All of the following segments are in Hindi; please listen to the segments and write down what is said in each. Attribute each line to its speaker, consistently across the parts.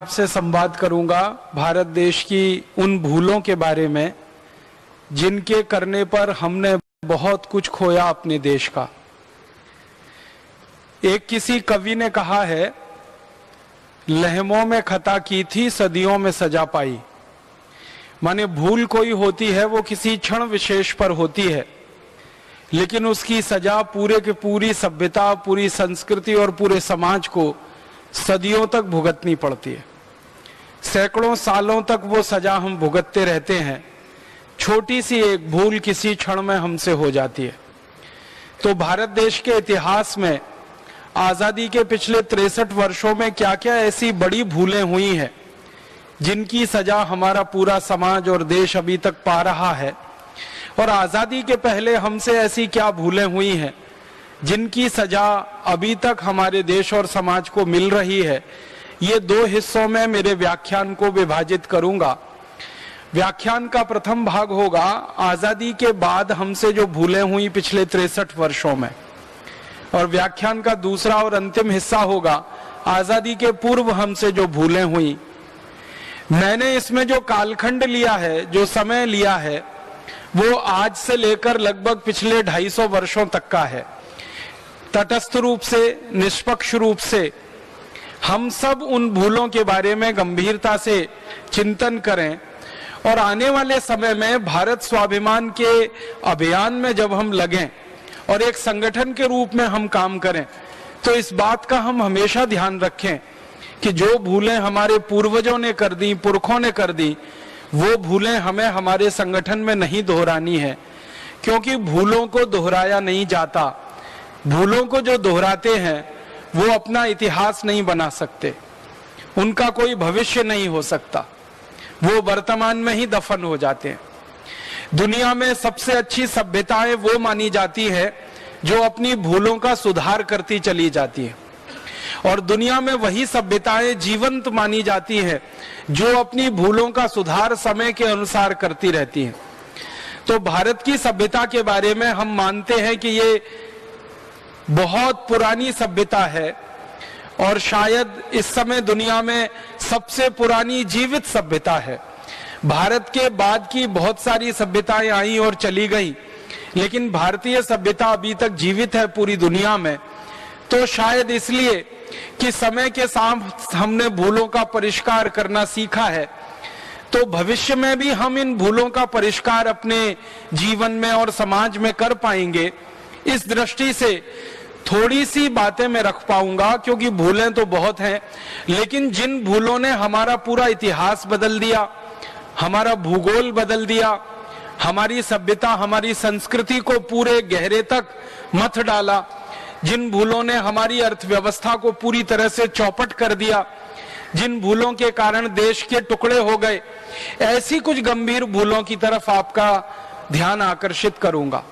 Speaker 1: आपसे संवाद करूंगा भारत देश की उन भूलों के बारे में जिनके करने पर हमने बहुत कुछ खोया अपने देश का। एक किसी कवि ने कहा है, लहमों में खता की थी सदियों में सजा पाई। माने भूल कोई होती है वो किसी क्षण विशेष पर होती है, लेकिन उसकी सजा पूरे के पूरी सभ्यता, पूरी संस्कृति और पूरे समाज को सदियों तक भुगतनी पड़ती है। सैकड़ों सालों तक वो सजा हम भुगतते रहते हैं। छोटी सी एक भूल किसी क्षण में हमसे हो जाती है। तो भारत देश के इतिहास में आजादी के पिछले 63 वर्षों में क्या क्या ऐसी बड़ी भूलें हुई हैं जिनकी सजा हमारा पूरा समाज और देश अभी तक पा रहा है, और आजादी के पहले हमसे ऐसी क्या भूलें हुई हैं जिनकी सजा अभी तक हमारे देश और समाज को मिल रही है। ये दो हिस्सों में मेरे व्याख्यान को विभाजित करूंगा। व्याख्यान का प्रथम भाग होगा आजादी के बाद हमसे जो भूलें हुई पिछले 63 वर्षों में, और व्याख्यान का दूसरा और अंतिम हिस्सा होगा आजादी के पूर्व हमसे जो भूलें हुई। मैंने इसमें जो कालखंड लिया है, जो समय लिया है, वो आज से लेकर लगभग पिछले 250 वर्षों तक का है। तटस्थ रूप से, निष्पक्ष रूप से हम सब उन भूलों के बारे में गंभीरता से चिंतन करें, और आने वाले समय में भारत स्वाभिमान के अभियान में जब हम लगें और एक संगठन के रूप में हम काम करें, तो इस बात का हम हमेशा ध्यान रखें कि जो भूलें हमारे पूर्वजों ने कर दी, पुरखों ने कर दी, वो भूलें हमें हमारे संगठन में नहीं दोहरानी है, क्योंकि भूलों को दोहराया नहीं जाता। भूलों को जो दोहराते हैं वो अपना इतिहास नहीं बना सकते, उनका कोई भविष्य नहीं हो सकता, वो वर्तमान में ही दफन हो जाते हैं। दुनिया में सबसे अच्छी सभ्यताएं वो मानी जाती है जो अपनी भूलों का सुधार करती चली जाती है, और दुनिया में वही सभ्यताएं जीवंत मानी जाती है जो अपनी भूलों का सुधार समय के अनुसार करती रहती हैं। तो भारत की सभ्यता के बारे में हम मानते हैं कि ये बहुत पुरानी सभ्यता है, और शायद इस समय दुनिया में सबसे पुरानी जीवित सभ्यता है। भारत के बाद की बहुत सारी सभ्यताएं आई और चली गई, लेकिन भारतीय सभ्यता अभी तक जीवित है पूरी दुनिया में। तो शायद इसलिए कि समय के साथ हमने भूलों का परिष्कार करना सीखा है, तो भविष्य में भी हम इन भूलों का परिष्कार अपने जीवन में और समाज में कर पाएंगे। इस दृष्टि से थोड़ी सी बातें मैं रख पाऊंगा, क्योंकि भूलें तो बहुत हैं, लेकिन जिन भूलों ने हमारा पूरा इतिहास बदल दिया, हमारा भूगोल बदल दिया, हमारी सभ्यता, हमारी संस्कृति को पूरे गहरे तक मथ डाला, जिन भूलों ने हमारी अर्थव्यवस्था को पूरी तरह से चौपट कर दिया, जिन भूलों के कारण देश के टुकड़े हो गए, ऐसी कुछ गंभीर भूलों की तरफ आपका ध्यान आकर्षित करूंगा।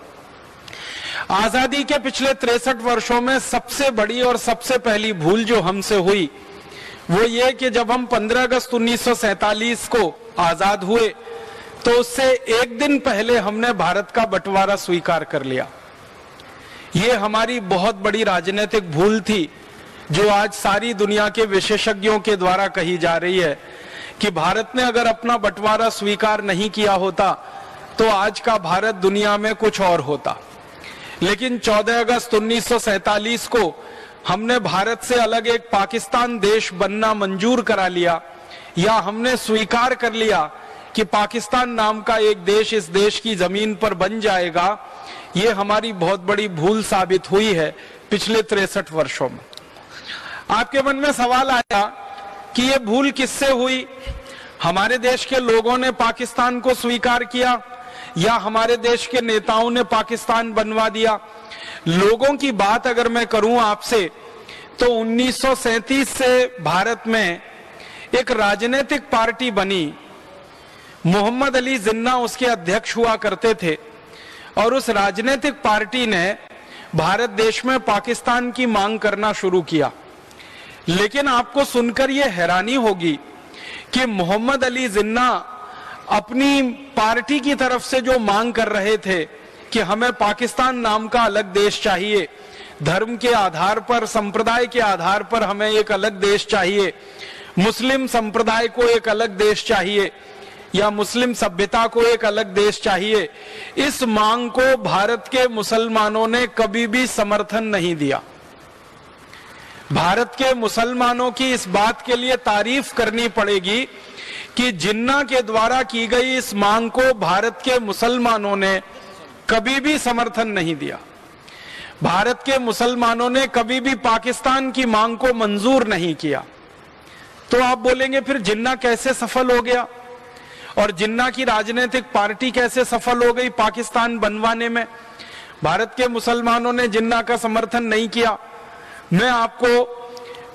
Speaker 1: आजादी के पिछले 63 वर्षों में सबसे बड़ी और सबसे पहली भूल जो हमसे हुई वो ये कि जब हम 15 अगस्त 1947 को आजाद हुए, तो उससे एक दिन पहले हमने भारत का बंटवारा स्वीकार कर लिया। ये हमारी बहुत बड़ी राजनीतिक भूल थी, जो आज सारी दुनिया के विशेषज्ञों के द्वारा कही जा रही है कि भारत ने अगर अपना बंटवारा स्वीकार नहीं किया होता तो आज का भारत दुनिया में कुछ और होता। लेकिन 14 अगस्त 1947 को हमने भारत से अलग एक पाकिस्तान देश बनना मंजूर करा लिया, या हमने स्वीकार कर लिया कि पाकिस्तान नाम का एक देश इस देश की जमीन पर बन जाएगा। ये हमारी बहुत बड़ी भूल साबित हुई है पिछले 63 वर्षों में। आपके मन में सवाल आया कि ये भूल किससे हुई? हमारे देश के लोगों ने पाकिस्तान को स्वीकार किया, या हमारे देश के नेताओं ने पाकिस्तान बनवा दिया? लोगों की बात अगर मैं करूं आपसे, तो 1937 से भारत में एक राजनीतिक पार्टी बनी। मोहम्मद अली जिन्ना उसके अध्यक्ष हुआ करते थे, और उस राजनीतिक पार्टी ने भारत देश में पाकिस्तान की मांग करना शुरू किया। लेकिन आपको सुनकर यह हैरानी होगी कि मोहम्मद अली जिन्ना अपनी पार्टी की तरफ से जो मांग कर रहे थे कि हमें पाकिस्तान नाम का अलग देश चाहिए, धर्म के आधार पर, संप्रदाय के आधार पर हमें एक अलग देश चाहिए, मुस्लिम संप्रदाय को एक अलग देश चाहिए या मुस्लिम सभ्यता को एक अलग देश चाहिए, इस मांग को भारत के मुसलमानों ने कभी भी समर्थन नहीं दिया। भारत के मुसलमानों की इस बात के लिए तारीफ करनी पड़ेगी कि जिन्ना के द्वारा की गई इस मांग को भारत के मुसलमानों ने कभी भी समर्थन नहीं दिया। भारत के मुसलमानों ने कभी भी पाकिस्तान की मांग को मंजूर नहीं किया। तो आप बोलेंगे फिर जिन्ना कैसे सफल हो गया और जिन्ना की राजनीतिक पार्टी कैसे सफल हो गई पाकिस्तान बनवाने में? भारत के मुसलमानों ने जिन्ना का समर्थन नहीं किया। मैं आपको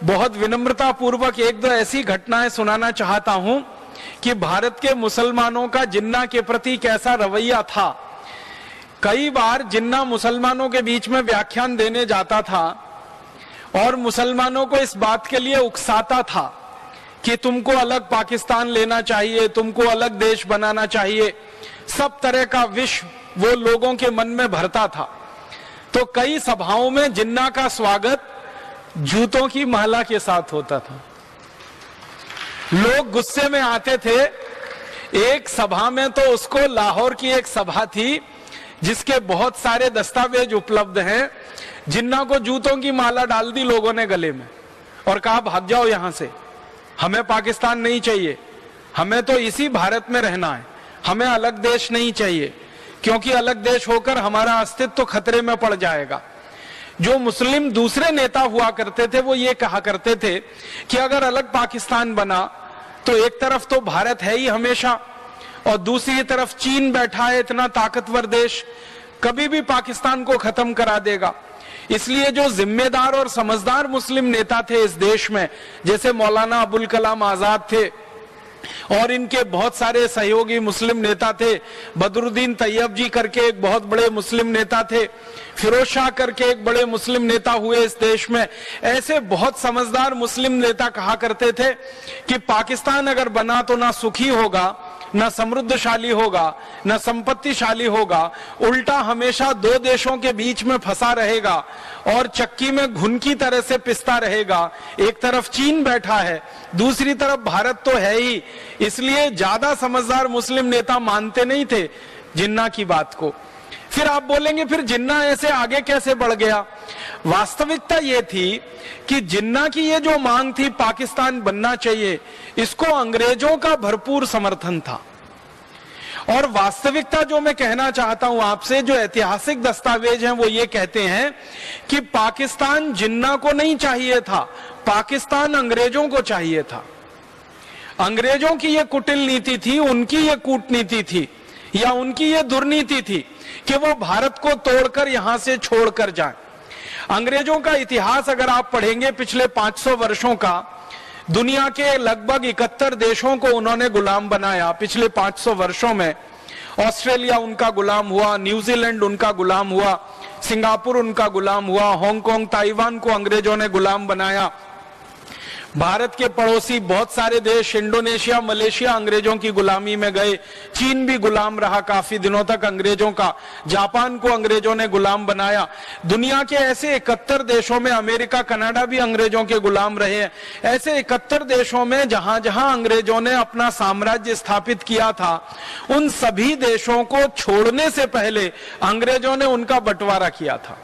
Speaker 1: बहुत विनम्रता पूर्वक एक दो ऐसी घटनाएं सुनाना चाहता हूं कि भारत के मुसलमानों का जिन्ना के प्रति कैसा रवैया था। कई बार जिन्ना मुसलमानों के बीच में व्याख्यान देने जाता था और मुसलमानों को इस बात के लिए उकसाता था कि तुमको अलग पाकिस्तान लेना चाहिए, तुमको अलग देश बनाना चाहिए। सब तरह का विष वो लोगों के मन में भरता था। तो कई सभाओं में जिन्ना का स्वागत जूतों की माला के साथ होता था। लोग गुस्से में आते थे। एक सभा में तो उसको, लाहौर की एक सभा थी जिसके बहुत सारे दस्तावेज उपलब्ध हैं, जिन्ना को जूतों की माला डाल दी लोगों ने गले में और कहा भाग जाओ यहां से, हमें पाकिस्तान नहीं चाहिए, हमें तो इसी भारत में रहना है, हमें अलग देश नहीं चाहिए, क्योंकि अलग देश होकर हमारा अस्तित्व खतरे में पड़ जाएगा। जो मुस्लिम दूसरे नेता हुआ करते थे वो ये कहा करते थे कि अगर अलग पाकिस्तान बना तो एक तरफ तो भारत है ही हमेशा और दूसरी तरफ चीन बैठा है, इतना ताकतवर देश, कभी भी पाकिस्तान को खत्म करा देगा। इसलिए जो जिम्मेदार और समझदार मुस्लिम नेता थे इस देश में, जैसे मौलाना अबुल कलाम आजाद थे और इनके बहुत सारे सहयोगी मुस्लिम नेता थे, बदरुद्दीन तैयब जी करके एक बहुत बड़े मुस्लिम नेता थे, फिरोज शाह करके एक बड़े मुस्लिम नेता हुए इस देश में, ऐसे बहुत समझदार मुस्लिम नेता कहा करते थे कि पाकिस्तान अगर बना तो ना सुखी होगा, ना समृद्धशाली होगा, ना संपत्तिशाली होगा, उल्टा हमेशा दो देशों के बीच में फंसा रहेगा और चक्की में घुन की तरह से पिसता रहेगा। एक तरफ चीन बैठा है, दूसरी तरफ भारत तो है ही। इसलिए ज्यादा समझदार मुस्लिम नेता मानते नहीं थे जिन्ना की बात को। फिर आप बोलेंगे फिर जिन्ना ऐसे आगे कैसे बढ़ गया? वास्तविकता ये थी कि जिन्ना की ये जो मांग थी पाकिस्तान बनना चाहिए, इसको अंग्रेजों का भरपूर समर्थन था। और वास्तविकता जो मैं कहना चाहता हूं आपसे, जो ऐतिहासिक दस्तावेज हैं वो ये कहते हैं कि पाकिस्तान जिन्ना को नहीं चाहिए था, पाकिस्तान अंग्रेजों को चाहिए था। अंग्रेजों की ये कुटिल नीति थी, उनकी ये कूटनीति थी या उनकी ये दुर्नीति थी कि वो भारत को तोड़कर यहां से छोड़कर जाएं। अंग्रेजों का इतिहास अगर आप पढ़ेंगे पिछले 500 वर्षों का, दुनिया के लगभग 71 देशों को उन्होंने गुलाम बनाया। पिछले 500 वर्षों में ऑस्ट्रेलिया उनका गुलाम हुआ, न्यूजीलैंड उनका गुलाम हुआ, सिंगापुर उनका गुलाम हुआ, हांगकांग, ताइवान को अंग्रेजों ने गुलाम बनाया। भारत के पड़ोसी बहुत सारे देश, इंडोनेशिया, मलेशिया अंग्रेजों की गुलामी में गए। चीन भी गुलाम रहा काफी दिनों तक अंग्रेजों का। जापान को अंग्रेजों ने गुलाम बनाया। दुनिया के ऐसे 71 देशों में, अमेरिका, कनाडा भी अंग्रेजों के गुलाम रहे हैं। ऐसे 71 देशों में जहां जहां अंग्रेजों ने अपना साम्राज्य स्थापित किया था, उन सभी देशों को छोड़ने से पहले अंग्रेजों ने उनका बंटवारा किया था।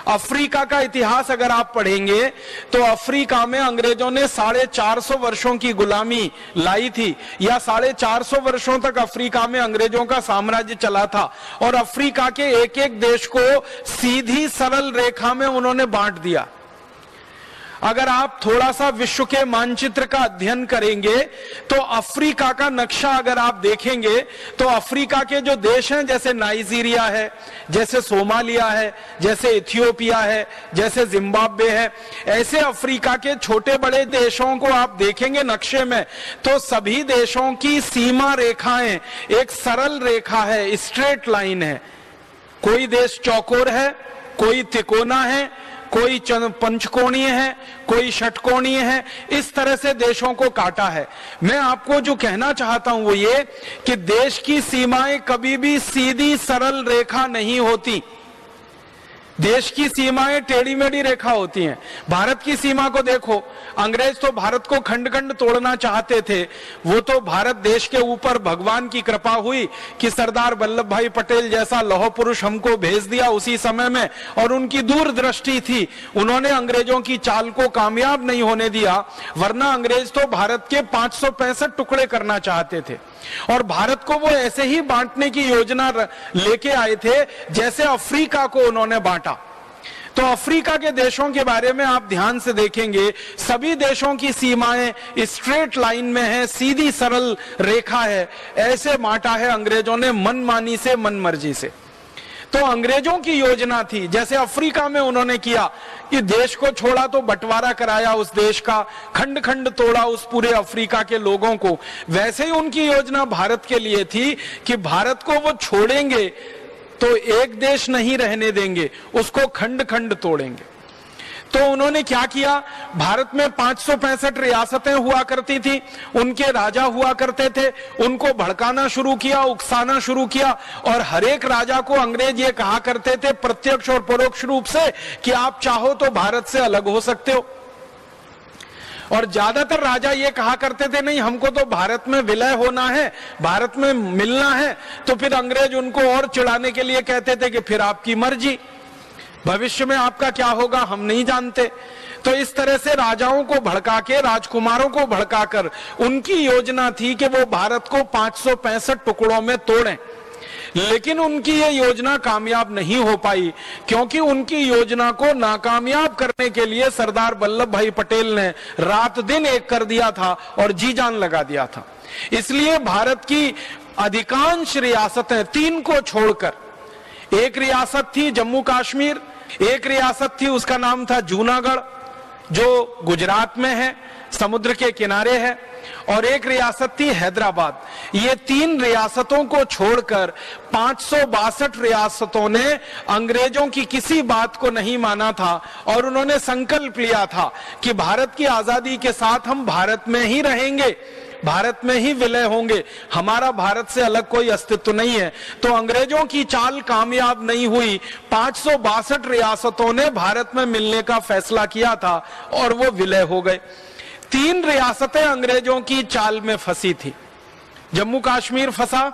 Speaker 1: अफ्रीका का इतिहास अगर आप पढ़ेंगे तो अफ्रीका में अंग्रेजों ने 450 वर्षों की गुलामी लाई थी, या 450 वर्षों तक अफ्रीका में अंग्रेजों का साम्राज्य चला था। और अफ्रीका के एक एक देश को सीधी सरल रेखा में उन्होंने बांट दिया। अगर आप थोड़ा सा विश्व के मानचित्र का अध्ययन करेंगे तो अफ्रीका का नक्शा अगर आप देखेंगे तो अफ्रीका के जो देश हैं, जैसे नाइजीरिया है, जैसे सोमालिया है, जैसे इथियोपिया है, जैसे जिम्बाब्वे है, ऐसे अफ्रीका के छोटे बड़े देशों को आप देखेंगे नक्शे में तो सभी देशों की सीमा रेखाएं एक सरल रेखा है, स्ट्रेट लाइन है। कोई देश चौकोर है, कोई तिकोना है, कोई पंचकोणीय है, कोई षटकोणीय है। इस तरह से देशों को काटा है। मैं आपको जो कहना चाहता हूं वो ये कि देश की सीमाएं कभी भी सीधी सरल रेखा नहीं होती। देश की सीमाएं टेढ़ी मेढ़ी रेखा होती हैं। भारत की सीमा को देखो, अंग्रेज तो भारत को खंड खंड तोड़ना चाहते थे। वो तो भारत देश के ऊपर भगवान की कृपा हुई कि सरदार वल्लभ भाई पटेल जैसा लौह पुरुष हमको भेज दिया उसी समय में, और उनकी दूरदृष्टि थी, उन्होंने अंग्रेजों की चाल को कामयाब नहीं होने दिया। वरना अंग्रेज तो भारत के 565 टुकड़े करना चाहते थे, और भारत को वो ऐसे ही बांटने की योजना लेके आए थे जैसे अफ्रीका को उन्होंने बांटा। तो अफ्रीका के देशों के बारे में आप ध्यान से देखेंगे, सभी देशों की सीमाएं स्ट्रेट लाइन में है, सीधी सरल रेखा है। ऐसे बांटा है अंग्रेजों ने मनमानी से, मनमर्जी से। तो अंग्रेजों की योजना थी, जैसे अफ्रीका में उन्होंने किया कि देश को छोड़ा तो बंटवारा कराया उस देश का, खंड खंड तोड़ा उस पूरे अफ्रीका के लोगों को, वैसे ही उनकी योजना भारत के लिए थी कि भारत को वो छोड़ेंगे तो एक देश नहीं रहने देंगे, उसको खंड खंड तोड़ेंगे। तो उन्होंने क्या किया, भारत में 565 रियासतें हुआ करती थी, उनके राजा हुआ करते थे, उनको भड़काना शुरू किया, उकसाना शुरू किया, और हर एक राजा को अंग्रेज ये कहा करते थे प्रत्यक्ष और परोक्ष रूप से कि आप चाहो तो भारत से अलग हो सकते हो। और ज्यादातर राजा ये कहा करते थे नहीं, हमको तो भारत में विलय होना है, भारत में मिलना है। तो फिर अंग्रेज उनको और चिढ़ाने के लिए कहते थे कि फिर आपकी मर्जी, भविष्य में आपका क्या होगा हम नहीं जानते। तो इस तरह से राजाओं को भड़का के, राजकुमारों को भड़काकर उनकी योजना थी कि वो भारत को 565 टुकड़ों में तोड़ें। लेकिन उनकी ये योजना कामयाब नहीं हो पाई, क्योंकि उनकी योजना को नाकामयाब करने के लिए सरदार वल्लभ भाई पटेल ने रात दिन एक कर दिया था और जी जान लगा दिया था। इसलिए भारत की अधिकांश रियासतें, 3 को छोड़कर, एक रियासत थी जम्मू कश्मीर, एक रियासत थी उसका नाम था जूनागढ़ जो गुजरात में है, समुद्र के किनारे है, और एक रियासत थी हैदराबाद। ये 3 रियासतों को छोड़कर 562 रियासतों ने अंग्रेजों की किसी बात को नहीं माना था, और उन्होंने संकल्प लिया था कि भारत की आजादी के साथ हम भारत में ही रहेंगे, भारत में ही विलय होंगे, हमारा भारत से अलग कोई अस्तित्व नहीं है। तो अंग्रेजों की चाल कामयाब नहीं हुई, 562 रियासतों ने भारत में मिलने का फैसला किया था और वो विलय हो गए। 3 रियासतें अंग्रेजों की चाल में फंसी थी, जम्मू कश्मीर फंसा,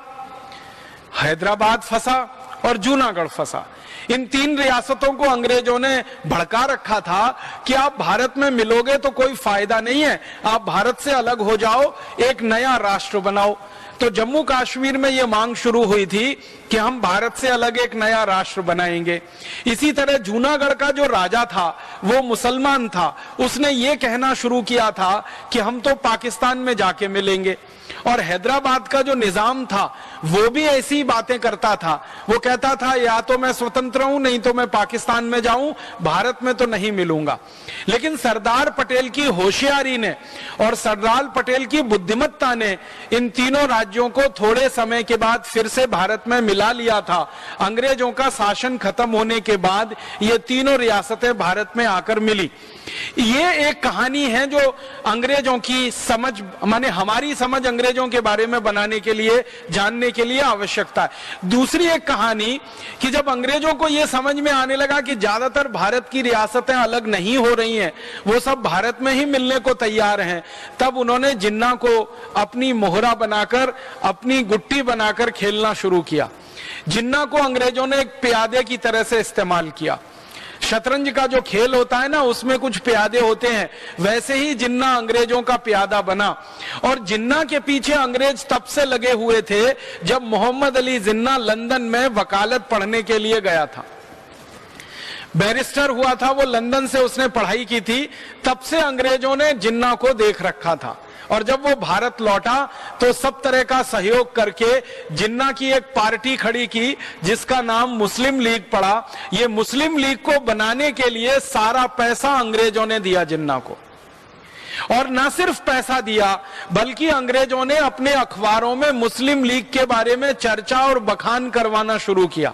Speaker 1: हैदराबाद फंसा और जूनागढ़ फंसा। इन 3 रियासतों को अंग्रेजों ने भड़का रखा था कि आप भारत में मिलोगे तो कोई फायदा नहीं है, आप भारत से अलग हो जाओ, एक नया राष्ट्र बनाओ। तो जम्मू कश्मीर में यह मांग शुरू हुई थी कि हम भारत से अलग एक नया राष्ट्र बनाएंगे। इसी तरह जूनागढ़ का जो राजा था वो मुसलमान था, उसने ये कहना शुरू किया था कि हम तो पाकिस्तान में जाके मिलेंगे। और हैदराबाद का जो निजाम था वो भी ऐसी बातें करता था, वो कहता था या तो मैं स्वतंत्र हूं नहीं तो मैं पाकिस्तान में जाऊं, भारत में तो नहीं मिलूंगा। लेकिन सरदार पटेल की होशियारी ने और सरदार पटेल की बुद्धिमत्ता ने इन तीनों राज्यों को थोड़े समय के बाद फिर से भारत में मिला लिया था। अंग्रेजों का शासन खत्म होने के बाद ये तीनों रियासतें भारत में आकर मिली। ये एक कहानी है जो अंग्रेजों की समझ, माने हमारी समझ अंग्रेजों के बारे में बनाने के लिए, जानने के लिए आवश्यकता है। दूसरी एक कहानी कि जब अंग्रेजों को यह समझ में आने लगा कि ज्यादातर भारत की रियासतें अलग नहीं हो रही हैं, वो सब भारत में ही मिलने को तैयार हैं, तब उन्होंने जिन्ना को अपनी मोहरा बनाकर, अपनी गुट्टी बनाकर खेलना शुरू किया। जिन्ना को अंग्रेजों ने एक प्यादे की तरह से इस्तेमाल किया। शतरंज का जो खेल होता है ना, उसमें कुछ प्यादे होते हैं, वैसे ही जिन्ना अंग्रेजों का प्यादा बना। और जिन्ना के पीछे अंग्रेज तब से लगे हुए थे जब मोहम्मद अली जिन्ना लंदन में वकालत पढ़ने के लिए गया था। बैरिस्टर हुआ था वो, लंदन से उसने पढ़ाई की थी, तब से अंग्रेजों ने जिन्ना को देख रखा था। और जब वो भारत लौटा तो सब तरह का सहयोग करके जिन्ना की एक पार्टी खड़ी की जिसका नाम मुस्लिम लीग पड़ा। ये मुस्लिम लीग को बनाने के लिए सारा पैसा अंग्रेजों ने दिया जिन्ना को, और न सिर्फ पैसा दिया बल्कि अंग्रेजों ने अपने अखबारों में मुस्लिम लीग के बारे में चर्चा और बखान करवाना शुरू किया।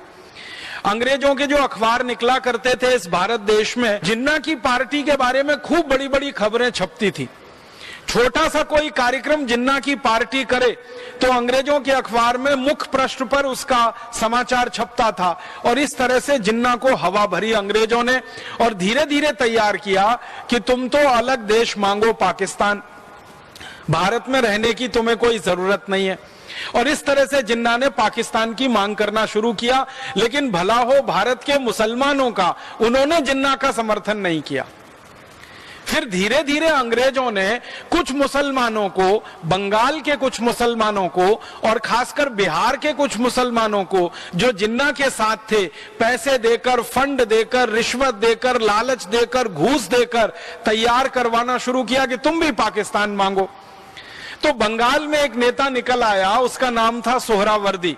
Speaker 1: अंग्रेजों के जो अखबार निकला करते थे इस भारत देश में, जिन्ना की पार्टी के बारे में खूब बड़ी बड़ी खबरें छपती थी। छोटा सा कोई कार्यक्रम जिन्ना की पार्टी करे तो अंग्रेजों के अखबार में मुख्य पृष्ठ पर उसका समाचार छपता था। और इस तरह से जिन्ना को हवा भरी अंग्रेजों ने और धीरे धीरे तैयार किया कि तुम तो अलग देश मांगो पाकिस्तान, भारत में रहने की तुम्हें कोई जरूरत नहीं है। और इस तरह से जिन्ना ने पाकिस्तान की मांग करना शुरू किया। लेकिन भला हो भारत के मुसलमानों का, उन्होंने जिन्ना का समर्थन नहीं किया। फिर धीरे धीरे अंग्रेजों ने कुछ मुसलमानों को, बंगाल के कुछ मुसलमानों को और खासकर बिहार के कुछ मुसलमानों को जो जिन्ना के साथ थे, पैसे देकर, फंड देकर, रिश्वत देकर, लालच देकर, घूस देकर तैयार करवाना शुरू किया कि तुम भी पाकिस्तान मांगो। तो बंगाल में एक नेता निकल आया, उसका नाम था सोहरावर्दी,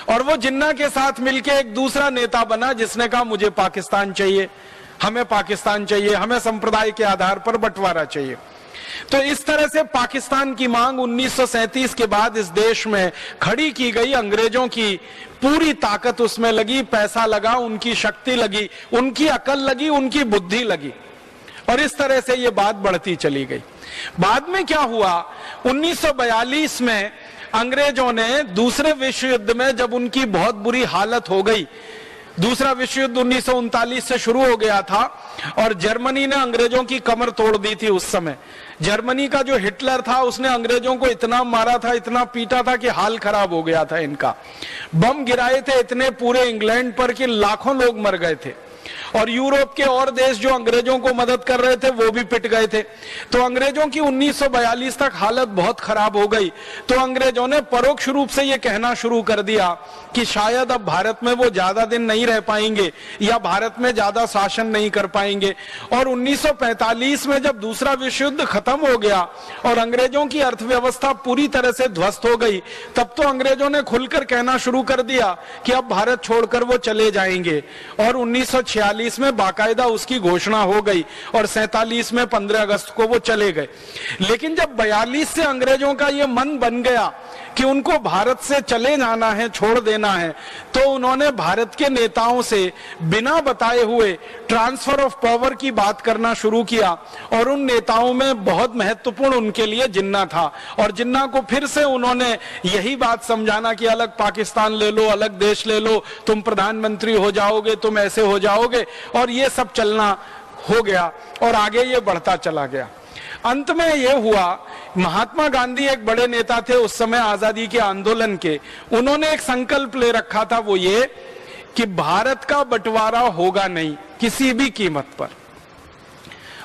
Speaker 1: और वो जिन्ना के साथ मिलके एक दूसरा नेता बना जिसने कहा मुझे पाकिस्तान चाहिए, हमें पाकिस्तान चाहिए, हमें संप्रदाय के आधार पर बंटवारा चाहिए। तो इस तरह से पाकिस्तान की मांग 1937 के बाद इस देश में खड़ी की गई। अंग्रेजों की पूरी ताकत उसमें लगी, पैसा लगा, उनकी शक्ति लगी, उनकी अकल लगी, उनकी बुद्धि लगी, और इस तरह से ये बात बढ़ती चली गई। बाद में क्या हुआ, 1942 में अंग्रेजों ने दूसरे विश्व युद्ध में, जब उनकी बहुत बुरी हालत हो गई, दूसरा विश्व युद्ध 1939 से शुरू हो गया था और जर्मनी ने अंग्रेजों की कमर तोड़ दी थी। उस समय जर्मनी का जो हिटलर था उसने अंग्रेजों को इतना मारा था, इतना पीटा था कि हाल खराब हो गया था इनका। बम गिराए थे इतने पूरे इंग्लैंड पर कि लाखों लोग मर गए थे, और यूरोप के और देश जो अंग्रेजों को मदद कर रहे थे वो भी पिट गए थे। तो अंग्रेजों की 1942 तक हालत बहुत खराब हो गई। तो अंग्रेजों ने परोक्ष रूप से ये कहना शुरू कर दिया कि शायद अब भारत में वो ज्यादा दिन नहीं रह पाएंगे या भारत में ज्यादा शासन नहीं कर पाएंगे। और 1945 में जब दूसरा विश्व युद्ध खत्म हो गया और अंग्रेजों की अर्थव्यवस्था पूरी तरह से ध्वस्त हो गई, तब तो अंग्रेजों ने खुलकर कहना शुरू कर दिया कि अब भारत छोड़कर वो चले जाएंगे। और 1946 में बाकायदा उसकी घोषणा हो गई और 47 में 15 अगस्त को वो चले गए। लेकिन जब 42 से अंग्रेजों का ये मन बन गया कि उनको भारत से चले जाना है, छोड़ देना है, तो उन्होंने भारत के नेताओं से बिना बताए हुए ट्रांसफर ऑफ पावर की बात करना शुरू किया। और उन नेताओं में बहुत महत्वपूर्ण उनके लिए जिन्ना था, और जिन्ना को फिर से उन्होंने यही बात समझाना कि अलग पाकिस्तान ले लो, अलग देश ले लो, तुम प्रधानमंत्री हो जाओगे, तुम ऐसे हो जाओगे, और ये सब चलना हो गया और आगे ये बढ़ता चला गया। अंत में ये हुआ, महात्मा गांधी एक बड़े नेता थे उस समय आजादी के आंदोलन के, उन्होंने एक संकल्प ले रखा था, वो ये कि भारत का बंटवारा होगा नहीं किसी भी कीमत पर।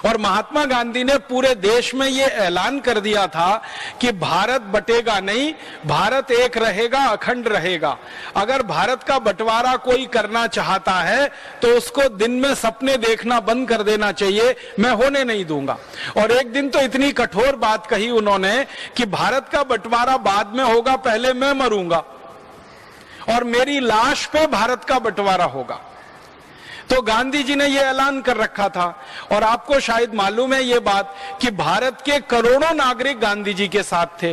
Speaker 1: और महात्मा गांधी ने पूरे देश में ये ऐलान कर दिया था कि भारत बटेगा नहीं, भारत एक रहेगा, अखंड रहेगा। अगर भारत का बंटवारा कोई करना चाहता है तो उसको दिन में सपने देखना बंद कर देना चाहिए, मैं होने नहीं दूंगा। और एक दिन तो इतनी कठोर बात कही उन्होंने कि भारत का बंटवारा बाद में होगा, पहले मैं मरूंगा और मेरी लाश पे भारत का बंटवारा होगा। तो गांधी जी ने यह ऐलान कर रखा था। और आपको शायद मालूम है ये बात कि भारत के करोड़ों नागरिक गांधी जी के साथ थे।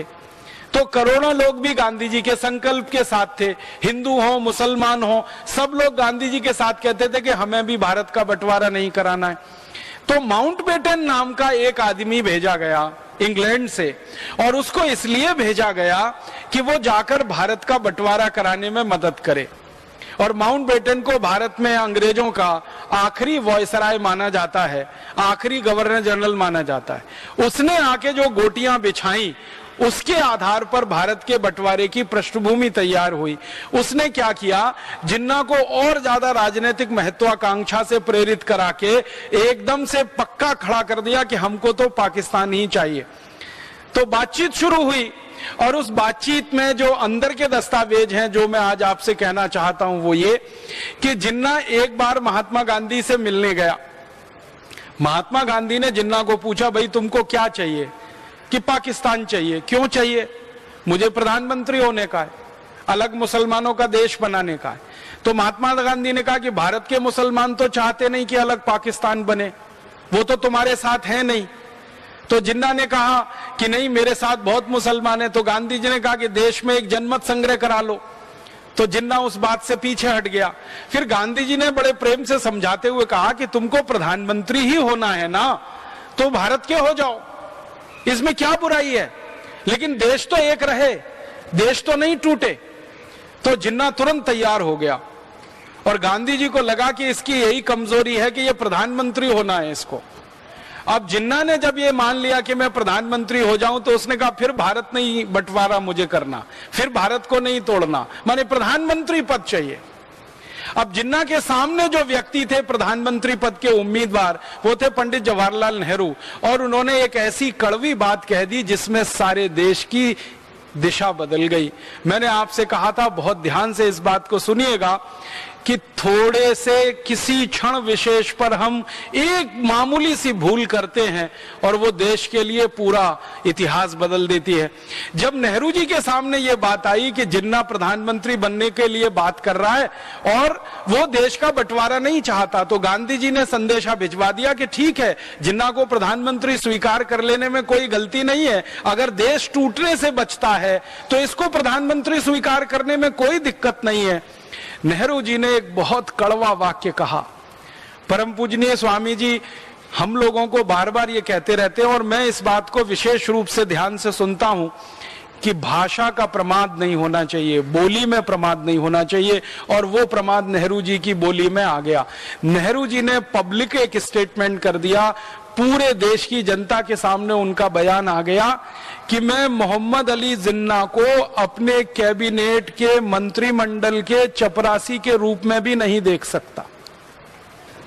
Speaker 1: तो करोड़ों लोग भी गांधी जी के संकल्प के साथ थे, हिंदू हो, मुसलमान हो, सब लोग गांधी जी के साथ कहते थे कि हमें भी भारत का बंटवारा नहीं कराना है। तो माउंटबेटन नाम का एक आदमी भेजा गया इंग्लैंड से, और उसको इसलिए भेजा गया कि वो जाकर भारत का बंटवारा कराने में मदद करे। और माउंटबेटन को भारत में अंग्रेजों का आखिरी वॉयसराय माना जाता है, आखिरी गवर्नर जनरल माना जाता है। उसने आके जो गोटियां बिछाई, उसके आधार पर भारत के बंटवारे की पृष्ठभूमि तैयार हुई। उसने क्या किया, जिन्ना को और ज्यादा राजनीतिक महत्वाकांक्षा से प्रेरित करा के एकदम से पक्का खड़ा कर दिया कि हमको तो पाकिस्तान ही चाहिए। तो बातचीत शुरू हुई, और उस बातचीत में जो अंदर के दस्तावेज हैं जो मैं आज आपसे कहना चाहता हूं वो ये कि जिन्ना एक बार महात्मा गांधी से मिलने गया। महात्मा गांधी ने जिन्ना को पूछा, भाई तुमको क्या चाहिए? कि पाकिस्तान चाहिए। क्यों चाहिए? मुझे प्रधानमंत्री होने का है, अलग मुसलमानों का देश बनाने का है। तो महात्मा गांधी ने कहा कि भारत के मुसलमान तो चाहते नहीं कि अलग पाकिस्तान बने, वो तो तुम्हारे साथ है नहीं। तो जिन्ना ने कहा कि नहीं, मेरे साथ बहुत मुसलमान है। तो गांधी जी ने कहा कि देश में एक जनमत संग्रह करा लो। तो जिन्ना उस बात से पीछे हट गया। फिर गांधी जी ने बड़े प्रेम से समझाते हुए कहा कि तुमको प्रधानमंत्री ही होना है ना, तो भारत के हो जाओ। इसमें क्या बुराई है? लेकिन देश तो एक रहे, देश तो नहीं टूटे। तो जिन्ना तुरंत तैयार हो गया और गांधी जी को लगा कि इसकी यही कमजोरी है कि ये प्रधानमंत्री होना है इसको। अब जिन्ना ने जब ये मान लिया कि मैं प्रधानमंत्री हो जाऊं तो उसने कहा फिर भारत नहीं बंटवारा मुझे करना, फिर भारत को नहीं तोड़ना, माने प्रधानमंत्री पद चाहिए। अब जिन्ना के सामने जो व्यक्ति थे प्रधानमंत्री पद के उम्मीदवार, वो थे पंडित जवाहरलाल नेहरू, और उन्होंने एक ऐसी कड़वी बात कह दी जिसमें सारे देश की दिशा बदल गई। मैंने आपसे कहा था, बहुत ध्यान से इस बात को सुनिएगा, कि थोड़े से किसी क्षण विशेष पर हम एक मामूली सी भूल करते हैं और वो देश के लिए पूरा इतिहास बदल देती है। जब नेहरू जी के सामने ये बात आई कि जिन्ना प्रधानमंत्री बनने के लिए बात कर रहा है और वो देश का बंटवारा नहीं चाहता, तो गांधी जी ने संदेशा भिजवा दिया कि ठीक है, जिन्ना को प्रधानमंत्री स्वीकार कर लेने में कोई गलती नहीं है, अगर देश टूटने से बचता है तो इसको प्रधानमंत्री स्वीकार करने में कोई दिक्कत नहीं है। नेहरू जी ने एक बहुत कड़वा वाक्य कहा। परम पूजनीय स्वामी जी हम लोगों को बार बार ये कहते रहते हैं और मैं इस बात को विशेष रूप से ध्यान से सुनता हूं कि भाषा का प्रमाद नहीं होना चाहिए, बोली में प्रमाद नहीं होना चाहिए, और वो प्रमाद नेहरू जी की बोली में आ गया। नेहरू जी ने पब्लिक एक स्टेटमेंट कर दिया, पूरे देश की जनता के सामने उनका बयान आ गया कि मैं मोहम्मद अली जिन्ना को अपने कैबिनेट के मंत्रिमंडल के चपरासी के रूप में भी नहीं देख सकता।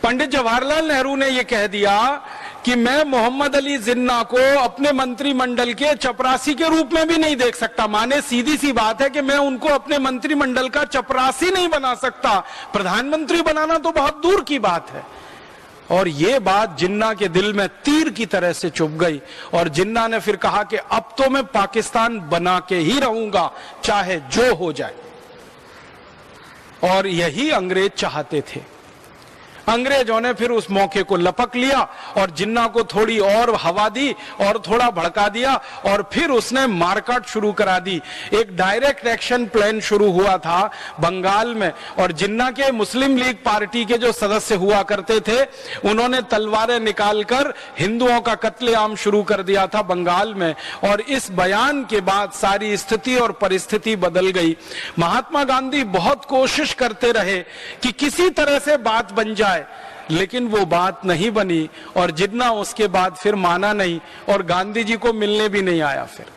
Speaker 1: पंडित जवाहरलाल नेहरू ने यह कह दिया कि मैं मोहम्मद अली जिन्ना को अपने मंत्रिमंडल के चपरासी के रूप में भी नहीं देख सकता। माने सीधी सी बात है कि मैं उनको अपने मंत्रिमंडल का चपरासी नहीं बना सकता, प्रधानमंत्री बनाना तो बहुत दूर की बात है। और ये बात जिन्ना के दिल में तीर की तरह से चुभ गई और जिन्ना ने फिर कहा कि अब तो मैं पाकिस्तान बना के ही रहूंगा, चाहे जो हो जाए। और यही अंग्रेज चाहते थे। अंग्रेजों ने फिर उस मौके को लपक लिया और जिन्ना को थोड़ी और हवा दी और थोड़ा भड़का दिया और फिर उसने मारकाट शुरू करा दी। एक डायरेक्ट एक्शन प्लान शुरू हुआ था बंगाल में, और जिन्ना के मुस्लिम लीग पार्टी के जो सदस्य हुआ करते थे उन्होंने तलवारें निकालकर हिंदुओं का कत्लेआम शुरू कर दिया था बंगाल में। और इस बयान के बाद सारी स्थिति और परिस्थिति बदल गई। महात्मा गांधी बहुत कोशिश करते रहे कि किसी तरह से बात बन जाए, लेकिन वो बात नहीं बनी और जिन्ना उसके बाद फिर माना नहीं और गांधी जी को मिलने भी नहीं आया। फिर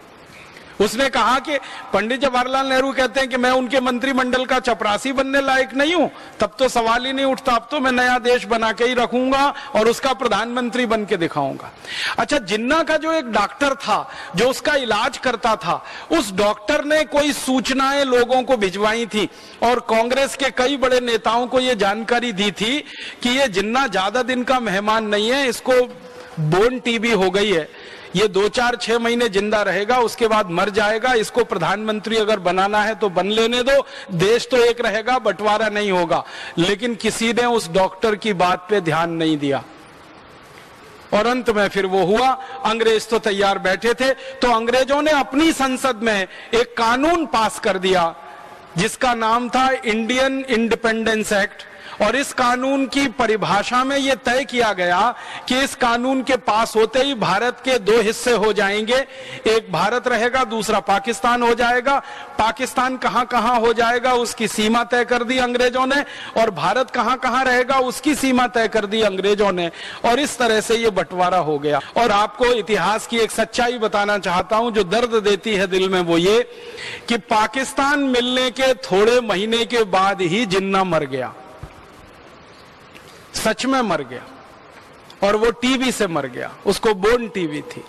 Speaker 1: उसने कहा कि पंडित जवाहरलाल नेहरू कहते हैं कि मैं उनके मंत्रिमंडल का चपरासी बनने लायक नहीं हूं, तब तो सवाल ही नहीं उठता, अब तो मैं नया देश बना के ही रखूंगा और उसका प्रधानमंत्री बन के दिखाऊंगा। अच्छा, जिन्ना का जो एक डॉक्टर था जो उसका इलाज करता था, उस डॉक्टर ने कोई सूचनाएं लोगों को भिजवाई थी और कांग्रेस के कई बड़े नेताओं को यह जानकारी दी थी कि ये जिन्ना ज्यादा दिन का मेहमान नहीं है, इसको बोन टीबी हो गई है, ये 2-4-6 महीने जिंदा रहेगा, उसके बाद मर जाएगा, इसको प्रधानमंत्री अगर बनाना है तो बन लेने दो, देश तो एक रहेगा, बंटवारा नहीं होगा। लेकिन किसी ने उस डॉक्टर की बात पे ध्यान नहीं दिया और अंत में फिर वो हुआ। अंग्रेज तो तैयार बैठे थे, तो अंग्रेजों ने अपनी संसद में एक कानून पास कर दिया जिसका नाम था इंडियन इंडिपेंडेंस एक्ट। और इस कानून की परिभाषा में यह तय किया गया कि इस कानून के पास होते ही भारत के 2 हिस्से हो जाएंगे, एक भारत रहेगा, दूसरा पाकिस्तान हो जाएगा। पाकिस्तान कहां कहां हो जाएगा उसकी सीमा तय कर दी अंग्रेजों ने, और भारत कहां कहां रहेगा उसकी सीमा तय कर दी अंग्रेजों ने, और इस तरह से यह बंटवारा हो गया। और आपको इतिहास की एक सच्चाई बताना चाहता हूं जो दर्द देती है दिल में, वो ये कि पाकिस्तान मिलने के थोड़े महीने के बाद ही जिन्ना मर गया, सच में मर गया, और वो टीबी से मर गया, उसको बोन टीबी थी।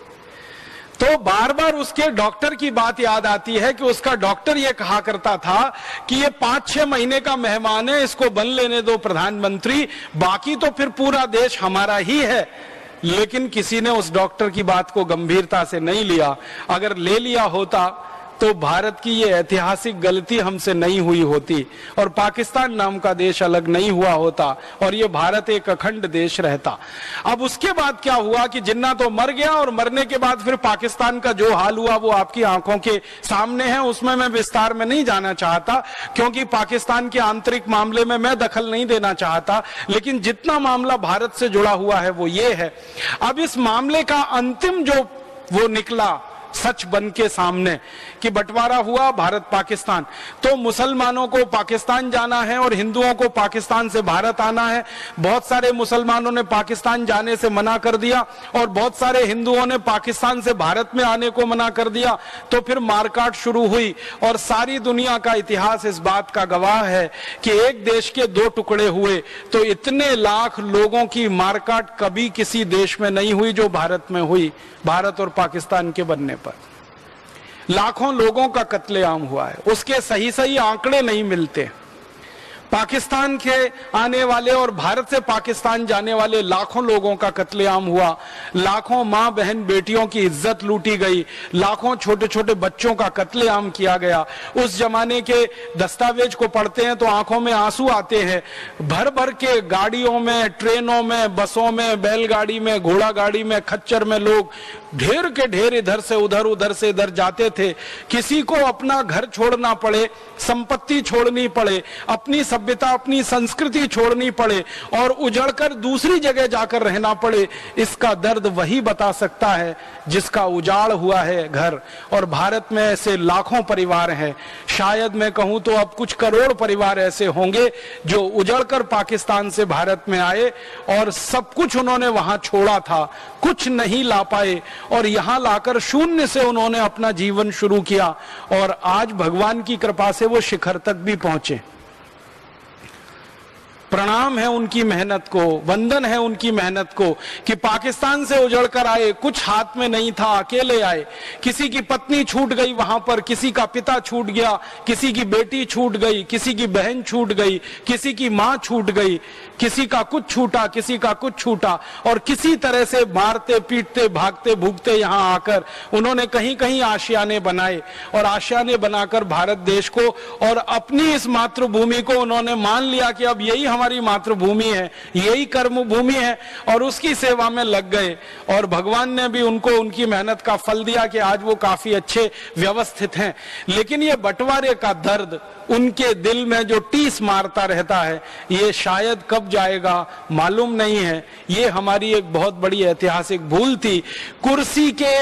Speaker 1: तो बार बार उसके डॉक्टर की बात याद आती है कि उसका डॉक्टर ये कहा करता था कि ये 5-6 महीने का मेहमान है, इसको बन लेने दो प्रधानमंत्री, बाकी तो फिर पूरा देश हमारा ही है। लेकिन किसी ने उस डॉक्टर की बात को गंभीरता से नहीं लिया। अगर ले लिया होता तो भारत की ये ऐतिहासिक गलती हमसे नहीं हुई होती और पाकिस्तान नाम का देश अलग नहीं हुआ होता और ये भारत एक अखंड देश रहता। अब उसके बाद क्या हुआ कि जिन्ना तो मर गया, और मरने के बाद फिर पाकिस्तान का जो हाल हुआ वो आपकी आंखों के सामने है, उसमें मैं विस्तार में नहीं जाना चाहता क्योंकि पाकिस्तान के आंतरिक मामले में मैं दखल नहीं देना चाहता। लेकिन जितना मामला भारत से जुड़ा हुआ है वो ये है। अब इस मामले का अंतिम जो वो निकला सच बन के सामने कि बंटवारा हुआ भारत पाकिस्तान, तो मुसलमानों को पाकिस्तान जाना है और हिंदुओं को पाकिस्तान से भारत आना है। बहुत सारे मुसलमानों ने पाकिस्तान जाने से मना कर दिया और बहुत सारे हिंदुओं ने पाकिस्तान से भारत में आने को मना कर दिया। तो फिर मारकाट शुरू हुई और सारी दुनिया का इतिहास इस बात का गवाह है कि एक देश के दो टुकड़े हुए तो इतने लाख लोगों की मारकाट कभी किसी देश में नहीं हुई जो भारत में हुई। भारत और पाकिस्तान के बनने पर लाखों लोगों का कत्लेआम हुआ है, उसके सही सही आंकड़े नहीं मिलते। पाकिस्तान के आने वाले और भारत से पाकिस्तान जाने वाले लाखों लोगों का कत्लेआम हुआ, लाखों मां बहन बेटियों की इज्जत लूटी गई, लाखों छोटे छोटे बच्चों का कत्लेआम किया गया। उस जमाने के दस्तावेज को पढ़ते हैं तो आंखों में आंसू आते हैं। भर भर के गाड़ियों में, ट्रेनों में, बसों में, बैलगाड़ी में, घोड़ा गाड़ी में, खच्चर में लोग ढेर के ढेर इधर से उधर, उधर से इधर जाते थे। किसी को अपना घर छोड़ना पड़े, संपत्ति छोड़नी पड़े, अपनी सभ्यता, अपनी संस्कृति छोड़नी पड़े और उजड़कर दूसरी जगह जाकर रहना पड़े, इसका दर्द वही बता सकता है जिसका उजाड़ हुआ है घर। और भारत में ऐसे लाखों परिवार हैं, शायद मैं कहूं तो अब कुछ करोड़ परिवार ऐसे होंगे जो उजड़कर पाकिस्तान से भारत में आए और सब कुछ उन्होंने वहां छोड़ा था, कुछ नहीं ला पाए और यहां लाकर शून्य से उन्होंने अपना जीवन शुरू किया और आज भगवान की कृपा से वो शिखर तक भी पहुंचे। प्रणाम है उनकी मेहनत को, वंदन है उनकी मेहनत को कि पाकिस्तान से उजड़कर आए, कुछ हाथ में नहीं था, अकेले आए। किसी की पत्नी छूट गई वहां पर, किसी का पिता छूट गया, किसी की बेटी छूट गई, किसी की बहन छूट गई, किसी की मां छूट गई, किसी का कुछ छूटा, किसी का कुछ छूटा और किसी तरह से मारते पीटते भागते भूगते यहां आकर उन्होंने कहीं कहीं आशियाने बनाए और आशियाने बनाकर भारत देश को और अपनी इस मातृभूमि को उन्होंने मान लिया कि अब यही हमारी मातृभूमि है, यही कर्म भूमि है और उसकी सेवा में लग गए। और भगवान ने भी उनको उनकी मेहनत का फल दिया कि आज वो काफी अच्छे व्यवस्थित हैं। लेकिन ये बंटवारे का दर्द उनके दिल में जो टीस मारता रहता है, ये शायद कब जाएगा मालूम नहीं है। ये हमारी एक बहुत बड़ी ऐतिहासिक भूल थी। कुर्सी के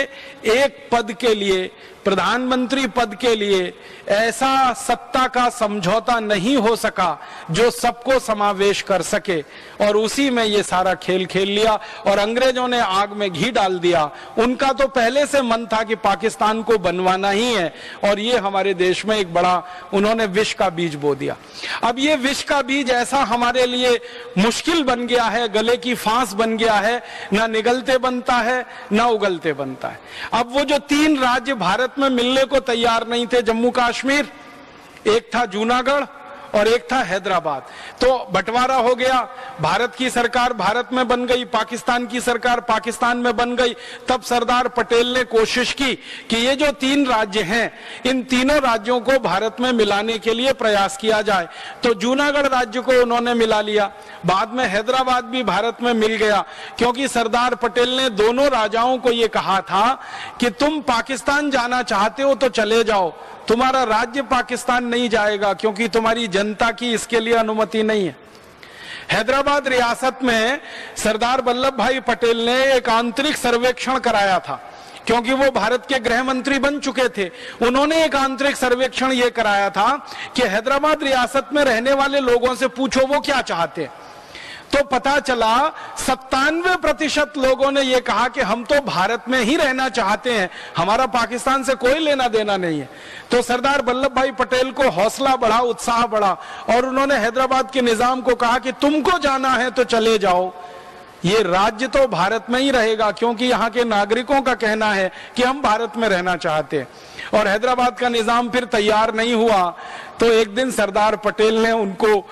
Speaker 1: एक पद के लिए, प्रधानमंत्री पद के लिए ऐसा सत्ता का समझौता नहीं हो सका जो सबको समावेश कर सके और उसी में ये सारा खेल खेल लिया और अंग्रेजों ने आग में घी डाल दिया। उनका तो पहले से मन था कि पाकिस्तान को बनवाना ही है और ये हमारे देश में एक बड़ा उन्होंने विष का बीज बो दिया। अब ये विष का बीज ऐसा हमारे लिए मुश्किल बन गया है, गले की फांस बन गया है, ना निगलते बनता है ना उगलते बनता है। अब वो जो 3 राज्य भारत में मिलने को तैयार नहीं थे, जम्मू कश्मीर, एक था जूनागढ़ और एक था हैदराबाद, तो बंटवारा हो गया। भारत की सरकार भारत में बन गई, पाकिस्तान की सरकार पाकिस्तान में बन गई। तब सरदार पटेल ने कोशिश की कि ये जो 3 राज्य हैं, इन तीनों राज्यों को भारत में मिलाने के लिए प्रयास किया जाए। तो जूनागढ़ राज्य को उन्होंने मिला लिया, बाद में हैदराबाद भी भारत में मिल गया, क्योंकि सरदार पटेल ने दोनों राजाओं को ये कहा था कि तुम पाकिस्तान जाना चाहते हो तो चले जाओ, तुम्हारा राज्य पाकिस्तान नहीं जाएगा क्योंकि तुम्हारी जनता की इसके लिए अनुमति नहीं है। हैदराबाद रियासत में सरदार वल्लभ भाई पटेल ने एक आंतरिक सर्वेक्षण कराया था, क्योंकि वो भारत के गृह मंत्री बन चुके थे। उन्होंने एक आंतरिक सर्वेक्षण ये कराया था कि हैदराबाद रियासत में रहने वाले लोगों से पूछो वो क्या चाहते हैं। तो पता चला 97% लोगों ने यह कहा कि हम तो भारत में ही रहना चाहते हैं, हमारा पाकिस्तान से कोई लेना देना नहीं है। तो सरदार वल्लभ भाई पटेल को हौसला बढ़ा, उत्साह बढ़ा और उन्होंने हैदराबाद के निजाम को कहा कि तुमको जाना है तो चले जाओ, ये राज्य तो भारत में ही रहेगा, क्योंकि यहाँ के नागरिकों का कहना है कि हम भारत में रहना चाहते हैं। और हैदराबाद का निजाम फिर तैयार नहीं हुआ तो एक दिन सरदार पटेल ने उनको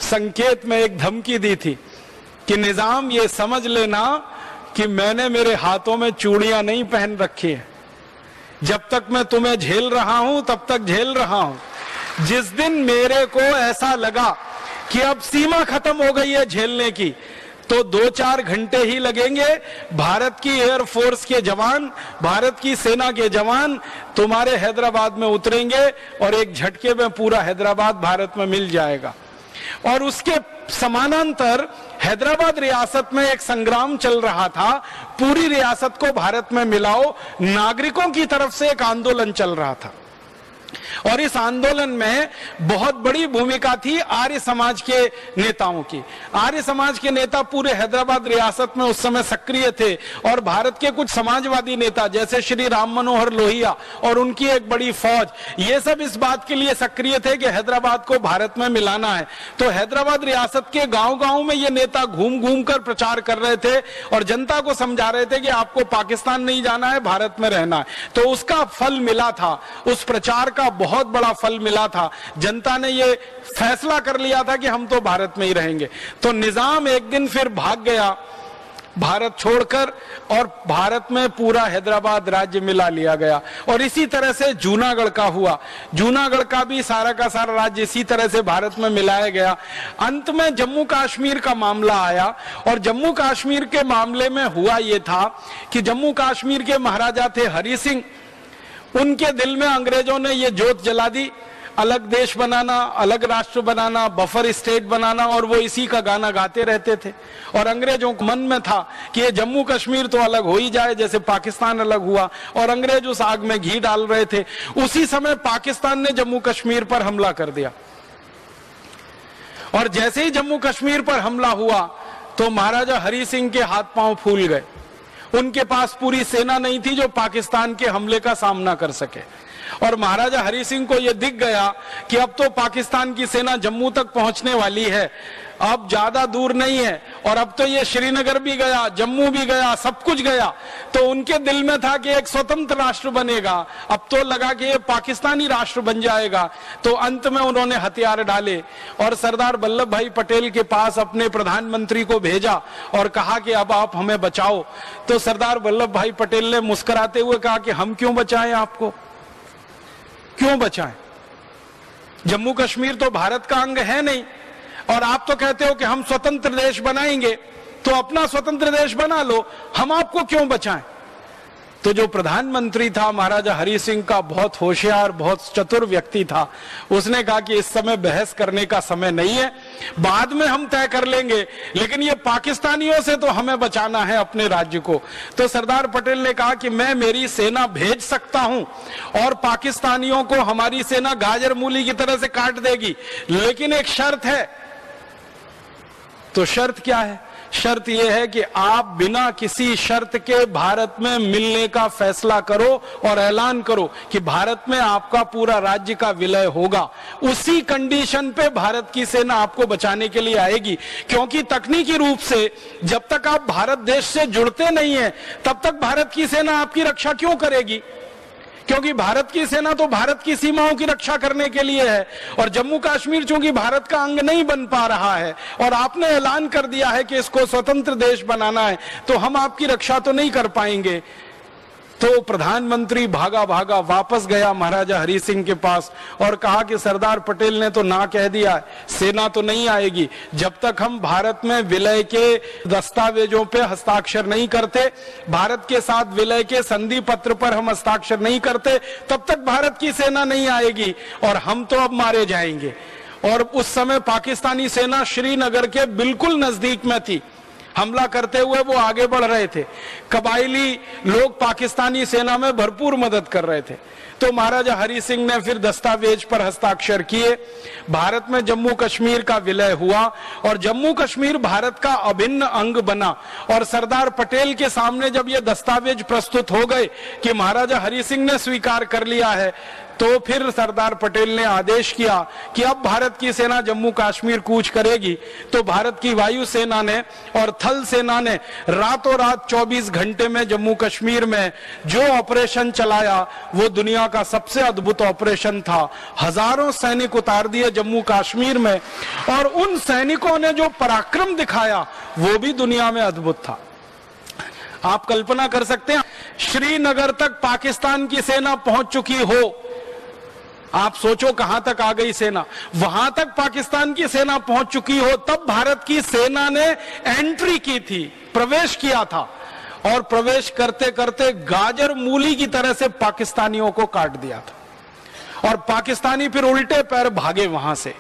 Speaker 1: संकेत में एक धमकी दी थी कि निजाम ये समझ लेना कि मैंने मेरे हाथों में चूड़ियां नहीं पहन रखी है, जब तक मैं तुम्हें झेल रहा हूं तब तक झेल रहा हूं। जिस दिन मेरे को ऐसा लगा कि अब सीमा खत्म हो गई है झेलने की, तो 2-4 घंटे ही लगेंगे, भारत की एयरफोर्स के जवान, भारत की सेना के जवान तुम्हारे हैदराबाद में उतरेंगे और एक झटके में पूरा हैदराबाद भारत में मिल जाएगा। और उसके समानांतर हैदराबाद रियासत में एक संग्राम चल रहा था, पूरी रियासत को भारत में मिलाओ, नागरिकों की तरफ से एक आंदोलन चल रहा था। और इस आंदोलन में बहुत बड़ी भूमिका थी आर्य समाज के नेताओं की। आर्य समाज के नेता पूरे हैदराबाद रियासत में उस समय सक्रिय थे, और भारत के कुछ समाजवादी नेता जैसे श्री राम मनोहर लोहिया और उनकी एक बड़ी फौज, ये सब इस बात के लिए सक्रिय थे कि हैदराबाद को भारत में मिलाना है। तो हैदराबाद रियासत के गांव-गांव में ये नेता घूम घूम कर प्रचार कर रहे थे और जनता को समझा रहे थे कि आपको पाकिस्तान नहीं जाना है, भारत में रहना है। तो उसका फल मिला था, उस प्रचार का बहुत बड़ा फल मिला था। जनता ने यह फैसला कर लिया था कि हम तो भारत में ही रहेंगे। तो निजाम एक दिन फिर भाग गया भारत छोड़कर, और भारत में पूरा हैदराबाद राज्य मिला लिया गया। और इसी तरह से जूनागढ़ का हुआ, जूनागढ़ का भी सारा का सारा राज्य इसी तरह से भारत में मिलाया गया। अंत में जम्मू कश्मीर का मामला आया, और जम्मू कश्मीर के मामले में हुआ यह था कि जम्मू कश्मीर के महाराजा थे हरि सिंह, उनके दिल में अंग्रेजों ने ये जोत जला दी, अलग देश बनाना, अलग राष्ट्र बनाना, बफर स्टेट बनाना, और वो इसी का गाना गाते रहते थे। और अंग्रेजों को मन में था कि ये जम्मू कश्मीर तो अलग हो ही जाए जैसे पाकिस्तान अलग हुआ, और अंग्रेज उस आग में घी डाल रहे थे। उसी समय पाकिस्तान ने जम्मू कश्मीर पर हमला कर दिया, और जैसे ही जम्मू कश्मीर पर हमला हुआ तो महाराजा हरि सिंह के हाथ पांव फूल गए। उनके पास पूरी सेना नहीं थी जो पाकिस्तान के हमले का सामना कर सके, और महाराजा हरि सिंह को यह दिख गया कि अब तो पाकिस्तान की सेना जम्मू तक पहुंचने वाली है, अब ज्यादा दूर नहीं है, और अब तो ये श्रीनगर भी गया, जम्मू भी गया, सब कुछ गया। तो उनके दिल में था कि एक स्वतंत्र राष्ट्र बनेगा, अब तो लगा कि ये पाकिस्तानी राष्ट्र बन जाएगा। तो अंत में उन्होंने हथियार डाले और सरदार वल्लभ भाई पटेल के पास अपने प्रधानमंत्री को भेजा और कहा कि अब आप हमें बचाओ। तो सरदार वल्लभ भाई पटेल ने मुस्कुराते हुए कहा कि हम क्यों बचाएं आपको, क्यों बचाएं? जम्मू कश्मीर तो भारत का अंग है नहीं, और आप तो कहते हो कि हम स्वतंत्र देश बनाएंगे, तो अपना स्वतंत्र देश बना लो, हम आपको क्यों बचाएं? तो जो प्रधानमंत्री था महाराजा हरि सिंह का बहुत होशियार, बहुत चतुर व्यक्ति था, उसने कहा कि इस समय बहस करने का समय नहीं है, बाद में हम तय कर लेंगे, लेकिन ये पाकिस्तानियों से तो हमें बचाना है अपने राज्य को। तो सरदार पटेल ने कहा कि मैं मेरी सेना भेज सकता हूं और पाकिस्तानियों को हमारी सेना गाजर मूली की तरह से काट देगी, लेकिन एक शर्त है। तो शर्त क्या है? शर्त यह है कि आप बिना किसी शर्त के भारत में मिलने का फैसला करो और ऐलान करो कि भारत में आपका पूरा राज्य का विलय होगा। उसी कंडीशन पे भारत की सेना आपको बचाने के लिए आएगी, क्योंकि तकनीकी रूप से जब तक आप भारत देश से जुड़ते नहीं है तब तक भारत की सेना आपकी रक्षा क्यों करेगी? क्योंकि भारत की सेना तो भारत की सीमाओं की रक्षा करने के लिए है, और जम्मू कश्मीर चूंकि भारत का अंग नहीं बन पा रहा है और आपने ऐलान कर दिया है कि इसको स्वतंत्र देश बनाना है, तो हम आपकी रक्षा तो नहीं कर पाएंगे। तो प्रधानमंत्री भागा भागा वापस गया महाराजा हरि सिंह के पास और कहा कि सरदार पटेल ने तो ना कह दिया, सेना तो नहीं आएगी, जब तक हम भारत में विलय के दस्तावेजों पे हस्ताक्षर नहीं करते, भारत के साथ विलय के संधि पत्र पर हम हस्ताक्षर नहीं करते, तब तक भारत की सेना नहीं आएगी और हम तो अब मारे जाएंगे। और उस समय पाकिस्तानी सेना श्रीनगर के बिल्कुल नजदीक में थी, हमला करते हुए वो आगे बढ़ रहे थे। कबायली लोग पाकिस्तानी सेना में भरपूर मदद कर रहे थे। तो महाराजा हरि सिंह ने फिर दस्तावेज पर हस्ताक्षर किए, भारत में जम्मू कश्मीर का विलय हुआ और जम्मू कश्मीर भारत का अभिन्न अंग बना। और सरदार पटेल के सामने जब ये दस्तावेज प्रस्तुत हो गए कि महाराजा हरि सिंह ने स्वीकार कर लिया है, तो फिर सरदार पटेल ने आदेश किया कि अब भारत की सेना जम्मू कश्मीर कूच करेगी। तो भारत की वायु सेना ने और थल सेना ने रातों रात 24 घंटे में जम्मू कश्मीर में जो ऑपरेशन चलाया वो दुनिया का सबसे अद्भुत ऑपरेशन था। हजारों सैनिक उतार दिए जम्मू कश्मीर में, और उन सैनिकों ने जो पराक्रम दिखाया वो भी दुनिया में अद्भुत था। आप कल्पना कर सकते हैं, श्रीनगर तक पाकिस्तान की सेना पहुंच चुकी हो, आप सोचो कहां तक आ गई सेना, वहां तक पाकिस्तान की सेना पहुंच चुकी हो, तब भारत की सेना ने एंट्री की थी, प्रवेश किया था, और प्रवेश करते करते गाजर मूली की तरह से पाकिस्तानियों को काट दिया था। और पाकिस्तानी फिर उल्टे पैर भागे वहां से,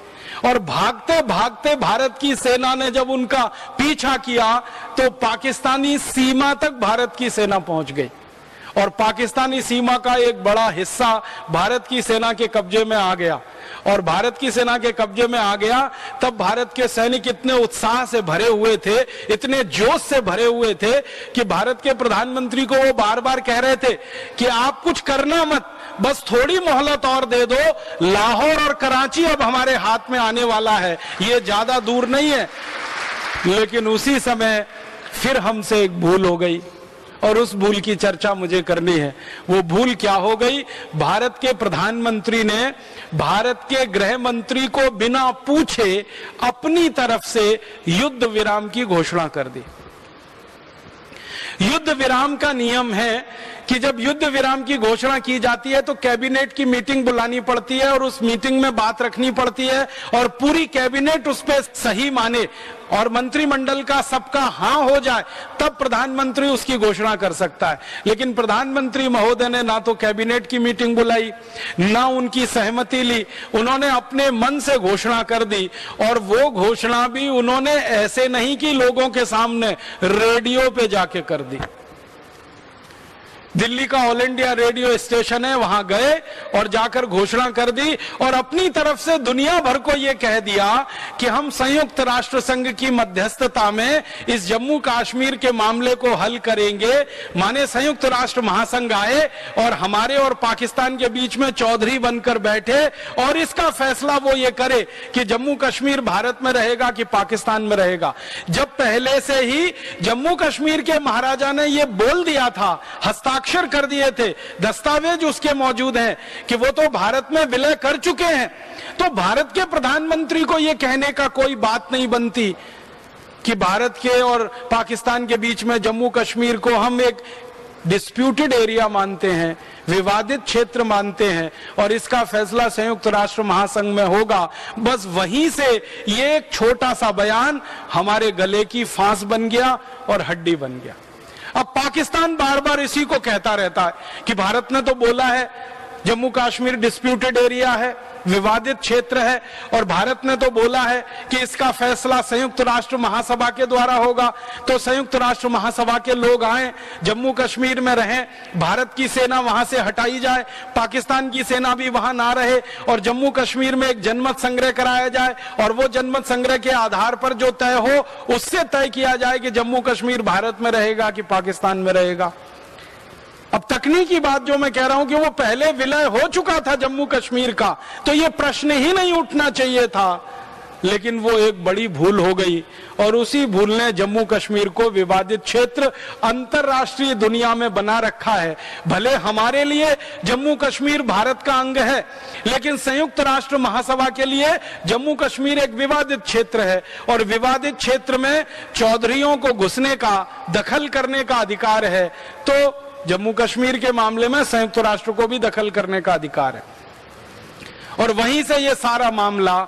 Speaker 1: और भागते भागते भारत की सेना ने जब उनका पीछा किया तो पाकिस्तानी सीमा तक भारत की सेना पहुंच गई और पाकिस्तानी सीमा का एक बड़ा हिस्सा भारत की सेना के कब्जे में आ गया। और भारत की सेना के कब्जे में आ गया तब भारत के सैनिक इतने उत्साह से भरे हुए थे, इतने जोश से भरे हुए थे कि भारत के प्रधानमंत्री को वो बार बार कह रहे थे कि आप कुछ करना मत, बस थोड़ी मोहलत और दे दो, लाहौर और कराची अब हमारे हाथ में आने वाला है, ये ज्यादा दूर नहीं है। लेकिन उसी समय फिर हमसे एक भूल हो गई और उस भूल की चर्चा मुझे करनी है। वो भूल क्या हो गई? भारत के प्रधानमंत्री ने भारत के गृह मंत्री को बिना पूछे अपनी तरफ से युद्ध विराम की घोषणा कर दी। युद्ध विराम का नियम है कि जब युद्ध विराम की घोषणा की जाती है तो कैबिनेट की मीटिंग बुलानी पड़ती है और उस मीटिंग में बात रखनी पड़ती है और पूरी कैबिनेट उस पर सही माने और मंत्रिमंडल का सबका हां हो जाए, तब प्रधानमंत्री उसकी घोषणा कर सकता है। लेकिन प्रधानमंत्री महोदय ने ना तो कैबिनेट की मीटिंग बुलाई, ना उनकी सहमति ली, उन्होंने अपने मन से घोषणा कर दी। और वो घोषणा भी उन्होंने ऐसे नहीं कि लोगों के सामने, रेडियो पे जाके कर दी। दिल्ली का ऑल इंडिया रेडियो स्टेशन है, वहां गए और जाकर घोषणा कर दी और अपनी तरफ से दुनिया भर को यह कह दिया कि हम संयुक्त राष्ट्र संघ की मध्यस्थता में इस जम्मू कश्मीर के मामले को हल करेंगे। माने संयुक्त राष्ट्र महासंघ आए और हमारे और पाकिस्तान के बीच में चौधरी बनकर बैठे और इसका फैसला वो ये करे कि जम्मू कश्मीर भारत में रहेगा कि पाकिस्तान में रहेगा। जब पहले से ही जम्मू कश्मीर के महाराजा ने यह बोल दिया था, हस्ताक्षर कर दिए थे, दस्तावेज उसके मौजूद हैं कि वो तो भारत में विलय कर चुके हैं, तो भारत के प्रधानमंत्री को यह कहने का कोई बात नहीं बनती कि भारत के और पाकिस्तान के बीच में जम्मू कश्मीर को हम एक डिस्प्यूटेड एरिया मानते हैं, विवादित क्षेत्र मानते हैं और इसका फैसला संयुक्त राष्ट्र महासंघ में होगा। बस वहीं से ये एक छोटा सा बयान हमारे गले की फांस बन गया और हड्डी बन गया। अब पाकिस्तान बार बार इसी को कहता रहता है कि भारत ने तो बोला है जम्मू कश्मीर डिस्प्यूटेड एरिया है, विवादित क्षेत्र है, और भारत ने तो बोला है कि इसका फैसला संयुक्त राष्ट्र महासभा के द्वारा होगा। तो संयुक्त राष्ट्र महासभा के लोग आए, जम्मू कश्मीर में रहें, भारत की सेना वहां से हटाई जाए, पाकिस्तान की सेना भी वहां ना रहे और जम्मू कश्मीर में एक जनमत संग्रह कराया जाए और वो जनमत संग्रह के आधार पर जो तय हो उससे तय किया जाए कि जम्मू कश्मीर भारत में रहेगा कि पाकिस्तान में रहेगा। अब तकनीकी बात जो मैं कह रहा हूं कि वो पहले विलय हो चुका था जम्मू कश्मीर का, तो ये प्रश्न ही नहीं उठना चाहिए था। लेकिन वो एक बड़ी भूल हो गई और उसी भूल ने जम्मू कश्मीर को विवादित क्षेत्र अंतरराष्ट्रीय दुनिया में बना रखा है। भले हमारे लिए जम्मू कश्मीर भारत का अंग है, लेकिन संयुक्त राष्ट्र महासभा के लिए जम्मू कश्मीर एक विवादित क्षेत्र है और विवादित क्षेत्र में चौधरियों को घुसने का, दखल करने का अधिकार है। तो जम्मू कश्मीर के मामले में संयुक्त राष्ट्र को भी दखल करने का अधिकार है और वहीं से ये सारा मामला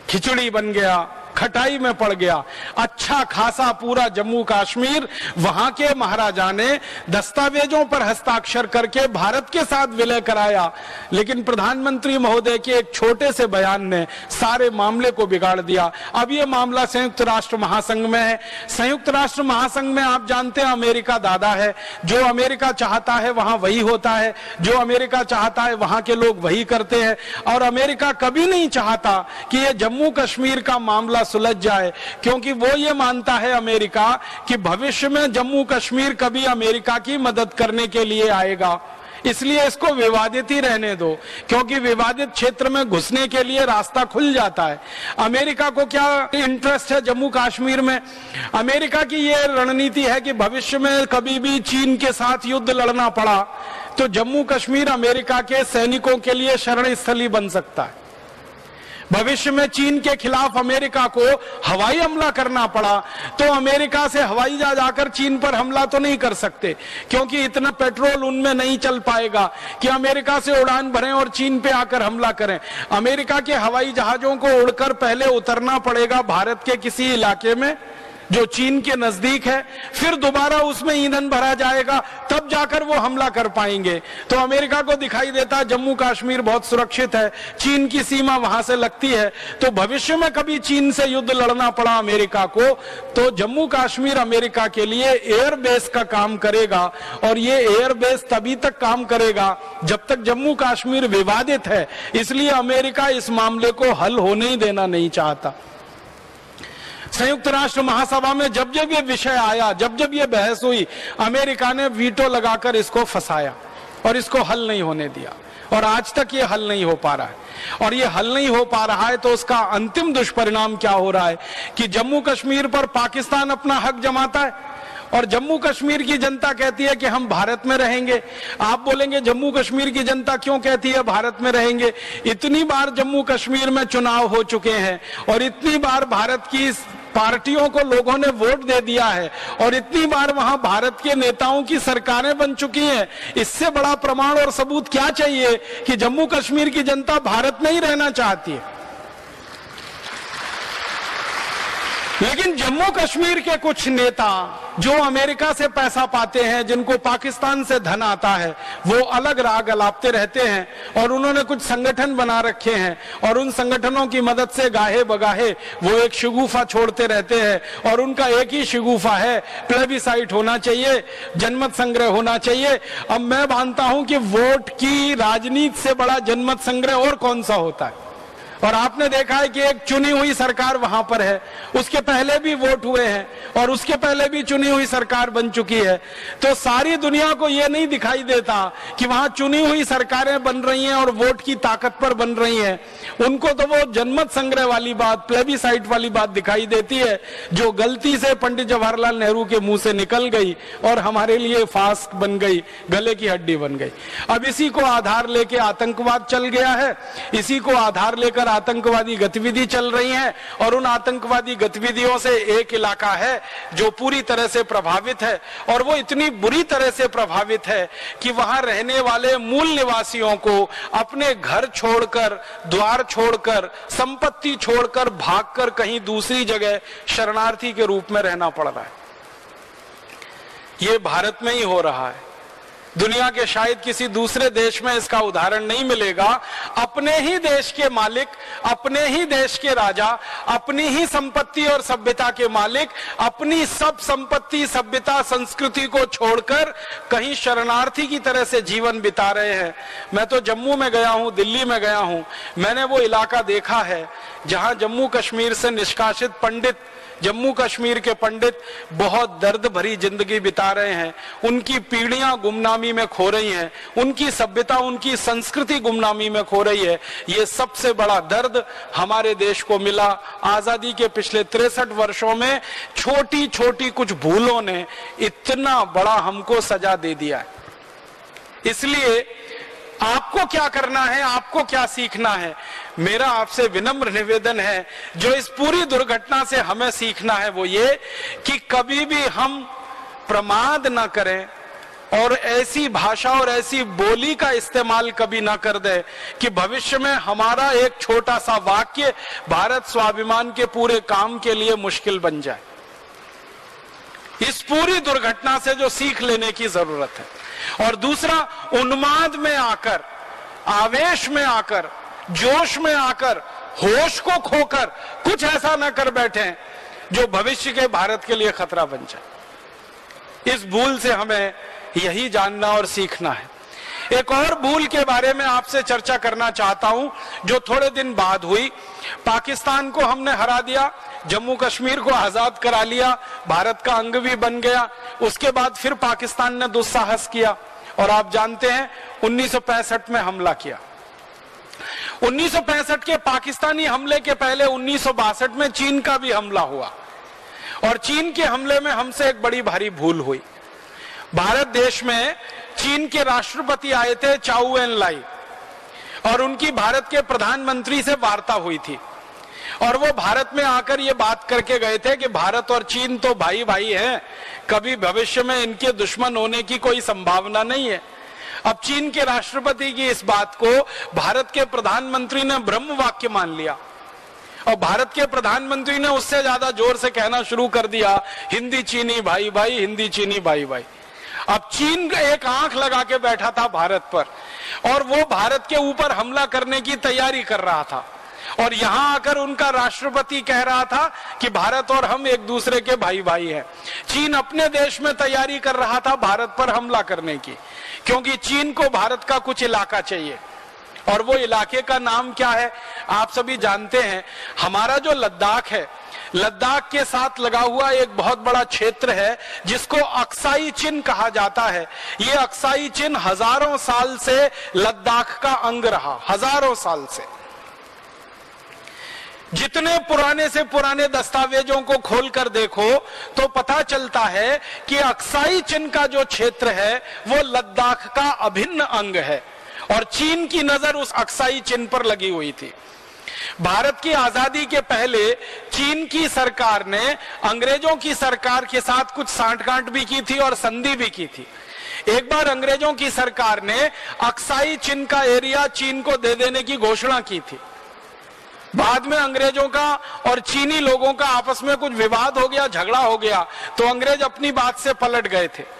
Speaker 1: खिचड़ी बन गया, खटाई में पड़ गया। अच्छा खासा पूरा जम्मू कश्मीर वहां के महाराजा ने दस्तावेजों पर हस्ताक्षर करके भारत के साथ विलय कराया, लेकिन प्रधानमंत्री महोदय के एक छोटे से बयान ने सारे मामले को बिगाड़ दिया। अब ये मामला संयुक्त राष्ट्र महासंघ में है। संयुक्त राष्ट्र महासंघ में आप जानते हैं अमेरिका दादा है, जो अमेरिका चाहता है वहां वही होता है, जो अमेरिका चाहता है वहां के लोग वही करते हैं और अमेरिका कभी नहीं चाहता कि ये जम्मू कश्मीर का मामला सुलझ जाए, क्योंकि वो ये मानता है अमेरिका कि भविष्य में जम्मू कश्मीर कभी अमेरिका की मदद करने के लिए आएगा। इसलिए इसको विवादित ही रहने दो, क्योंकि विवादित क्षेत्र में घुसने के लिए रास्ता खुल जाता है। अमेरिका को क्या इंटरेस्ट है जम्मू कश्मीर में? अमेरिका की ये रणनीति है कि भविष्य में कभी भी चीन के साथ युद्ध लड़ना पड़ा तो जम्मू कश्मीर अमेरिका के सैनिकों के लिए शरण स्थली बन सकता है। भविष्य में चीन के खिलाफ अमेरिका को हवाई हमला करना पड़ा तो अमेरिका से हवाई जहाज आकर चीन पर हमला तो नहीं कर सकते, क्योंकि इतना पेट्रोल उनमें नहीं चल पाएगा कि अमेरिका से उड़ान भरें और चीन पे आकर हमला करें। अमेरिका के हवाई जहाजों को उड़कर पहले उतरना पड़ेगा भारत के किसी इलाके में, जो चीन के नजदीक है, फिर दोबारा उसमें ईंधन भरा जाएगा, तब जाकर वो हमला कर पाएंगे। तो अमेरिका को दिखाई देता है जम्मू कश्मीर बहुत सुरक्षित है, चीन की सीमा वहां से लगती है, तो भविष्य में कभी चीन से युद्ध लड़ना पड़ा अमेरिका को, तो जम्मू कश्मीर अमेरिका के लिए एयर बेस का काम करेगा। और ये एयर बेस तभी तक काम करेगा जब तक जम्मू कश्मीर विवादित है, इसलिए अमेरिका इस मामले को हल होने ही देना नहीं चाहता। संयुक्त राष्ट्र महासभा में जब जब ये विषय आया, जब जब ये बहस हुई, अमेरिका ने वीटो लगाकर इसको फंसाया और इसको हल नहीं होने दिया, और आज तक ये हल नहीं हो पा रहा है। और ये हल नहीं हो पा रहा है तो उसका अंतिम दुष्परिणाम क्या हो रहा है कि जम्मू कश्मीर पर पाकिस्तान अपना हक जमाता है और जम्मू कश्मीर की जनता कहती है कि हम भारत में रहेंगे। आप बोलेंगे जम्मू कश्मीर की जनता क्यों कहती है भारत में रहेंगे? इतनी बार जम्मू कश्मीर में चुनाव हो चुके हैं और इतनी बार भारत की पार्टियों को लोगों ने वोट दे दिया है और इतनी बार वहां भारत के नेताओं की सरकारें बन चुकी हैं। इससे बड़ा प्रमाण और सबूत क्या चाहिए कि जम्मू कश्मीर की जनता भारत में ही रहना चाहती है? लेकिन जम्मू कश्मीर के कुछ नेता जो अमेरिका से पैसा पाते हैं, जिनको पाकिस्तान से धन आता है, वो अलग राग अलापते रहते हैं और उन्होंने कुछ संगठन बना रखे हैं और उन संगठनों की मदद से गाहे बगाहे वो एक शिगुफा छोड़ते रहते हैं और उनका एक ही शिगुफा है, प्लेबिसाइट होना चाहिए, जनमत संग्रह होना चाहिए। अब मैं मानता हूं कि वोट की राजनीति से बड़ा जनमत संग्रह और कौन सा होता है। और आपने देखा है कि एक चुनी हुई सरकार वहां पर है, उसके पहले भी वोट हुए हैं और उसके पहले भी चुनी हुई सरकार बन चुकी है। तो सारी दुनिया को यह नहीं दिखाई देता कि वहां चुनी हुई सरकारें बन रही हैं और वोट की ताकत पर बन रही हैं। उनको तो वो जनमत संग्रह वाली बात, प्लेबिसाइट वाली बात दिखाई देती है, जो गलती से पंडित जवाहरलाल नेहरू के मुंह से निकल गई और हमारे लिए फास्ट बन गई, गले की हड्डी बन गई। अब इसी को आधार लेके आतंकवाद चल गया है, इसी को आधार लेकर आतंकवादी गतिविधि चल रही है और उन आतंकवादी गतिविधियों से एक इलाका है जो पूरी तरह से प्रभावित है और वो इतनी बुरी तरह से प्रभावित है कि वहां रहने वाले मूल निवासियों को अपने घर छोड़कर, द्वार छोड़कर, संपत्ति छोड़कर भागकर कहीं दूसरी जगह शरणार्थी के रूप में रहना पड़ रहा है। ये भारत में ही हो रहा है, दुनिया के शायद किसी दूसरे देश में इसका उदाहरण नहीं मिलेगा। अपने ही देश के मालिक, अपने ही देश के राजा, अपनी ही संपत्ति और सभ्यता के मालिक अपनी सब संपत्ति, सभ्यता, संस्कृति को छोड़कर कहीं शरणार्थी की तरह से जीवन बिता रहे हैं। मैं तो जम्मू में गया हूं, दिल्ली में गया हूं, मैंने वो इलाका देखा है जहां जम्मू कश्मीर से निष्कासित पंडित, जम्मू कश्मीर के पंडित बहुत दर्द भरी जिंदगी बिता रहे हैं। उनकी पीढ़ियां गुमनामी में खो रही हैं, उनकी सभ्यता, उनकी संस्कृति गुमनामी में खो रही है। ये सबसे बड़ा दर्द हमारे देश को मिला आजादी के पिछले 63 वर्षों में। छोटी छोटी कुछ भूलों ने इतना बड़ा हमको सजा दे दिया है। इसलिए आपको क्या करना है, आपको क्या सीखना है? मेरा आपसे विनम्र निवेदन है, जो इस पूरी दुर्घटना से हमें सीखना है वो ये कि कभी भी हम प्रमाद ना करें और ऐसी भाषा और ऐसी बोली का इस्तेमाल कभी ना कर दे कि भविष्य में हमारा एक छोटा सा वाक्य भारत स्वाभिमान के पूरे काम के लिए मुश्किल बन जाए। इस पूरी दुर्घटना से जो सीख लेने की जरूरत है। और दूसरा, उन्माद में आकर, आवेश में आकर, जोश में आकर, होश को खोकर कुछ ऐसा न कर बैठे जो भविष्य के भारत के लिए खतरा बन जाए। इस भूल से हमें यही जानना और सीखना है। एक और भूल के बारे में आपसे चर्चा करना चाहता हूं जो थोड़े दिन बाद हुई। पाकिस्तान को हमने हरा दिया, जम्मू कश्मीर को आजाद करा लिया, भारत का अंग भी बन गया। उसके बाद फिर पाकिस्तान ने दुस्साहस किया और आप जानते हैं 1965 में हमला किया। 1965 के पाकिस्तानी हमले के पहले 1962 में चीन का भी हमला हुआ और चीन के हमले में हमसे एक बड़ी भारी भूल हुई। भारत देश में चीन के राष्ट्रपति आए थे चाउ एन लाई और उनकी भारत के प्रधानमंत्री से वार्ता हुई थी और वो भारत में आकर ये बात करके गए थे कि भारत और चीन तो भाई भाई हैं, कभी भविष्य में इनके दुश्मन होने की कोई संभावना नहीं है। अब चीन के राष्ट्रपति की इस बात को भारत के प्रधानमंत्री ने ब्रह्म वाक्य मान लिया और भारत के प्रधानमंत्री ने उससे ज्यादा जोर से कहना शुरू कर दिया, हिंदी चीनी भाई भाई, हिंदी चीनी भाई भाई। अब चीन एक आंख लगा के बैठा था भारत पर, और वो भारत के ऊपर हमला करने की तैयारी कर रहा था, और यहां आकर उनका राष्ट्रपति कह रहा था कि भारत और हम एक दूसरे के भाई भाई हैं। चीन अपने देश में तैयारी कर रहा था भारत पर हमला करने की, क्योंकि चीन को भारत का कुछ इलाका चाहिए, और वो इलाके का नाम क्या है आप सभी जानते हैं। हमारा जो लद्दाख है, लद्दाख के साथ लगा हुआ एक बहुत बड़ा क्षेत्र है जिसको अक्साई चिन कहा जाता है। ये अक्साई चिन हजारों साल से लद्दाख का अंग रहा, हजारों साल से। जितने पुराने से पुराने दस्तावेजों को खोलकर देखो तो पता चलता है कि अक्साई चिन का जो क्षेत्र है वो लद्दाख का अभिन्न अंग है, और चीन की नजर उस अक्साई चिन पर लगी हुई थी। भारत की आजादी के पहले चीन की सरकार ने अंग्रेजों की सरकार के साथ कुछ सांठगांठ भी की थी और संधि भी की थी। एक बार अंग्रेजों की सरकार ने अक्साई चिन का एरिया चीन को दे देने की घोषणा की थी। बाद में अंग्रेजों का और चीनी लोगों का आपस में कुछ विवाद हो गया, झगड़ा हो गया, तो अंग्रेज अपनी बात से पलट गए थे।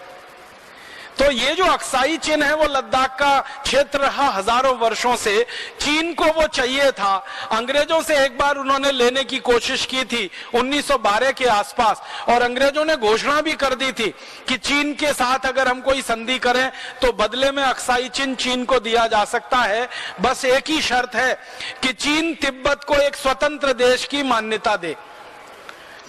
Speaker 1: तो ये जो अक्साई चिन है वो लद्दाख का क्षेत्र रहा हजारों वर्षों से। चीन को वो चाहिए था। अंग्रेजों से एक बार उन्होंने लेने की कोशिश की थी 1912 के आसपास, और अंग्रेजों ने घोषणा भी कर दी थी कि चीन के साथ अगर हम कोई संधि करें तो बदले में अक्साई चिन चीन को दिया जा सकता है। बस एक ही शर्त है कि चीन तिब्बत को एक स्वतंत्र देश की मान्यता दे।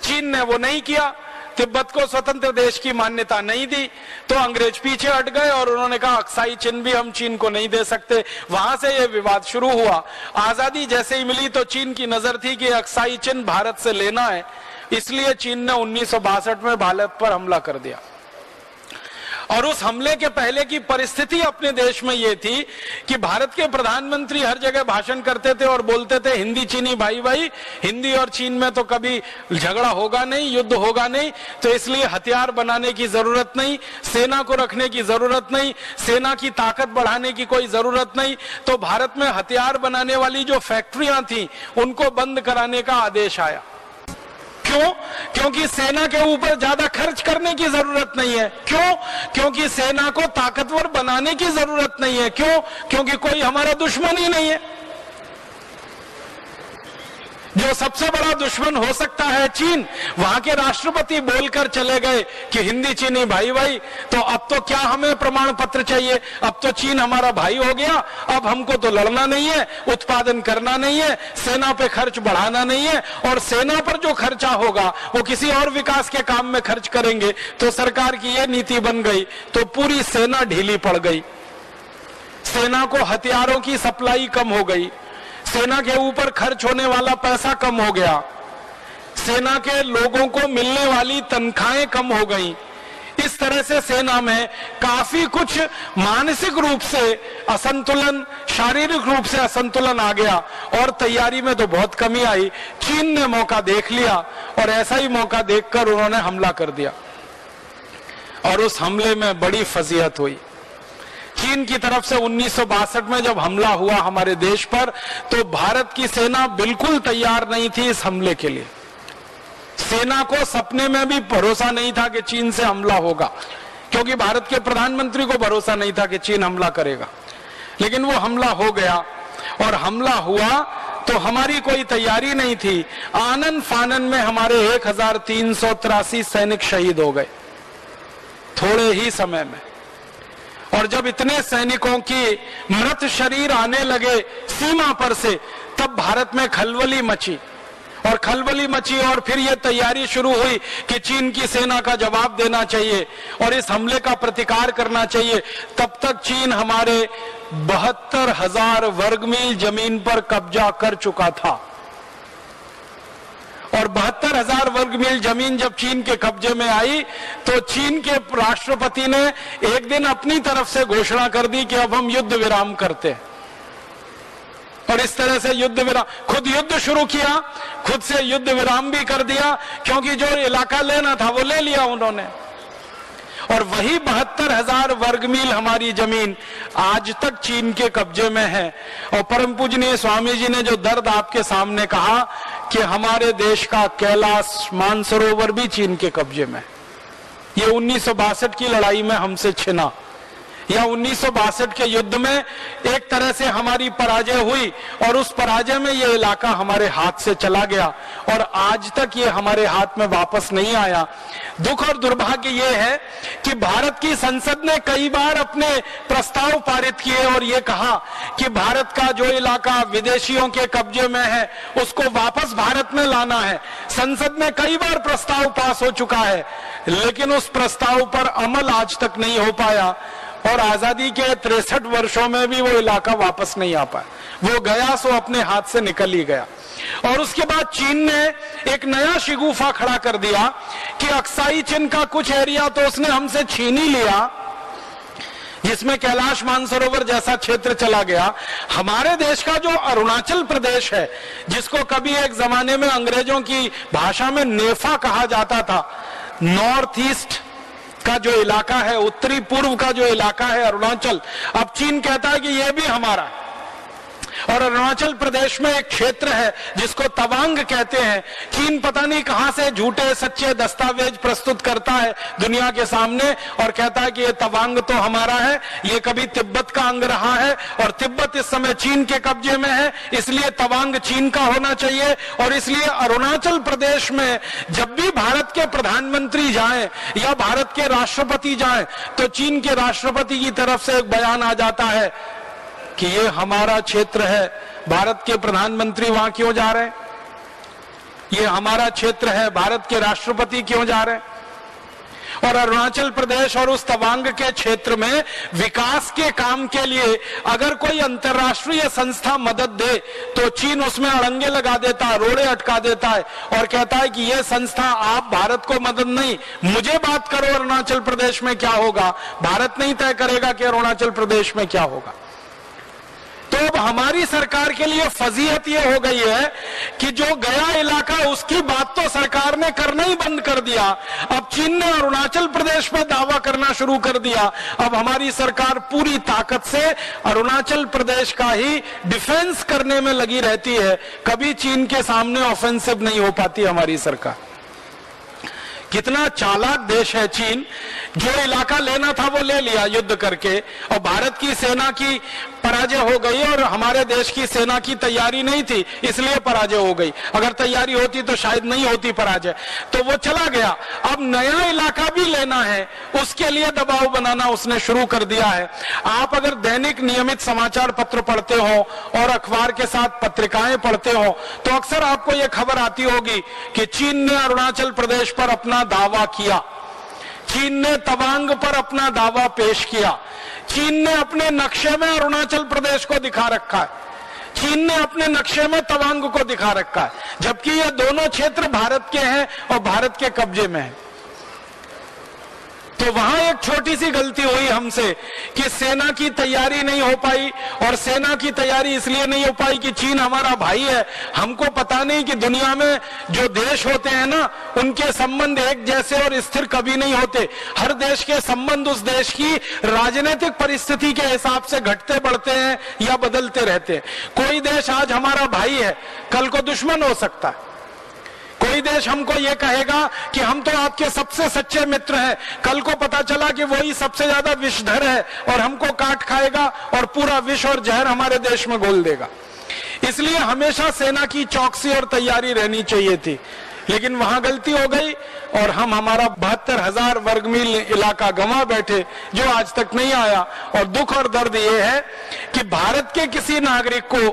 Speaker 1: चीन ने वो नहीं किया, तिब्बत को स्वतंत्र देश की मान्यता नहीं दी, तो अंग्रेज पीछे हट गए और उन्होंने कहा अक्साई चिन भी हम चीन को नहीं दे सकते। वहां से ये विवाद शुरू हुआ। आजादी जैसे ही मिली तो चीन की नजर थी कि अक्साई चिन भारत से लेना है, इसलिए चीन ने 1962 में भारत पर हमला कर दिया। और उस हमले के पहले की परिस्थिति अपने देश में ये थी कि भारत के प्रधानमंत्री हर जगह भाषण करते थे और बोलते थे हिंदी चीनी भाई भाई, हिंदी और चीन में तो कभी झगड़ा होगा नहीं, युद्ध होगा नहीं, तो इसलिए हथियार बनाने की जरूरत नहीं, सेना को रखने की जरूरत नहीं, सेना की ताकत बढ़ाने की कोई जरूरत नहीं। तो भारत में हथियार बनाने वाली जो फैक्ट्रियां थी उनको बंद कराने का आदेश आया। क्यों? क्योंकि सेना के ऊपर ज्यादा खर्च करने की जरूरत नहीं है। क्यों? क्योंकि सेना को ताकतवर बनाने की जरूरत नहीं है। क्यों? क्योंकि कोई हमारा दुश्मन ही नहीं है। जो सबसे बड़ा दुश्मन हो सकता है चीन, वहां के राष्ट्रपति बोलकर चले गए कि हिंदी चीनी भाई भाई, तो अब तो क्या हमें प्रमाण पत्र चाहिए? अब तो चीन हमारा भाई हो गया, अब हमको तो लड़ना नहीं है, उत्पादन करना नहीं है, सेना पे खर्च बढ़ाना नहीं है, और सेना पर जो खर्चा होगा वो किसी और विकास के काम में खर्च करेंगे। तो सरकार की ये नीति बन गई, तो पूरी सेना ढीली पड़ गई। सेना को हथियारों की सप्लाई कम हो गई, सेना के ऊपर खर्च होने वाला पैसा कम हो गया, सेना के लोगों को मिलने वाली तनख्वाहें कम हो गई। इस तरह से सेना में काफी कुछ मानसिक रूप से असंतुलन, शारीरिक रूप से असंतुलन आ गया, और तैयारी में तो बहुत कमी आई। चीन ने मौका देख लिया, और ऐसा ही मौका देखकर उन्होंने हमला कर दिया, और उस हमले में बड़ी फजीहत हुई। चीन की तरफ से 1962 में जब हमला हुआ हमारे देश पर, तो भारत की सेना बिल्कुल तैयार नहीं थी इस हमले के लिए। सेना को सपने में भी भरोसा नहीं था कि चीन से हमला होगा, क्योंकि भारत के प्रधानमंत्री को भरोसा नहीं था कि चीन हमला करेगा। लेकिन वो हमला हो गया, और हमला हुआ तो हमारी कोई तैयारी नहीं थी। आनन फानन में हमारे 1383 सैनिक शहीद हो गए थोड़े ही समय में। और जब इतने सैनिकों की मृत शरीर आने लगे सीमा पर से, तब भारत में खलबली मची, और फिर यह तैयारी शुरू हुई कि चीन की सेना का जवाब देना चाहिए और इस हमले का प्रतिकार करना चाहिए। तब तक चीन हमारे 72,000 वर्ग मील जमीन पर कब्जा कर चुका था, और 72,000 वर्ग मील जमीन जब चीन के कब्जे में आई, तो चीन के राष्ट्रपति ने एक दिन अपनी तरफ से घोषणा कर दी कि अब हम युद्ध विराम करते हैं। और इस तरह से युद्ध विराम, खुद युद्ध शुरू किया, खुद से युद्ध विराम भी कर दिया, क्योंकि जो इलाका लेना था वो ले लिया उन्होंने। और वही 72,000 वर्ग मील हमारी जमीन आज तक चीन के कब्जे में है। और परम पूजनीय स्वामी जी ने जो दर्द आपके सामने कहा कि हमारे देश का कैलाश मानसरोवर भी चीन के कब्जे में है। ये 1962 की लड़ाई में हमसे छिना, या 1962 के युद्ध में एक तरह से हमारी पराजय हुई और उस पराजय में ये इलाका हमारे हाथ से चला गया और आज तक ये हमारे हाथ में वापस नहीं आया। दुख और दुर्भाग्य ये है कि भारत की संसद ने कई बार अपने प्रस्ताव पारित किए और ये कहा कि भारत का जो इलाका विदेशियों के कब्जे में है उसको वापस भारत में लाना है। संसद में कई बार प्रस्ताव पास हो चुका है, लेकिन उस प्रस्ताव पर अमल आज तक नहीं हो पाया और आजादी के 63 वर्षों में भी वो इलाका वापस नहीं आ पाया। वो गया सो अपने हाथ से निकल ही गया। और उसके बाद चीन ने एक नया शिगुफा खड़ा कर दिया कि अक्साई चीन का कुछ एरिया तो उसने हमसे छीन ही लिया, जिसमें कैलाश मानसरोवर जैसा क्षेत्र चला गया। हमारे देश का जो अरुणाचल प्रदेश है, जिसको कभी एक जमाने में अंग्रेजों की भाषा में नेफा कहा जाता था, नॉर्थ ईस्ट का जो इलाका है, उत्तरी पूर्व का जो इलाका है अरुणाचल, अब चीन कहता है कि यह भी हमारा है। और अरुणाचल प्रदेश में एक क्षेत्र है जिसको तवांग कहते हैं। चीन पता नहीं कहां से झूठे सच्चे दस्तावेज प्रस्तुत करता है दुनिया के सामने और कहता है कि ये तवांग तो हमारा है, ये कभी तिब्बत का अंग रहा है और तिब्बत इस समय चीन के कब्जे में है, इसलिए तवांग चीन का होना चाहिए। और इसलिए अरुणाचल प्रदेश में जब भी भारत के प्रधानमंत्री जाएं या भारत के राष्ट्रपति जाएं तो चीन के राष्ट्रपति की तरफ से एक बयान आ जाता है कि ये हमारा क्षेत्र है। भारत के प्रधानमंत्री वहां क्यों जा रहे हैं? ये हमारा क्षेत्र है, भारत के राष्ट्रपति क्यों जा रहे हैं? और अरुणाचल प्रदेश और उस तवांग के क्षेत्र में विकास के काम के लिए अगर कोई अंतर्राष्ट्रीय संस्था मदद दे तो चीन उसमें अड़ंगे लगा देता है, रोड़े अटका देता है और कहता है कि यह संस्था आप भारत को मदद नहीं, मुझे बात करो अरुणाचल प्रदेश में क्या होगा, भारत नहीं तय करेगा कि अरुणाचल प्रदेश में क्या होगा। तो अब हमारी सरकार के लिए फजीहत यह हो गई है कि जो गया इलाका उसकी बात तो सरकार ने करना ही बंद कर दिया। अब चीन ने अरुणाचल प्रदेश में दावा करना शुरू कर दिया। अब हमारी सरकार पूरी ताकत से अरुणाचल प्रदेश का ही डिफेंस करने में लगी रहती है, कभी चीन के सामने ऑफेंसिव नहीं हो पाती हमारी सरकार। कितना चालाक देश है चीन, जो इलाका लेना था वो ले लिया युद्ध करके और भारत की सेना की पराजय हो गई और हमारे देश की सेना की तैयारी नहीं थी इसलिए पराजय हो गई। अगर तैयारी होती तो शायद नहीं होती पराजय, तो वो चला गया। अब नया इलाका भी लेना है, उसके लिए दबाव बनाना उसने शुरू कर दिया है। आप अगर दैनिक नियमित समाचार पत्र पढ़ते हो और अखबार के साथ पत्रिकाएं पढ़ते हो तो अक्सर आपको यह खबर आती होगी कि चीन ने अरुणाचल प्रदेश पर अपना दावा किया, चीन ने तवांग पर अपना दावा पेश किया, चीन ने अपने नक्शे में अरुणाचल प्रदेश को दिखा रखा है, चीन ने अपने नक्शे में तवांग को दिखा रखा है, जबकि ये दोनों क्षेत्र भारत के हैं और भारत के कब्जे में है। तो वहां एक छोटी सी गलती हुई हमसे कि सेना की तैयारी नहीं हो पाई, और सेना की तैयारी इसलिए नहीं हो पाई कि चीन हमारा भाई है। हमको पता नहीं कि दुनिया में जो देश होते हैं ना, उनके संबंध एक जैसे और स्थिर कभी नहीं होते। हर देश के संबंध उस देश की राजनीतिक परिस्थिति के हिसाब से घटते बढ़ते हैं या बदलते रहते हैं। कोई देश आज हमारा भाई है, कल को दुश्मन हो सकता है। कोई देश हमको ये कहेगा कि हम तो आपके सबसे सच्चे मित्र हैं, कल को पता चला कि वही सबसे ज्यादा विषधर है और हमको काट खाएगा और पूरा विष और जहर हमारे देश में घोल देगा। इसलिए हमेशा सेना की चौकसी और तैयारी रहनी चाहिए थी, लेकिन वहां गलती हो गई और हम हमारा 72,000 वर्ग मील इलाका गंवा बैठे, जो आज तक नहीं आया। और दुख और दर्द ये है कि भारत के किसी नागरिक को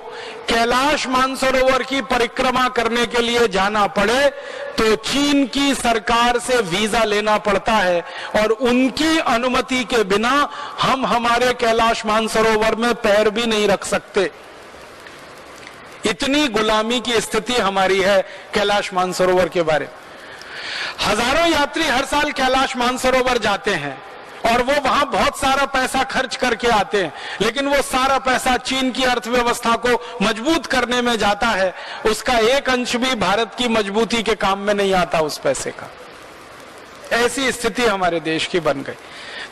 Speaker 1: कैलाश मानसरोवर की परिक्रमा करने के लिए जाना पड़े तो चीन की सरकार से वीजा लेना पड़ता है और उनकी अनुमति के बिना हम हमारे कैलाश मानसरोवर में पैर भी नहीं रख सकते। इतनी गुलामी की स्थिति हमारी है कैलाश मानसरोवर के बारे में। हजारों यात्री हर साल कैलाश मानसरोवर जाते हैं और वो वहां बहुत सारा पैसा खर्च करके आते हैं, लेकिन वो सारा पैसा चीन की अर्थव्यवस्था को मजबूत करने में जाता है, उसका एक अंश भी भारत की मजबूती के काम में नहीं आता उस पैसे का। ऐसी स्थिति हमारे देश की बन गई।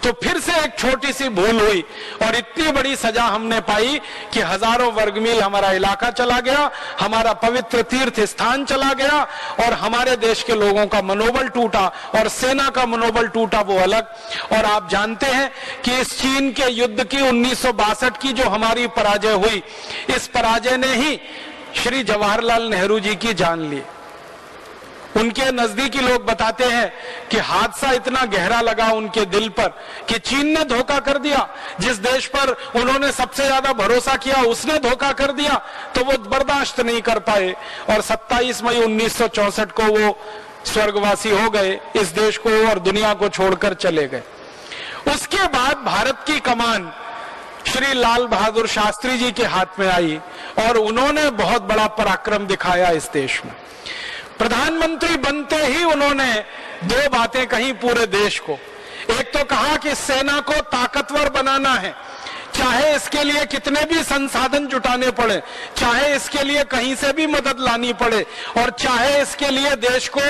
Speaker 1: तो फिर से एक छोटी सी भूल हुई और इतनी बड़ी सजा हमने पाई कि हजारों वर्ग मील हमारा इलाका चला गया, हमारा पवित्र तीर्थ स्थान चला गया और हमारे देश के लोगों का मनोबल टूटा और सेना का मनोबल टूटा वो अलग। और आप जानते हैं कि इस चीन के युद्ध की 1962 की जो हमारी पराजय हुई, इस पराजय ने ही श्री जवाहरलाल नेहरू जी की जान ली। उनके नजदीकी लोग बताते हैं कि हादसा इतना गहरा लगा उनके दिल पर कि चीन ने धोखा कर दिया। जिस देश पर उन्होंने सबसे ज्यादा भरोसा किया उसने धोखा कर दिया, तो वो बर्दाश्त नहीं कर पाए और 27 मई 1964 को वो स्वर्गवासी हो गए, इस देश को और दुनिया को छोड़कर चले गए। उसके बाद भारत की कमान श्री लाल बहादुर शास्त्री जी के हाथ में आई और उन्होंने बहुत बड़ा पराक्रम दिखाया इस देश में। प्रधानमंत्री बनते ही उन्होंने दो बातें कही पूरे देश को। एक तो कहा कि सेना को ताकतवर बनाना है, चाहे इसके लिए कितने भी संसाधन जुटाने पड़े, चाहे इसके लिए कहीं से भी मदद लानी पड़े और चाहे इसके लिए देश को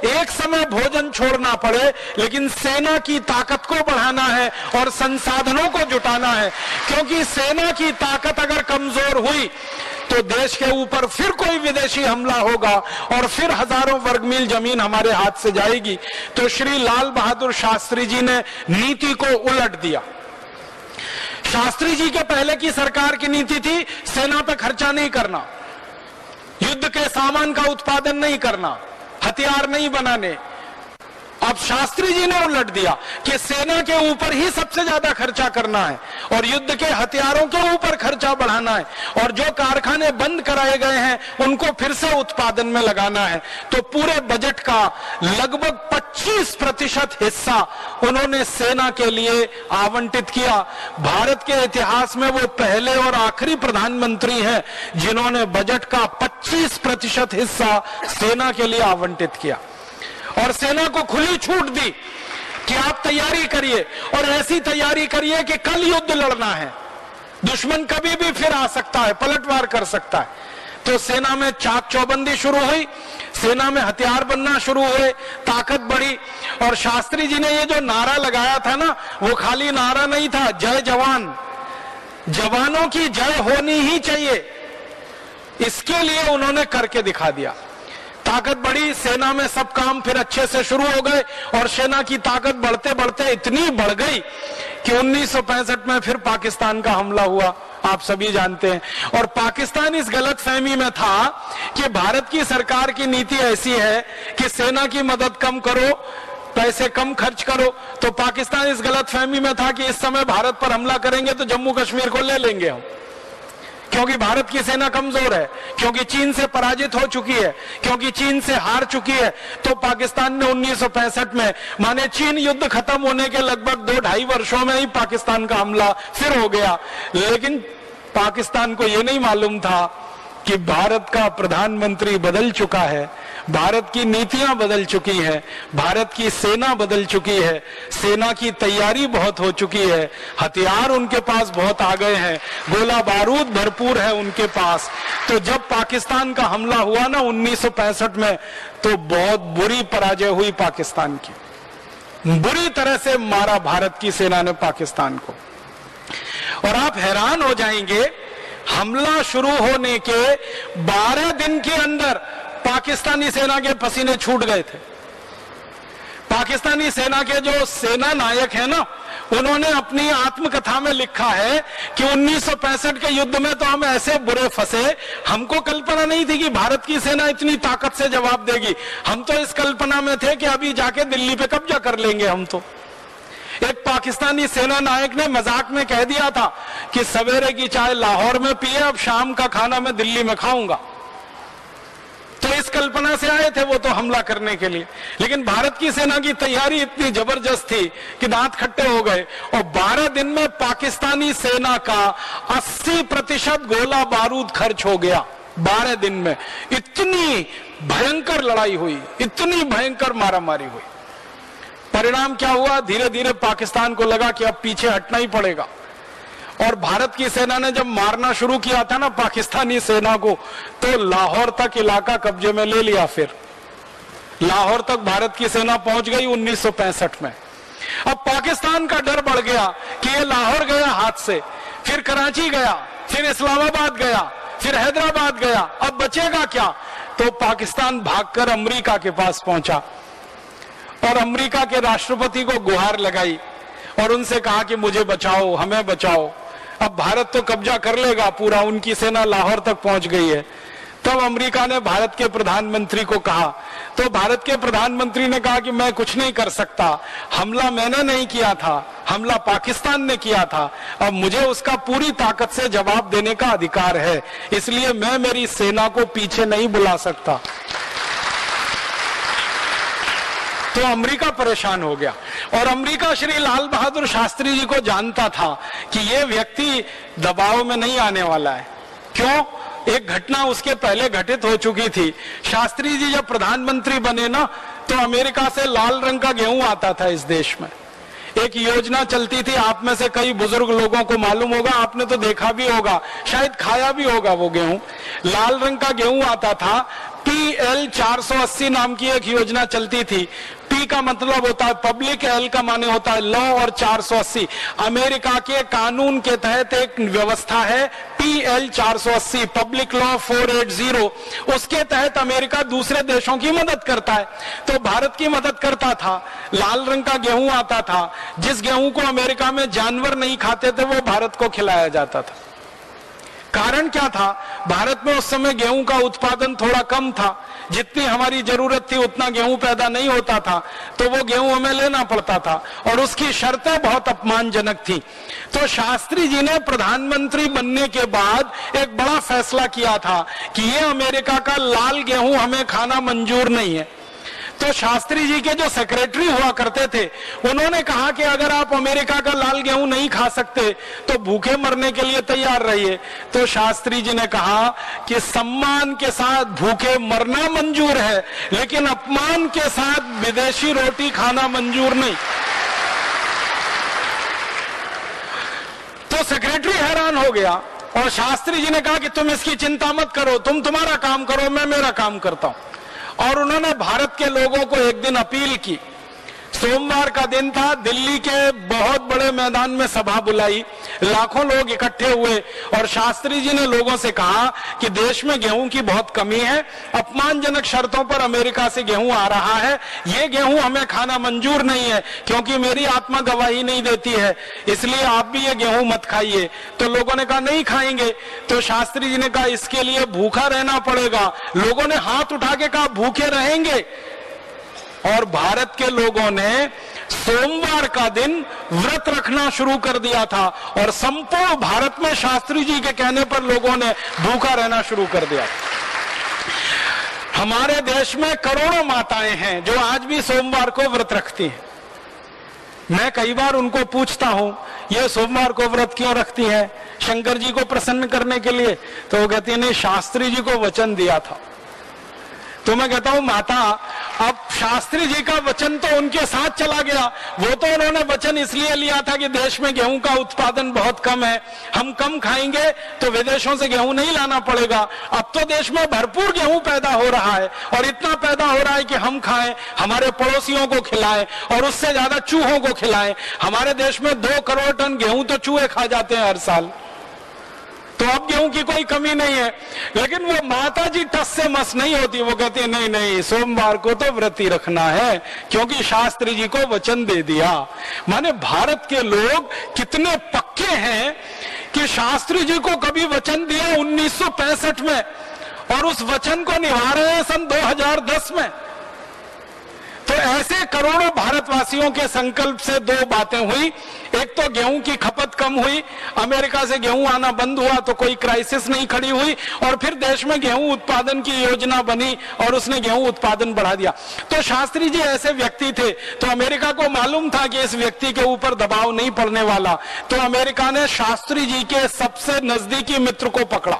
Speaker 1: एक समय भोजन छोड़ना पड़े, लेकिन सेना की ताकत को बढ़ाना है और संसाधनों को जुटाना है। क्योंकि सेना की ताकत अगर कमजोर हुई तो देश के ऊपर फिर कोई विदेशी हमला होगा और फिर हजारों वर्ग मील जमीन हमारे हाथ से जाएगी। तो श्री लाल बहादुर शास्त्री जी ने नीति को उलट दिया। शास्त्री जी के पहले की सरकार की नीति थी सेना पे खर्चा नहीं करना, युद्ध के सामान का उत्पादन नहीं करना, हथियार नहीं बनाने। अब शास्त्री जी ने उलट दिया कि सेना के ऊपर ही सबसे ज्यादा खर्चा करना है और युद्ध के हथियारों के ऊपर खर्चा बढ़ाना है और जो कारखाने बंद कराए गए हैं उनको फिर से उत्पादन में लगाना है। तो पूरे बजट का लगभग 25% हिस्सा उन्होंने सेना के लिए आवंटित किया। भारत के इतिहास में वो पहले और आखिरी प्रधानमंत्री हैं जिन्होंने बजट का 25% हिस्सा सेना के लिए आवंटित किया और सेना को खुली छूट दी कि आप तैयारी करिए और ऐसी तैयारी करिए कि कल युद्ध लड़ना है, दुश्मन कभी भी फिर आ सकता है, पलटवार कर सकता है। तो सेना में चाक चौबंदी शुरू हुई, सेना में हथियार बनना शुरू हुए, ताकत बढ़ी। और शास्त्री जी ने ये जो नारा लगाया था ना, वो खाली नारा नहीं था, जय जवान, जवानों की जय होनी ही चाहिए, इसके लिए उन्होंने करके दिखा दिया। ताकत बढ़ी, सेना में सब काम फिर अच्छे से शुरू हो गए और सेना की ताकत बढ़ते बढ़ते इतनी बढ़ गई कि 1965 में फिर पाकिस्तान का हमला हुआ, आप सभी जानते हैं। और पाकिस्तान इस गलतफहमी में था कि भारत की सरकार की नीति ऐसी है कि सेना की मदद कम करो, पैसे कम खर्च करो। तो पाकिस्तान इस गलतफहमी में था कि इस समय भारत पर हमला करेंगे तो जम्मू कश्मीर को ले लेंगे हम, क्योंकि भारत की सेना कमजोर है, क्योंकि चीन से पराजित हो चुकी है, क्योंकि चीन से हार चुकी है। तो पाकिस्तान ने 1965 में, माने चीन युद्ध खत्म होने के लगभग 2-2.5 वर्षों में ही पाकिस्तान का हमला फिर हो गया। लेकिन पाकिस्तान को यह नहीं मालूम था कि भारत का प्रधानमंत्री बदल चुका है, भारत की नीतियां बदल चुकी हैं, भारत की सेना बदल चुकी है, सेना की तैयारी बहुत हो चुकी है, हथियार उनके पास बहुत आ गए हैं, गोला बारूद भरपूर है उनके पास। तो जब पाकिस्तान का हमला हुआ ना 1965 में, तो बहुत बुरी पराजय हुई पाकिस्तान की, बुरी तरह से मारा भारत की सेना ने पाकिस्तान को। और आप हैरान हो जाएंगे, हमला शुरू होने के 12 दिन के अंदर पाकिस्तानी सेना के पसीने छूट गए थे। पाकिस्तानी सेना के जो सेना नायक है ना, उन्होंने अपनी आत्मकथा में लिखा है कि 1965 के युद्ध में तो हम ऐसे बुरे फंसे, हमको कल्पना नहीं थी कि भारत की सेना इतनी ताकत से जवाब देगी। हम तो इस कल्पना में थे कि अभी जाके दिल्ली पे कब्जा कर लेंगे हम तो। एक पाकिस्तानी सेना नायक ने मजाक में कह दिया था कि सवेरे की चाय लाहौर में पिए, अब शाम का खाना मैं दिल्ली में खाऊंगा। तो इस कल्पना से आए थे वो तो हमला करने के लिए, लेकिन भारत की सेना की तैयारी इतनी जबरदस्त थी कि दांत खट्टे हो गए और 12 दिन में पाकिस्तानी सेना का 80% गोला बारूद खर्च हो गया। 12 दिन में इतनी भयंकर लड़ाई हुई, इतनी भयंकर मारामारी हुई। परिणाम क्या हुआ? धीरे धीरे पाकिस्तान को लगा कि अब पीछे हटना ही पड़ेगा। और भारत की सेना ने जब मारना शुरू किया था ना पाकिस्तानी सेना को, तो लाहौर तक इलाका कब्जे में ले लिया। फिर लाहौर तक भारत की सेना पहुंच गई 1965 में। अब पाकिस्तान का डर बढ़ गया कि ये लाहौर गया हाथ से, फिर कराची गया, फिर इस्लामाबाद गया, फिर हैदराबाद गया, अब बचेगा क्या? तो पाकिस्तान भागकर अमेरिका के पास पहुंचा और अमेरिका के राष्ट्रपति को गुहार लगाई और उनसे कहा कि मुझे बचाओ, हमें बचाओ। अब भारत तो कब्जा कर लेगा पूरा, उनकी सेना लाहौर तक पहुंच गई है। तब अमेरिका ने भारत के प्रधानमंत्री को कहा, तो भारत के प्रधानमंत्री ने कहा कि मैं कुछ नहीं कर सकता, हमला मैंने नहीं किया था, हमला पाकिस्तान ने किया था, अब मुझे उसका पूरी ताकत से जवाब देने का अधिकार है, इसलिए मैं मेरी सेना को पीछे नहीं बुला सकता। तो अमेरिका परेशान हो गया और अमेरिका श्री लाल बहादुर शास्त्री जी को जानता था कि ये व्यक्ति दबाव में नहीं आने वाला है। क्यों? एक घटना उसके पहले घटित हो चुकी थी। शास्त्री जी जब प्रधानमंत्री बने ना, तो अमेरिका से लाल रंग का गेहूं आता था इस देश में। एक योजना चलती थी, आप में से कई बुजुर्ग लोगों को मालूम होगा, आपने तो देखा भी होगा, शायद खाया भी होगा वो गेहूं। लाल रंग का गेहूं आता था, PL 480 नाम की एक योजना चलती थी। P का मतलब होता है पब्लिक, L का माने होता है लॉ और 480 अमेरिका के कानून के तहत एक व्यवस्था है PL 480 पब्लिक लॉ 480। उसके तहत अमेरिका दूसरे देशों की मदद करता है, तो भारत की मदद करता था। लाल रंग का गेहूं आता था, जिस गेहूं को अमेरिका में जानवर नहीं खाते थे वो भारत को खिलाया जाता था। कारण क्या था? भारत में उस समय गेहूं का उत्पादन थोड़ा कम था, जितनी हमारी जरूरत थी उतना गेहूं पैदा नहीं होता था, तो वो गेहूं हमें लेना पड़ता था और उसकी शर्तें बहुत अपमानजनक थी। तो शास्त्री जी ने प्रधानमंत्री बनने के बाद एक बड़ा फैसला किया था कि ये अमेरिका का लाल गेहूं हमें खाना मंजूर नहीं है। तो शास्त्री जी के जो सेक्रेटरी हुआ करते थे, उन्होंने कहा कि अगर आप अमेरिका का लाल गेहूं नहीं खा सकते तो भूखे मरने के लिए तैयार रहिए। तो शास्त्री जी ने कहा कि सम्मान के साथ भूखे मरना मंजूर है, लेकिन अपमान के साथ विदेशी रोटी खाना मंजूर नहीं। तो सेक्रेटरी हैरान हो गया और शास्त्री जी ने कहा कि तुम इसकी चिंता मत करो, तुम तुम्हारा काम करो, मैं मेरा काम करता हूं। और उन्होंने भारत के लोगों को एक दिन अपील की। सोमवार का दिन था, दिल्ली के बहुत बड़े मैदान में सभा बुलाई, लाखों लोग इकट्ठे हुए और शास्त्री जी ने लोगों से कहा कि देश में गेहूं की बहुत कमी है, अपमानजनक शर्तों पर अमेरिका से गेहूं आ रहा है, ये गेहूं हमें खाना मंजूर नहीं है क्योंकि मेरी आत्मा गवाही नहीं देती है, इसलिए आप भी ये गेहूं मत खाइए। तो लोगों ने कहा नहीं खाएंगे। तो शास्त्री जी ने कहा इसके लिए भूखा रहना पड़ेगा। लोगों ने हाथ उठा के कहा भूखे रहेंगे। और भारत के लोगों ने सोमवार का दिन व्रत रखना शुरू कर दिया था और संपूर्ण भारत में शास्त्री जी के कहने पर लोगों ने भूखा रहना शुरू कर दिया। हमारे देश में करोड़ों माताएं हैं जो आज भी सोमवार को व्रत रखती हैं। मैं कई बार उनको पूछता हूं ये सोमवार को व्रत क्यों रखती है? शंकर जी को प्रसन्न करने के लिए? तो वो कहती है नहीं, शास्त्री जी को वचन दिया था। तो मैं कहता हूं माता, अब शास्त्री जी का वचन तो उनके साथ चला गया, वो तो उन्होंने वचन इसलिए लिया था कि देश में गेहूं का उत्पादन बहुत कम है, हम कम खाएंगे तो विदेशों से गेहूं नहीं लाना पड़ेगा। अब तो देश में भरपूर गेहूं पैदा हो रहा है और इतना पैदा हो रहा है कि हम खाएं, हमारे पड़ोसियों को खिलाएं और उससे ज्यादा चूहों को खिलाएं। हमारे देश में 2 करोड़ टन गेहूं तो चूहे खा जाते हैं हर साल, तो अब गेहूं की कोई कमी नहीं है। लेकिन वो माता जी टस से मस नहीं होती, वो कहती है नहीं नहीं, सोमवार को तो व्रत ही रखना है क्योंकि शास्त्री जी को वचन दे दिया। माने भारत के लोग कितने पक्के हैं कि शास्त्री जी को कभी वचन दिया 1965 में और उस वचन को निभा रहे हैं सन 2010 में। तो ऐसे करोड़ों भारतवासियों के संकल्प से 2 बातें हुई। एक तो गेहूं की खपत कम हुई, अमेरिका से गेहूं आना बंद हुआ तो कोई क्राइसिस नहीं खड़ी हुई, और फिर देश में गेहूं उत्पादन की योजना बनी और उसने गेहूं उत्पादन बढ़ा दिया। तो शास्त्री जी ऐसे व्यक्ति थे, तो अमेरिका को मालूम था कि इस व्यक्ति के ऊपर दबाव नहीं पड़ने वाला, तो अमेरिका ने शास्त्री जी के सबसे नजदीकी मित्र को पकड़ा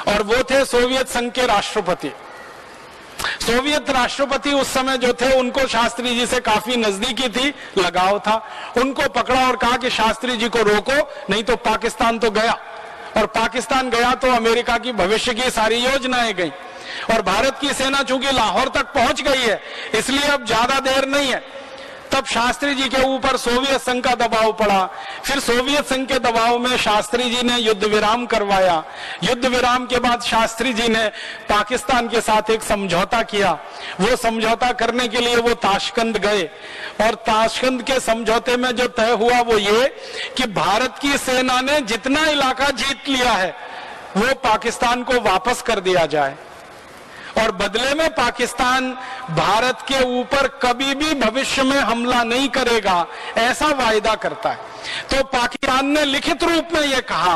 Speaker 1: और वो थे सोवियत संघ के राष्ट्रपति। सोवियत राष्ट्रपति उस समय जो थे उनको शास्त्री जी से काफी नजदीकी थी, लगाव था। उनको पकड़ा और कहा कि शास्त्री जी को रोको, नहीं तो पाकिस्तान तो गया, और पाकिस्तान गया तो अमेरिका की भविष्य की सारी योजनाएं गई। और भारत की सेना चूंकि लाहौर तक पहुंच गई है, इसलिए अब ज्यादा देर नहीं है। तब शास्त्री जी के ऊपर सोवियत संघ का दबाव पड़ा। फिर सोवियत संघ के दबाव में शास्त्री जी ने युद्ध विराम करवाया। युद्ध विराम के बाद शास्त्री जी ने पाकिस्तान के साथ एक समझौता किया। वो समझौता करने के लिए वो ताशकंद गए और ताशकंद के समझौते में जो तय हुआ वो ये कि भारत की सेना ने जितना इलाका जीत लिया है वो पाकिस्तान को वापस कर दिया जाए और बदले में पाकिस्तान भारत के ऊपर कभी भी भविष्य में हमला नहीं करेगा, ऐसा वायदा करता है। तो पाकिस्तान ने लिखित रूप में यह कहा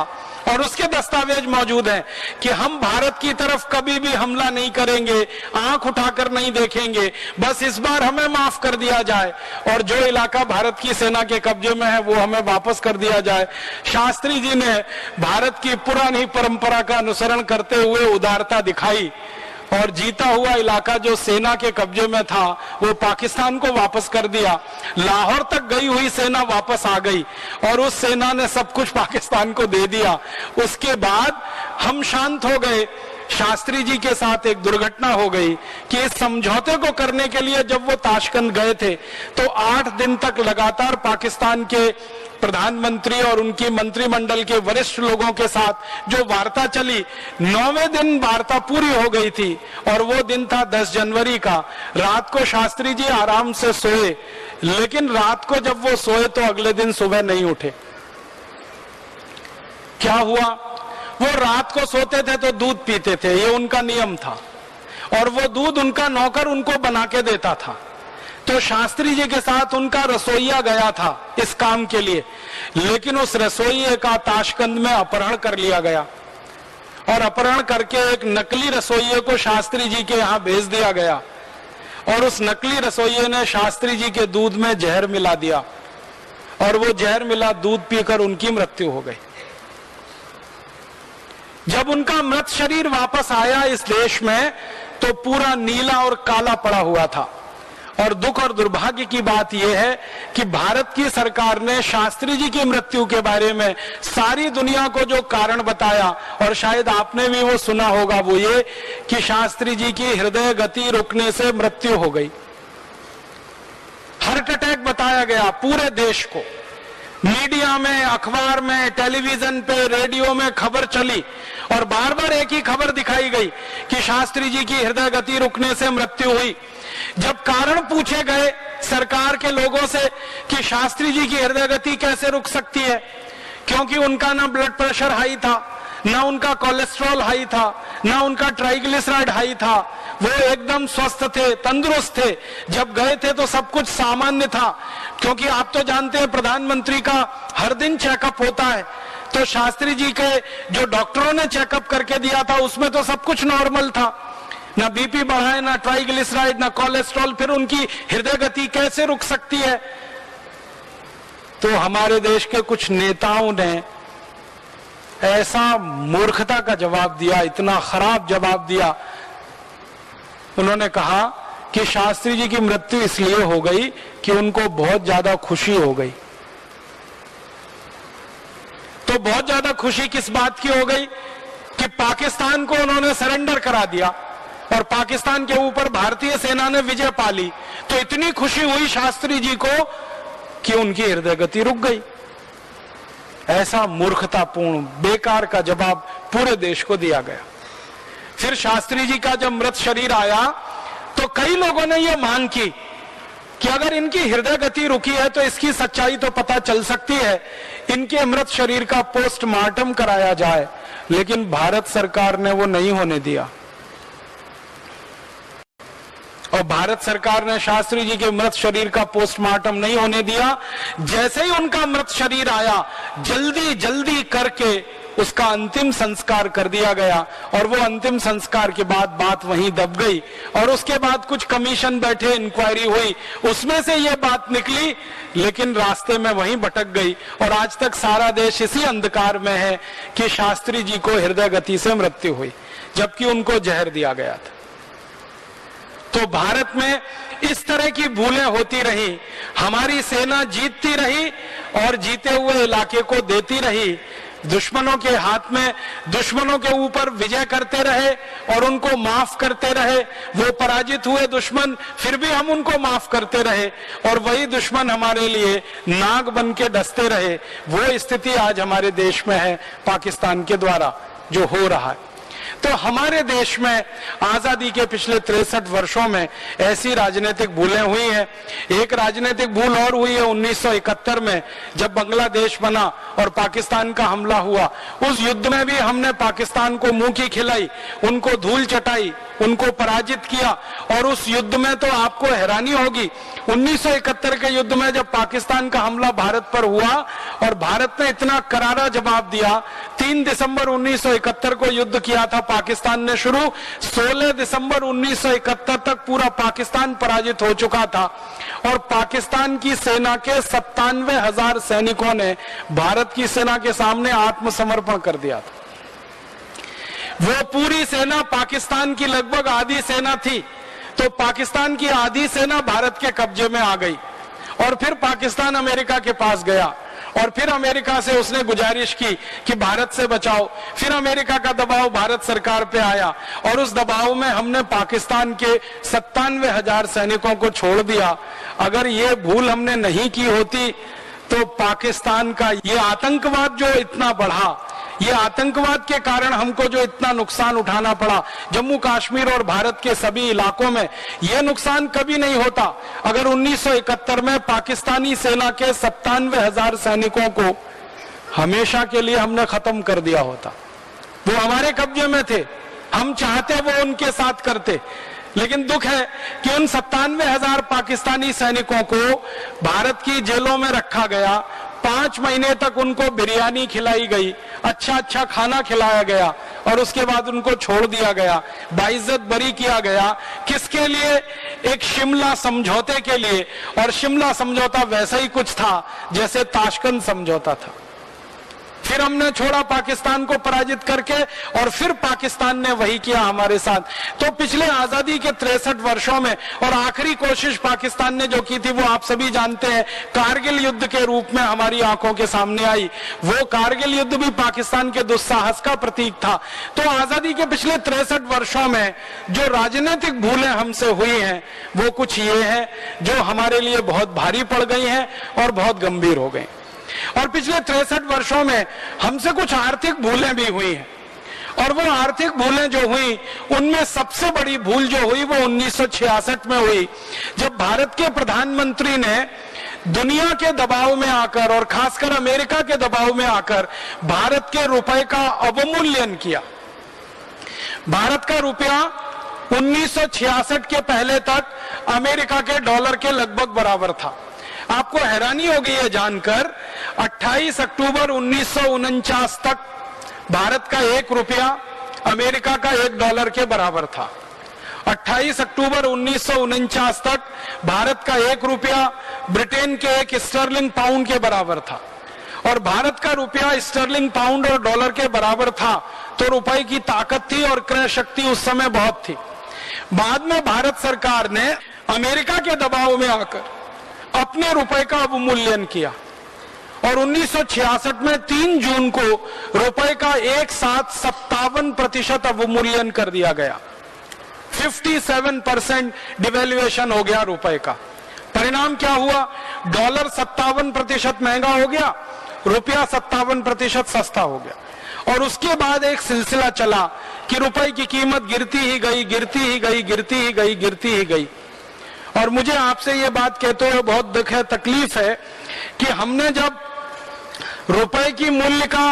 Speaker 1: और उसके दस्तावेज मौजूद हैं कि हम भारत की तरफ कभी भी हमला नहीं करेंगे, आंख उठाकर नहीं देखेंगे, बस इस बार हमें माफ कर दिया जाए और जो इलाका भारत की सेना के कब्जे में है वो हमें वापस कर दिया जाए। शास्त्री जी ने भारत की पुरानी परंपरा का अनुसरण करते हुए उदारता दिखाई और जीता हुआ इलाका जो सेना के कब्जे में था वो पाकिस्तान को वापस कर दिया। लाहौर तक गई हुई सेना वापस आ गई और उस सेना ने सब कुछ पाकिस्तान को दे दिया। उसके बाद हम शांत हो गए। शास्त्री जी के साथ एक दुर्घटना हो गई कि इस समझौते को करने के लिए जब वो ताशकंद गए थे तो 8 दिन तक लगातार पाकिस्तान के प्रधानमंत्री और उनकी मंत्रिमंडल के वरिष्ठ लोगों के साथ जो वार्ता चली, 9वें दिन वार्ता पूरी हो गई थी और वो दिन था 10 जनवरी का। रात को शास्त्री जी आराम से सोए, लेकिन रात को जब वो सोए तो अगले दिन सुबह नहीं उठे। क्या हुआ? वो रात को सोते थे तो दूध पीते थे, ये उनका नियम था और वो दूध उनका नौकर उनको बना के देता था। तो शास्त्री जी के साथ उनका रसोइया गया था इस काम के लिए, लेकिन उस रसोइये का ताशकंद में अपहरण कर लिया गया और अपहरण करके एक नकली रसोइये को शास्त्री जी के यहाँ भेज दिया गया और उस नकली रसोइये ने शास्त्री जी के दूध में जहर मिला दिया और वो जहर मिला दूध पीकर उनकी मृत्यु हो गई। जब उनका मृत शरीर वापस आया इस देश में तो पूरा नीला और काला पड़ा हुआ था और दुख और दुर्भाग्य की बात यह है कि भारत की सरकार ने शास्त्री जी की मृत्यु के बारे में सारी दुनिया को जो कारण बताया और शायद आपने भी वो सुना होगा, वो ये कि शास्त्री जी की हृदय गति रुकने से मृत्यु हो गई। हार्ट अटैक बताया गया पूरे देश को, मीडिया में, अखबार में, टेलीविजन पे, रेडियो में खबर चली और बार बार एक ही खबर दिखाई गई कि शास्त्री जी की हृदय गति रुकने से मृत्यु हुई। जब कारण पूछे गए सरकार के लोगों से कि शास्त्री जी की हृदय गति कैसे रुक सकती है, क्योंकि उनका ना ब्लड प्रेशर हाई था, ना उनका कोलेस्ट्रॉल हाई था, ना उनका ट्राइग्लिसराइड हाई था, वो एकदम स्वस्थ थे, तंदुरुस्त थे। जब गए थे तो सब कुछ सामान्य था, क्योंकि आप तो जानते हैं प्रधानमंत्री का हर दिन चेकअप होता है। तो शास्त्री जी के जो डॉक्टरों ने चेकअप करके दिया था उसमें तो सब कुछ नॉर्मल था, ना बीपी बढ़ा है, ना ट्राइग्लिसराइड, ना कोलेस्ट्रॉल, फिर उनकी हृदय गति कैसे रुक सकती है? तो हमारे देश के कुछ नेताओं ने ऐसा मूर्खता का जवाब दिया, इतना खराब जवाब दिया। उन्होंने कहा कि शास्त्री जी की मृत्यु इसलिए हो गई कि उनको बहुत ज्यादा खुशी हो गई। तो बहुत ज्यादा खुशी किस बात की हो गई कि पाकिस्तान को उन्होंने सरेंडर करा दिया और पाकिस्तान के ऊपर भारतीय सेना ने विजय पा ली। तो इतनी खुशी हुई शास्त्री जी को कि उनकी हृदय गति रुक गई। ऐसा मूर्खतापूर्ण बेकार का जवाब पूरे देश को दिया गया। फिर शास्त्री जी का जब मृत शरीर आया तो कई लोगों ने यह मांग की कि अगर इनकी हृदय गति रुकी है तो इसकी सच्चाई तो पता चल सकती है, इनके मृत शरीर का पोस्टमार्टम कराया जाए। लेकिन भारत सरकार ने वो नहीं होने दिया और भारत सरकार ने शास्त्री जी के मृत शरीर का पोस्टमार्टम नहीं होने दिया। जैसे ही उनका मृत शरीर आया, जल्दी जल्दी करके उसका अंतिम संस्कार कर दिया गया और वो अंतिम संस्कार के बाद बात वहीं दब गई और उसके बाद कुछ कमीशन बैठे, इंक्वायरी हुई, उसमें से ये बात निकली, लेकिन रास्ते में वहीं भटक गई और आज तक सारा देश इसी अंधकार में है कि शास्त्री जी को हृदय गति से मृत्यु हुई जबकि उनको जहर दिया गया था। तो भारत में इस तरह की भूलें होती रही, हमारी सेना जीतती रही और जीते हुए इलाके को देती रही। दुश्मनों के हाथ में, दुश्मनों के ऊपर विजय करते रहे और उनको माफ करते रहे। वो पराजित हुए दुश्मन, फिर भी हम उनको माफ करते रहे और वही दुश्मन हमारे लिए नाग बन के डसते रहे। वो स्थिति आज हमारे देश में है पाकिस्तान के द्वारा जो हो रहा है। तो हमारे देश में आजादी के पिछले 63 वर्षों में ऐसी राजनीतिक भूलें हुई हैं। एक राजनीतिक भूल और हुई है 1971 में, जब बांग्लादेश बना और पाकिस्तान का हमला हुआ। उस युद्ध में भी हमने पाकिस्तान को मुंह की खिलाई, उनको धूल चटाई, उनको पराजित किया। और उस युद्ध में तो आपको हैरानी होगी, 1971 के युद्ध में जब पाकिस्तान का हमला भारत पर हुआ और भारत ने इतना करारा जवाब दिया, 3 दिसंबर 1971 को युद्ध किया था पाकिस्तान ने शुरू, 16 दिसंबर 1971 तक पूरा पाकिस्तान पराजित हो चुका था और पाकिस्तान की सेना के 97,000 सैनिकों ने भारत की सेना के सामने आत्मसमर्पण कर दिया था। वो पूरी सेना पाकिस्तान की लगभग आधी सेना थी, तो पाकिस्तान की आधी सेना भारत के कब्जे में आ गई और फिर पाकिस्तान अमेरिका के पास गया और फिर अमेरिका से उसने गुजारिश की कि भारत से बचाओ। फिर अमेरिका का दबाव भारत सरकार पे आया और उस दबाव में हमने पाकिस्तान के 97,000 सैनिकों को छोड़ दिया। अगर ये भूल हमने नहीं की होती तो पाकिस्तान का ये आतंकवाद जो इतना बढ़ा, ये आतंकवाद के कारण हमको जो इतना नुकसान उठाना पड़ा जम्मू कश्मीर और भारत के सभी इलाकों में, यह नुकसान कभी नहीं होता अगर 1971 में पाकिस्तानी सेना के 97,000 सैनिकों को हमेशा के लिए हमने खत्म कर दिया होता। वो हमारे कब्जे में थे, हम चाहते वो उनके साथ करते, लेकिन दुख है कि उन 97,000 पाकिस्तानी सैनिकों को भारत की जेलों में रखा गया। 5 महीने तक उनको बिरयानी खिलाई गई, अच्छा अच्छा खाना खिलाया गया और उसके बाद उनको छोड़ दिया गया, बाइज्जत बरी किया गया। किसके लिए? एक शिमला समझौते के लिए। और शिमला समझौता वैसा ही कुछ था जैसे ताशकंद समझौता था। फिर हमने छोड़ा पाकिस्तान को पराजित करके और फिर पाकिस्तान ने वही किया हमारे साथ। तो पिछले आजादी के 63 वर्षों में और आखिरी कोशिश पाकिस्तान ने जो की थी वो आप सभी जानते हैं, कारगिल युद्ध के रूप में हमारी आंखों के सामने आई। वो कारगिल युद्ध भी पाकिस्तान के दुस्साहस का प्रतीक था। तो आजादी के पिछले 63 वर्षों में जो राजनीतिक भूलें हमसे हुई हैं वो कुछ ये है जो हमारे लिए बहुत भारी पड़ गई हैं और बहुत गंभीर हो गई। और पिछले 63 वर्षों में हमसे कुछ आर्थिक भूलें भी हुई हैं और वो आर्थिक भूलें जो हुई उनमें सबसे बड़ी भूल जो हुई वो 1966 में हुई, जब भारत के प्रधानमंत्री ने दुनिया के दबाव में आकर और खासकर अमेरिका के दबाव में आकर भारत के रुपए का अवमूल्यन किया। भारत का रुपया 1966 के पहले तक अमेरिका के डॉलर के लगभग बराबर था। आपको हैरानी होगी ये जानकर, 28 अक्टूबर 1949 तक भारत का 1 रुपया अमेरिका का 1 डॉलर के बराबर था। 28 अक्टूबर 1949 तक भारत का 1 रुपया ब्रिटेन के 1 स्टर्लिंग पाउंड के बराबर था। और भारत का रुपया स्टर्लिंग पाउंड और डॉलर के बराबर था तो रुपए की ताकत थी और क्रय शक्ति उस समय बहुत थी। बाद में भारत सरकार ने अमेरिका के दबाव में आकर अपने रुपए का अवमूल्यन किया और 1966 में 3 जून को रुपए का एक साथ 57% अवमूल्यन कर दिया गया। 57% डिवेल्युएशन हो गया रुपए का। परिणाम क्या हुआ? डॉलर 57% महंगा हो गया, रुपया 57% सस्ता हो गया। और उसके बाद एक सिलसिला चला कि रुपए की कीमत गिरती ही गई, गिरती ही गई, गिरती ही गई, गिरती ही गई। और मुझे आपसे ये बात कहते हुए बहुत दुख है, तकलीफ है कि हमने जब रुपए की मूल्य का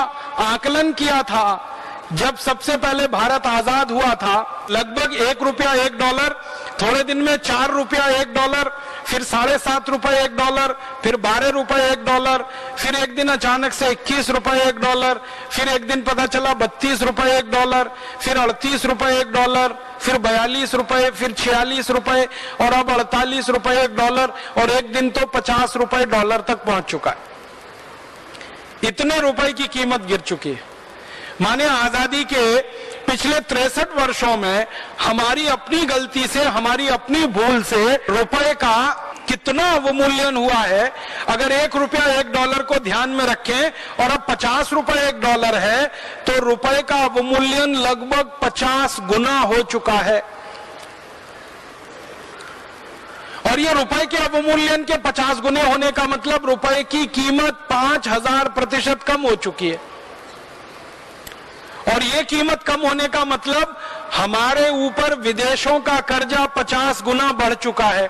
Speaker 1: आकलन किया था, जब सबसे पहले भारत आजाद हुआ था, लगभग 1 रुपया 1 डॉलर, थोड़े दिन में 4 रुपया 1 डॉलर, फिर 7.5 रुपए 1 डॉलर, फिर 12 रुपए 1 डॉलर, फिर एक दिन अचानक से 21 रुपए 1 डॉलर, फिर एक दिन पता चला 32 रुपए 1 डॉलर, फिर 38 रुपए 1 डॉलर, फिर 42 रुपए, फिर 46 रुपए और अब 48 रुपए 1 डॉलर और एक दिन तो 50 रुपए डॉलर तक पहुंच चुका है। इतने रुपए की कीमत गिर चुकी है। माने आजादी के पिछले 63 वर्षों में हमारी अपनी गलती से, हमारी अपनी भूल से रुपए का कितना अवमूल्यन हुआ है। अगर 1 रुपया 1 डॉलर को ध्यान में रखें और अब 50 रुपए 1 डॉलर है, तो रुपए का अवमूल्यन लगभग 50 गुना हो चुका है। और ये रुपए के अवमूल्यन के 50 गुने होने का मतलब रुपए की कीमत 5000% कम हो चुकी है। और ये कीमत कम होने का मतलब हमारे ऊपर विदेशों का कर्जा 50 गुना बढ़ चुका है।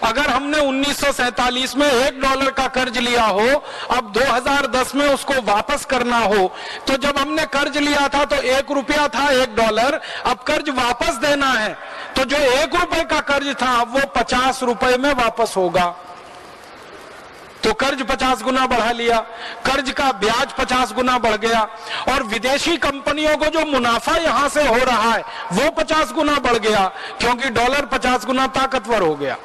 Speaker 1: अगर हमने 1947 में 1 डॉलर का कर्ज लिया हो, अब 2010 में उसको वापस करना हो, तो जब हमने कर्ज लिया था तो 1 रुपया था 1 डॉलर, अब कर्ज वापस देना है तो जो 1 रुपए का कर्ज था वो 50 रुपए में वापस होगा। तो कर्ज 50 गुना बढ़ा लिया, कर्ज का ब्याज 50 गुना बढ़ गया, और विदेशी कंपनियों को जो मुनाफा यहां से हो रहा है वो 50 गुना बढ़ गया, क्योंकि डॉलर 50 गुना ताकतवर हो गया।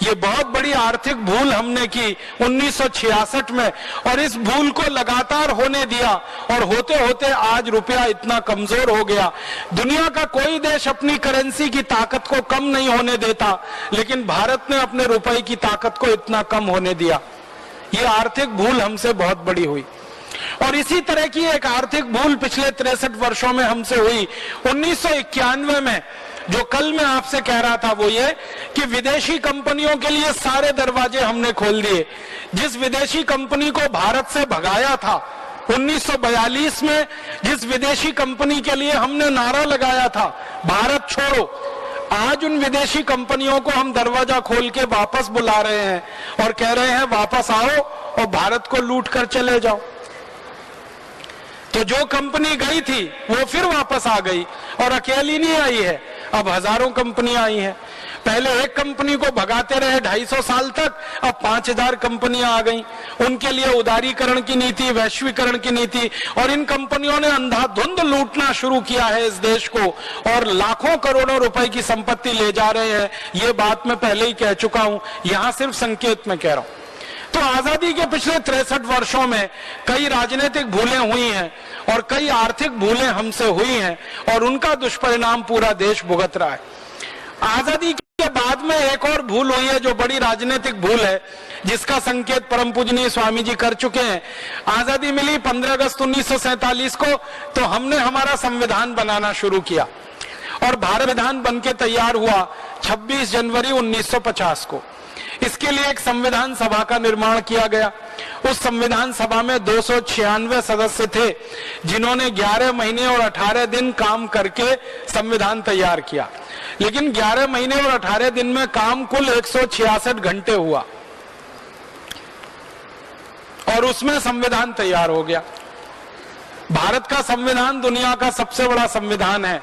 Speaker 1: ये बहुत बड़ी आर्थिक भूल हमने की 1966 में, और इस भूल को लगातार होने दिया, और होते होते आज रुपया इतना कमजोर हो गया। दुनिया का कोई देश अपनी करेंसी की ताकत को कम नहीं होने देता, लेकिन भारत ने अपने रुपए की ताकत को इतना कम होने दिया। ये आर्थिक भूल हमसे बहुत बड़ी हुई। और इसी तरह की एक आर्थिक भूल पिछले 63 वर्षों में हमसे हुई। 1991 में जो कल मैं आपसे कह रहा था वो ये कि विदेशी कंपनियों के लिए सारे दरवाजे हमने खोल दिए। जिस विदेशी कंपनी को भारत से भगाया था 1942 में, जिस विदेशी कंपनी के लिए हमने नारा लगाया था भारत छोड़ो, आज उन विदेशी कंपनियों को हम दरवाजा खोल के वापस बुला रहे हैं और कह रहे हैं वापस आओ और भारत को लूट कर चले जाओ। तो जो कंपनी गई थी वो फिर वापस आ गई, और अकेली नहीं आई है, अब हजारों कंपनियां आई हैं। पहले एक कंपनी को भगाते रहे 250 साल तक, अब 5000 कंपनियां आ गई। उनके लिए उदारीकरण की नीति, वैश्वीकरण की नीति, और इन कंपनियों ने अंधाधुंध लूटना शुरू किया है इस देश को, और लाखों करोड़ों रुपए की संपत्ति ले जा रहे हैं। ये बात मैं पहले ही कह चुका हूं, यहां सिर्फ संकेत में कह रहा हूं। तो आजादी के पिछले 63 वर्षों में कई राजनीतिक भूलें हुई हैं और कई आर्थिक भूलें हमसे हुई हैं, और उनका दुष्परिणाम पूरा देश भुगत रहा है। आजादी के बाद में एक और भूल हुई है जो बड़ी राजनीतिक भूल है, जिसका संकेत परम पूजनीय स्वामी जी कर चुके हैं। आजादी मिली 15 अगस्त 1947 को, तो हमने हमारा संविधान बनाना शुरू किया, और भारत संविधान बनके तैयार हुआ 26 जनवरी 1950 को। इसके लिए एक संविधान सभा का निर्माण किया गया। उस संविधान सभा में 296 सदस्य थे, जिन्होंने 11 महीने और 18 दिन काम करके संविधान तैयार किया। लेकिन 11 महीने और 18 दिन में काम कुल 166 घंटे हुआ, और उसमें संविधान तैयार हो गया। भारत का संविधान दुनिया का सबसे बड़ा संविधान है।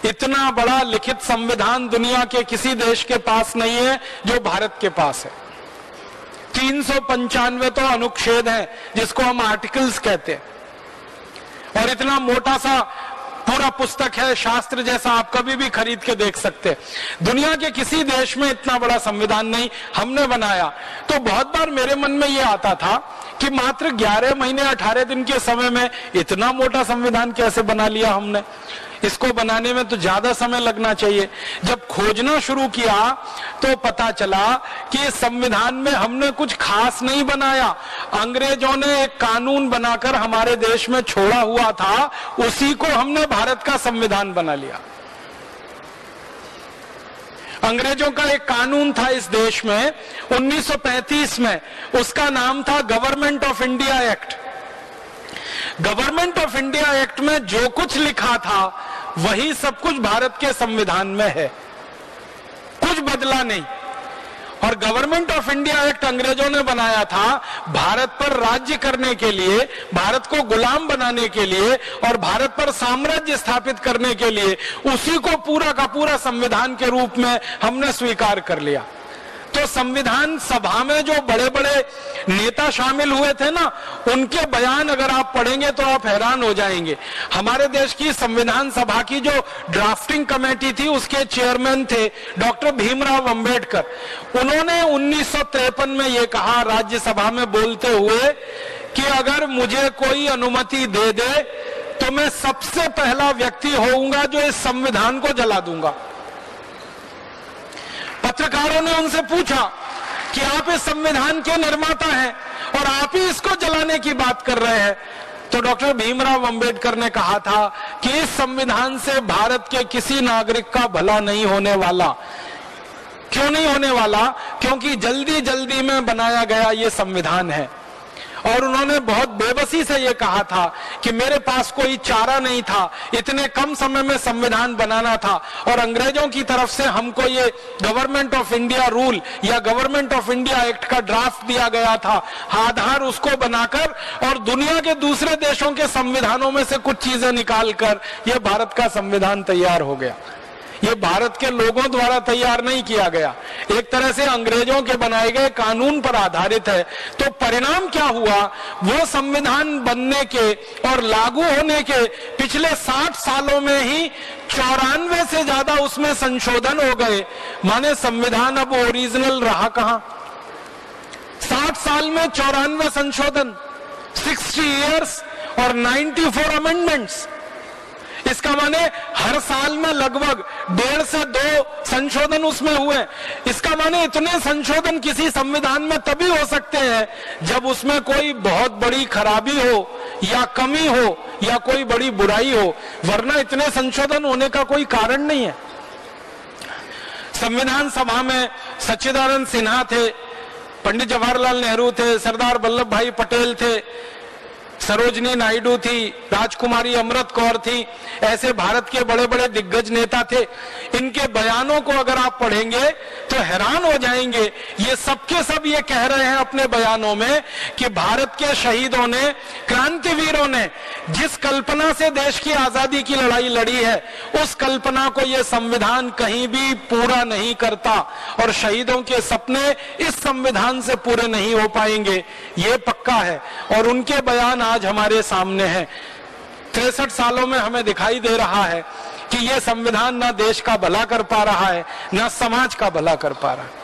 Speaker 1: इतना बड़ा लिखित संविधान दुनिया के किसी देश के पास नहीं है जो भारत के पास है। 395 तो अनुच्छेद हैं, जिसको हम आर्टिकल्स कहते हैं, और इतना मोटा सा पूरा पुस्तक है, शास्त्र जैसा, आप कभी भी खरीद के देख सकते हैं। दुनिया के किसी देश में इतना बड़ा संविधान नहीं, हमने बनाया। तो बहुत बार मेरे मन में यह आता था कि मात्र 11 महीने 18 दिन के समय में इतना मोटा संविधान कैसे बना लिया हमने। इसको बनाने में तो ज्यादा समय लगना चाहिए। जब खोजना शुरू किया तो पता चला कि इस संविधान में हमने कुछ खास नहीं बनाया। अंग्रेजों ने एक कानून बनाकर हमारे देश में छोड़ा हुआ था, उसी को हमने भारत का संविधान बना लिया। अंग्रेजों का एक कानून था इस देश में 1935 में, उसका नाम था government of India act. Government of India act में जो कुछ लिखा था वही सब कुछ भारत के संविधान में है, कुछ बदला नहीं। और गवर्नमेंट ऑफ इंडिया एक्ट अंग्रेजों ने बनाया था भारत पर राज्य करने के लिए, भारत को गुलाम बनाने के लिए और भारत पर साम्राज्य स्थापित करने के लिए। उसी को पूरा का पूरा संविधान के रूप में हमने स्वीकार कर लिया। तो संविधान सभा में जो बड़े बड़े नेता शामिल हुए थे ना, उनके बयान अगर आप पढ़ेंगे तो आप हैरान हो जाएंगे। हमारे देश की संविधान सभा की जो ड्राफ्टिंग कमेटी थी, उसके चेयरमैन थे डॉक्टर भीमराव अंबेडकर। उन्होंने 1953 में ये कहा राज्यसभा में बोलते हुए कि अगर मुझे कोई अनुमति दे दे तो मैं सबसे पहला व्यक्ति होऊंगा जो इस संविधान को जला दूंगा। पत्रकारों ने उनसे पूछा कि आप इस संविधान के निर्माता हैं और आप ही इसको जलाने की बात कर रहे हैं, तो डॉक्टर भीमराव अंबेडकर ने कहा था कि इस संविधान से भारत के किसी नागरिक का भला नहीं होने वाला। क्यों नहीं होने वाला? क्योंकि जल्दी जल्दी में बनाया गया ये संविधान है। और उन्होंने बहुत बेबसी से ये कहा था कि मेरे पास कोई चारा नहीं था, इतने कम समय में संविधान बनाना था, और अंग्रेजों की तरफ से हमको ये गवर्नमेंट ऑफ इंडिया रूल या गवर्नमेंट ऑफ इंडिया एक्ट का ड्राफ्ट दिया गया था, आधार उसको बनाकर और दुनिया के दूसरे देशों के संविधानों में से कुछ चीजें निकालकर ये भारत का संविधान तैयार हो गया। ये भारत के लोगों द्वारा तैयार नहीं किया गया, एक तरह से अंग्रेजों के बनाए गए कानून पर आधारित है। तो परिणाम क्या हुआ? वो संविधान बनने के और लागू होने के पिछले 60 सालों में ही 94 से ज्यादा उसमें संशोधन हो गए। माने संविधान अब ओरिजिनल रहा कहां? 60 साल में 94 संशोधन, 60 इयर्स और 94 अमेंडमेंट्स। इसका माने हर साल में लगभग 1.5 से 2 संशोधन उसमें हुए। इसका माने इतने संशोधन किसी संविधान में तभी हो सकते हैं जब उसमें कोई बहुत बड़ी खराबी हो या कमी हो या कोई बड़ी बुराई हो, वरना इतने संशोधन होने का कोई कारण नहीं है। संविधान सभा में सच्चिदानंद सिन्हा थे, पंडित जवाहरलाल नेहरू थे, सरदार वल्लभ भाई पटेल थे, सरोजनी नायडू थी, राजकुमारी अमृत कौर थी, ऐसे भारत के बड़े बड़े दिग्गज नेता थे। इनके बयानों को अगर आप पढ़ेंगे तो हैरान हो जाएंगे। ये सबके सब ये कह रहे हैं अपने बयानों में कि भारत के शहीदों ने, क्रांतिवीरों ने जिस कल्पना से देश की आजादी की लड़ाई लड़ी है, उस कल्पना को ये संविधान कहीं भी पूरा नहीं करता और शहीदों के सपने इस संविधान से पूरे नहीं हो पाएंगे, ये पक्का है। और उनके बयान आज हमारे सामने है। 63 सालों में हमें दिखाई दे रहा है कि यह संविधान ना देश का भला कर पा रहा है, ना समाज का भला कर पा रहा है।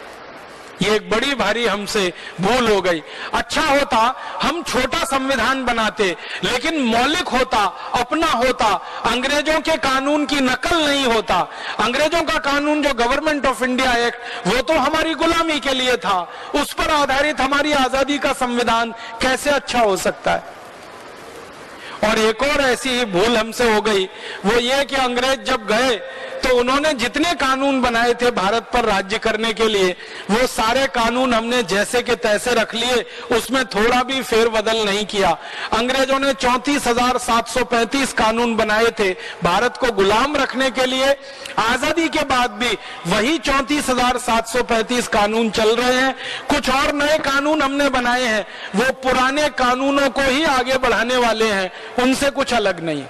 Speaker 1: ये एक बड़ी भारी हमसे भूल हो गई। अच्छा होता हम छोटा संविधान बनाते, लेकिन मौलिक होता, अपना होता, अंग्रेजों के कानून की नकल नहीं होता। अंग्रेजों का कानून जो गवर्नमेंट ऑफ इंडिया एक्ट, वो तो हमारी गुलामी के लिए था, उस पर आधारित हमारी आजादी का संविधान कैसे अच्छा हो सकता है? और एक और ऐसी ही भूल हमसे हो गई, वो ये कि अंग्रेज जब गए तो उन्होंने जितने कानून बनाए थे भारत पर राज्य करने के लिए, वो सारे कानून हमने जैसे के तैसे रख लिए, उसमें थोड़ा भी फेरबदल नहीं किया। अंग्रेजों ने 34,735 कानून बनाए थे भारत को गुलाम रखने के लिए। आजादी के बाद भी वही 34,735 कानून चल रहे हैं। कुछ और नए कानून हमने बनाए हैं, वो पुराने कानूनों को ही आगे बढ़ाने वाले हैं, उनसे कुछ अलग नहीं।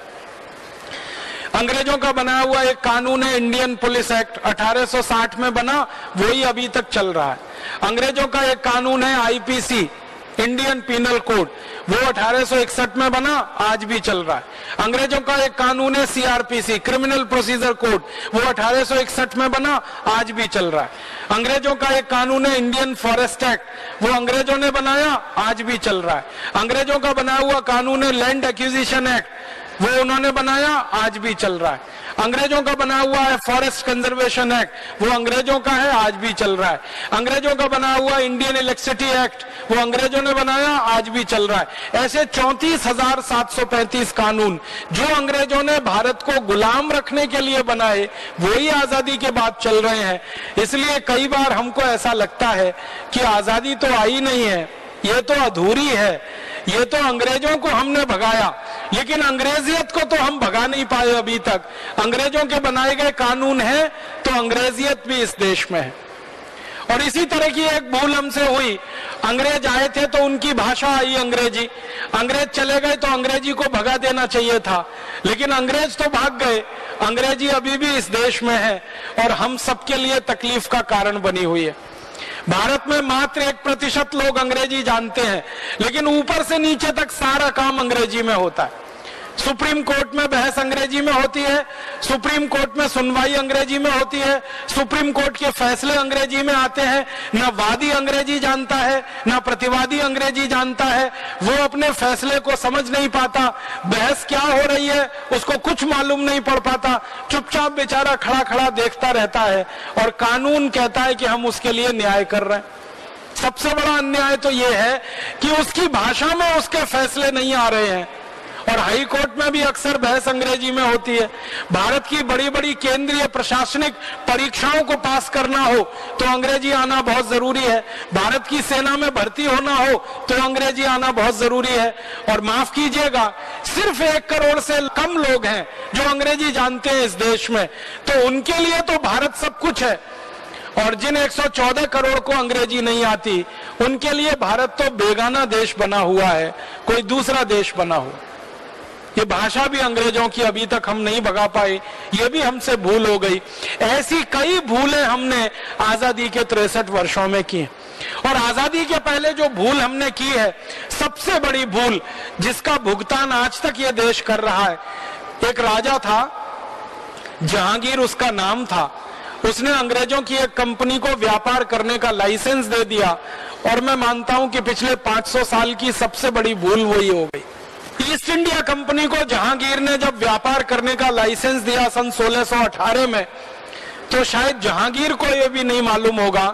Speaker 1: अंग्रेजों का बनाया हुआ एक कानून है इंडियन पुलिस एक्ट, 1860 में बना, वही अभी तक चल रहा है। अंग्रेजों का एक कानून है आईपीसी, इंडियन पीनल कोड, वो 1861 में बना, आज भी चल रहा है। अंग्रेजों का एक कानून है सीआरपीसी, क्रिमिनल प्रोसीजर कोड, वो 1861 में बना, आज भी चल रहा है। अंग्रेजों का एक कानून है इंडियन फॉरेस्ट एक्ट, वो अंग्रेजों ने बनाया, आज भी चल रहा है। अंग्रेजों का बनाया हुआ कानून है लैंड एक्विजिशन एक्ट, वो उन्होंने बनाया, आज भी चल रहा है। अंग्रेजों का बना हुआ है फॉरेस्ट कंजर्वेशन एक्ट, वो अंग्रेजों का है, आज भी चल रहा है। अंग्रेजों का बना हुआ इंडियन इलेक्ट्रिसिटी एक्ट, वो अंग्रेजों ने बनाया, आज भी चल रहा है। ऐसे 34,735 कानून जो अंग्रेजों ने भारत को गुलाम रखने के लिए बनाए, वही आजादी के बाद चल रहे हैं। इसलिए कई बार हमको ऐसा लगता है कि आजादी तो आई नहीं है, ये तो अधूरी है, ये तो अंग्रेजों को हमने भगाया, लेकिन अंग्रेजियत को तो हम भगा नहीं पाए अभी तक। अंग्रेजों के बनाए गए कानून हैं तो अंग्रेजियत भी इस देश में है। और इसी तरह की एक भूल हमसे हुई, अंग्रेज आए थे तो उनकी भाषा आई अंग्रेजी, अंग्रेज चले गए तो अंग्रेजी को भगा देना चाहिए था, लेकिन अंग्रेज तो भाग गए, अंग्रेजी अभी भी इस देश में है और हम सबके लिए तकलीफ का कारण बनी हुई है। भारत में मात्र 1% लोग अंग्रेजी जानते हैं, लेकिन ऊपर से नीचे तक सारा काम अंग्रेजी में होता है। सुप्रीम कोर्ट में बहस अंग्रेजी में होती है, सुप्रीम कोर्ट में सुनवाई अंग्रेजी में होती है, सुप्रीम कोर्ट के फैसले अंग्रेजी में आते हैं। न वादी अंग्रेजी जानता है, न प्रतिवादी अंग्रेजी जानता है, वो अपने फैसले को समझ नहीं पाता, बहस क्या हो रही है उसको कुछ मालूम नहीं पड़ पाता, चुपचाप बेचारा खड़ा खड़ा देखता रहता है और कानून कहता है कि हम उसके लिए न्याय कर रहे हैं। सबसे बड़ा अन्याय तो यह है कि उसकी भाषा में उसके फैसले नहीं आ रहे हैं और हाई कोर्ट में भी अक्सर बहस अंग्रेजी में होती है। भारत की बड़ी बड़ी केंद्रीय प्रशासनिक परीक्षाओं को पास करना हो तो अंग्रेजी आना बहुत जरूरी है, भारत की सेना में भर्ती होना हो तो अंग्रेजी आना बहुत जरूरी है। और माफ कीजिएगा, सिर्फ 1 करोड़ से कम लोग हैं जो अंग्रेजी जानते हैं इस देश में, तो उनके लिए तो भारत सब कुछ है। और जिन 114 करोड़ को अंग्रेजी नहीं आती उनके लिए भारत तो बेगाना देश बना हुआ है, कोई दूसरा देश बना हुआ। ये भाषा भी अंग्रेजों की अभी तक हम नहीं भगा पाए, ये भी हमसे भूल हो गई। ऐसी कई भूलें हमने आजादी के 63 वर्षों में की। और आजादी के पहले जो भूल हमने की है, सबसे बड़ी भूल जिसका भुगतान आज तक ये देश कर रहा है, एक राजा था, जहांगीर उसका नाम था, उसने अंग्रेजों की एक कंपनी को व्यापार करने का लाइसेंस दे दिया। और मैं मानता हूं कि पिछले 500 साल की सबसे बड़ी भूल वही हो गई। ईस्ट इंडिया कंपनी को जहांगीर ने जब व्यापार करने का लाइसेंस दिया सन 1618 में, तो शायद जहांगीर को यह भी नहीं मालूम होगा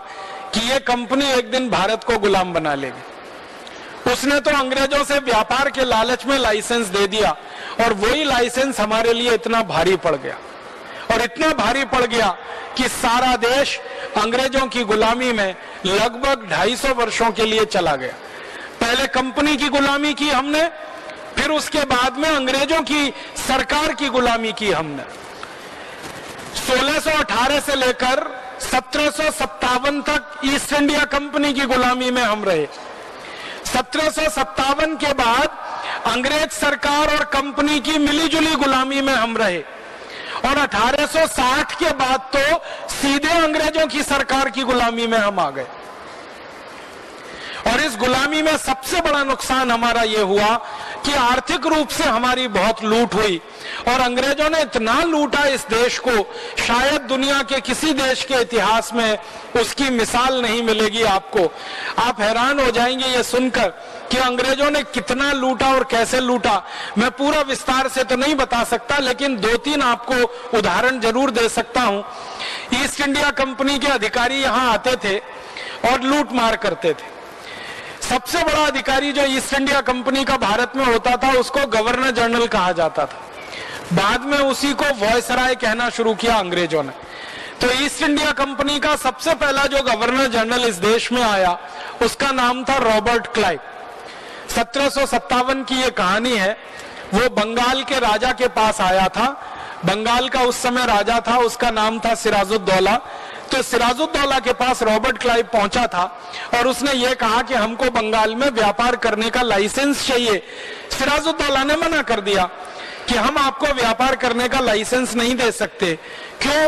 Speaker 1: कि यह कंपनी एक दिन भारत को गुलाम बना लेगी। उसने तो अंग्रेजों से व्यापार के लालच में लाइसेंस दे दिया और वही लाइसेंस हमारे लिए इतना भारी पड़ गया, और इतना भारी पड़ गया कि सारा देश अंग्रेजों की गुलामी में लगभग 250 वर्षों के लिए चला गया। पहले कंपनी की गुलामी की हमने, फिर उसके बाद में अंग्रेजों की सरकार की गुलामी की हमने। 1618 से लेकर 1757 तक ईस्ट इंडिया कंपनी की गुलामी में हम रहे। 1757 के बाद अंग्रेज सरकार और कंपनी की मिलीजुली गुलामी में हम रहे, और 1860 के बाद तो सीधे अंग्रेजों की सरकार की गुलामी में हम आ गए। और इस गुलामी में सबसे बड़ा नुकसान हमारा यह हुआ कि आर्थिक रूप से हमारी बहुत लूट हुई, और अंग्रेजों ने इतना लूटा इस देश को, शायद दुनिया के किसी देश के इतिहास में उसकी मिसाल नहीं मिलेगी आपको। आप हैरान हो जाएंगे ये सुनकर कि अंग्रेजों ने कितना लूटा और कैसे लूटा। मैं पूरा विस्तार से तो नहीं बता सकता, लेकिन 2-3 आपको उदाहरण जरूर दे सकता हूं। ईस्ट इंडिया कंपनी के अधिकारी यहां आते थे और लूट मार करते थे। सबसे बड़ा अधिकारी जो ईस्ट इंडिया कंपनी का भारत में होता था उसको गवर्नर जनरल कहा जाता था। बाद में उसी को वॉयसराय कहना शुरू किया अंग्रेजों ने। तो ईस्ट इंडिया कंपनी का सबसे पहला जो गवर्नर जनरल इस देश में आया उसका नाम था रॉबर्ट क्लाइव। 1757 की ये कहानी है। वो बंगाल के राजा के पास आया था। बंगाल का उस समय राजा था, उसका नाम था सिराजुद्दौला। तो सिराजुद्दौला के पास रॉबर्ट क्लाइव पहुंचा था और उसने ये कहा कि हमको बंगाल में व्यापार करने का लाइसेंस चाहिए। सिराजुद्दौला ने मना कर दिया कि हम आपको व्यापार करने का लाइसेंस नहीं दे सकते। क्यों?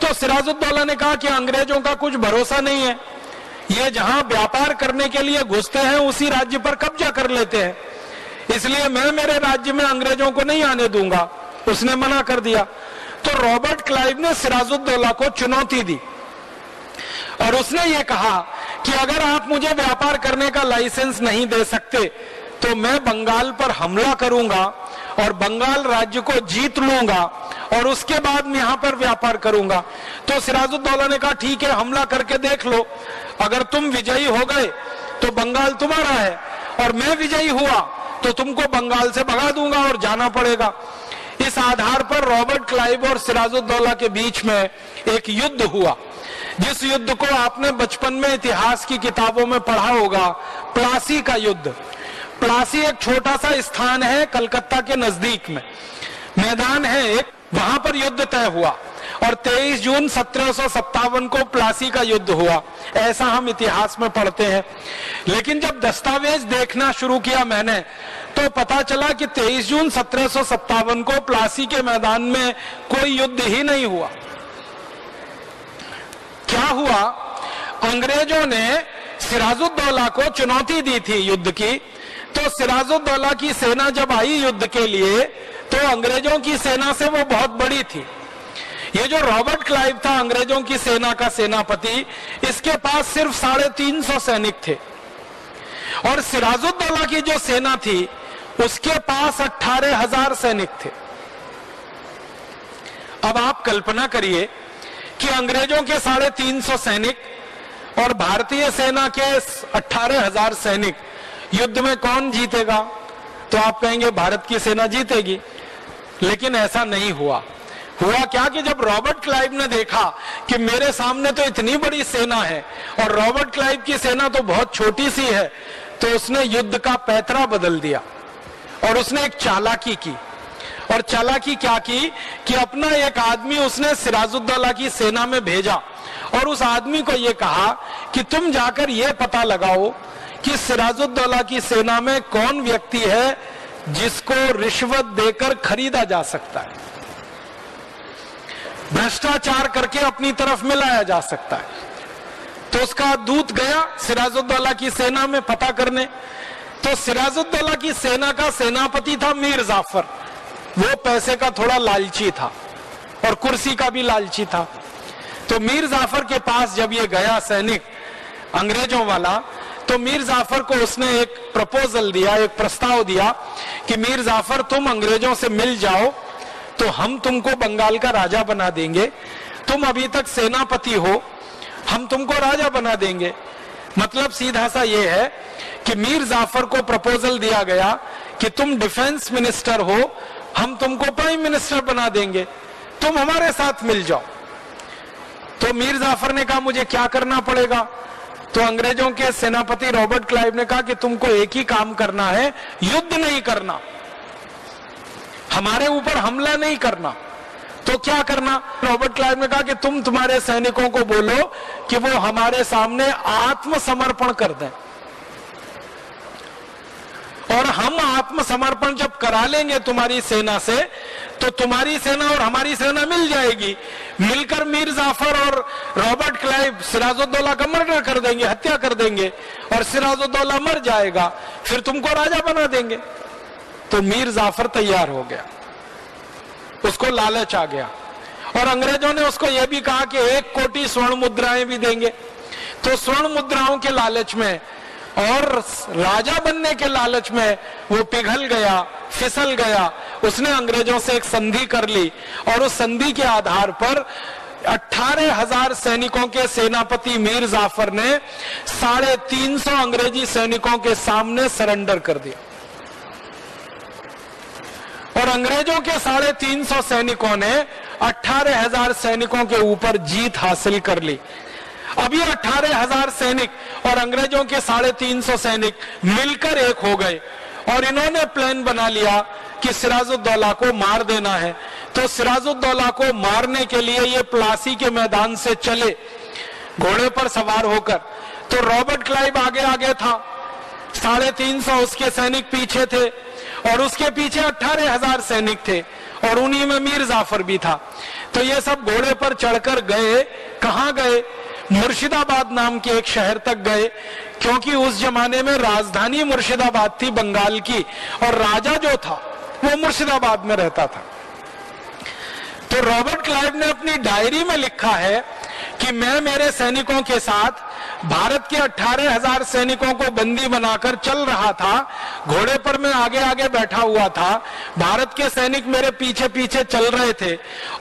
Speaker 1: तो सिराजुद्दौला ने कहा कि अंग्रेजों का कुछ भरोसा नहीं है, ये जहां व्यापार करने के लिए घुसते हैं उसी राज्य पर कब्जा कर लेते हैं, इसलिए मैं मेरे राज्य में अंग्रेजों को नहीं आने दूंगा। उसने मना कर दिया। तो रॉबर्ट क्लाइव ने सिराजुद्दौला को चुनौती दी और उसने ये कहा कि अगर आप मुझे व्यापार करने का लाइसेंस नहीं दे सकते तो मैं बंगाल पर हमला करूंगा और बंगाल राज्य को जीत लूंगा और उसके बाद मैं यहां पर व्यापार करूंगा। तो सिराजुद्दौला ने कहा ठीक है, हमला करके देख लो, अगर तुम विजयी हो गए तो बंगाल तुम्हारा है, और मैं विजयी हुआ तो तुमको बंगाल से भगा दूंगा और जाना पड़ेगा। इस आधार पर रॉबर्ट क्लाइव और सिराजुद्दौला के बीच में एक युद्ध हुआ, जिस युद्ध को आपने बचपन में इतिहास की किताबों में पढ़ा होगा, प्लासी का युद्ध। प्लासी एक छोटा सा स्थान है कलकत्ता के नजदीक में, मैदान है एक, वहां पर युद्ध तय हुआ और 23 जून 1757 को प्लासी का युद्ध हुआ, ऐसा हम इतिहास में पढ़ते हैं। लेकिन जब दस्तावेज देखना शुरू किया मैंने तो पता चला कि 23 जून 1757 को प्लासी के मैदान में कोई युद्ध ही नहीं हुआ। क्या हुआ? अंग्रेजों ने सिराजुद्दौला को चुनौती दी थी युद्ध की, तो सिराजुद्दौला की सेना जब आई युद्ध के लिए तो अंग्रेजों की सेना से वो बहुत बड़ी थी। ये जो रॉबर्ट क्लाइव था अंग्रेजों की सेना का सेनापति, इसके पास सिर्फ 350 सैनिक थे और सिराजुद्दौला की जो सेना थी उसके पास 18,000 सैनिक थे। अब आप कल्पना करिए कि अंग्रेजों के 350 सैनिक और भारतीय सेना के 18,000 सैनिक, युद्ध में कौन जीतेगा? तो आप कहेंगे भारत की सेना जीतेगी, लेकिन ऐसा नहीं हुआ। हुआ क्या कि जब रॉबर्ट क्लाइव ने देखा कि मेरे सामने तो इतनी बड़ी सेना है और रॉबर्ट क्लाइव की सेना तो बहुत छोटी सी है, तो उसने युद्ध का पैतरा बदल दिया और उसने एक चालाकी की। और चालाकी क्या की कि अपना एक आदमी उसने सिराजुद्दौला की सेना में भेजा और उस आदमी को यह कहा कि तुम जाकर यह पता लगाओ कि सिराजुद्दौला की सेना में कौन व्यक्ति है जिसको रिश्वत देकर खरीदा जा सकता है, भ्रष्टाचार करके अपनी तरफ मिलाया जा सकता है। तो उसका दूत गया सिराजुद्दौला की सेना में पता करने। तो सिराजुद्दौला की सेना का सेनापति था मीर जाफर। वो पैसे का थोड़ा लालची था और कुर्सी का भी लालची था। तो मीर जाफर के पास जब ये गया सैनिक अंग्रेजों वाला, तो मीर जाफर को उसने एक प्रपोजल दिया, एक प्रस्ताव दिया कि मीर जाफर तुम अंग्रेजों से मिल जाओ तो हम तुमको बंगाल का राजा बना देंगे। तुम अभी तक सेनापति हो, हम तुमको राजा बना देंगे। मतलब सीधा सा ये है कि मीर जाफर को प्रपोजल दिया गया कि तुम डिफेंस मिनिस्टर हो, हम तुमको प्राइम मिनिस्टर बना देंगे, तुम हमारे साथ मिल जाओ। तो मीर जाफर ने कहा मुझे क्या करना पड़ेगा? तो अंग्रेजों के सेनापति रॉबर्ट क्लाइव ने कहा कि तुमको एक ही काम करना है, युद्ध नहीं करना, हमारे ऊपर हमला नहीं करना। तो क्या करना? रॉबर्ट क्लाइव ने कहा कि तुम तुम्हारे सैनिकों को बोलो कि वो हमारे सामने आत्मसमर्पण कर दें और हम आत्मसमर्पण जब करा लेंगे तुम्हारी सेना से तो तुम्हारी सेना और हमारी सेना मिल जाएगी। मिलकर मीर जाफर और रॉबर्ट क्लाइव सिराजुद्दौला का मर्डर कर देंगे, हत्या कर देंगे और सिराजुद्दौला मर जाएगा, फिर तुमको राजा बना देंगे। तो मीर जाफर तैयार हो गया, उसको लालच आ गया और अंग्रेजों ने उसको यह भी कहा कि 1 कोटी स्वर्ण मुद्राएं भी देंगे। तो स्वर्ण मुद्राओं के लालच में और राजा बनने के लालच में वो पिघल गया, फिसल गया। उसने अंग्रेजों से एक संधि कर ली और उस संधि के आधार पर 18,000 सैनिकों के सेनापति मीर जाफर ने 350 अंग्रेजी सैनिकों के सामने सरेंडर कर दिया और अंग्रेजों के 350 सैनिकों ने 18,000 सैनिकों के ऊपर जीत हासिल कर ली। अब ये 18,000 सैनिक और अंग्रेजों के 350 सैनिक मिलकर एक हो गए और इन्होंने प्लान बना लिया कि सिराजुद्दौला को मार देना है। तो सिराजुद्दौला को मारने के लिए ये प्लासी के मैदान से चले घोड़े पर सवार होकर। तो रॉबर्ट क्लाइव आगे आगे था, 350 उसके सैनिक पीछे थे और उसके पीछे 18,000 सैनिक थे और उन्हीं में मीर जाफर भी था। तो ये सब घोड़े पर चढ़कर गए। कहां गए? मुर्शिदाबाद नाम के एक शहर तक गए, क्योंकि उस जमाने में राजधानी मुर्शिदाबाद थी बंगाल की और राजा जो था वो मुर्शिदाबाद में रहता था। तो रॉबर्ट क्लाइव ने अपनी डायरी में लिखा है कि मैं मेरे सैनिकों के साथ भारत के 18,000 सैनिकों को बंदी बनाकर चल रहा था, घोड़े पर मैं आगे आगे बैठा हुआ था, भारत के सैनिक मेरे पीछे पीछे चल रहे थे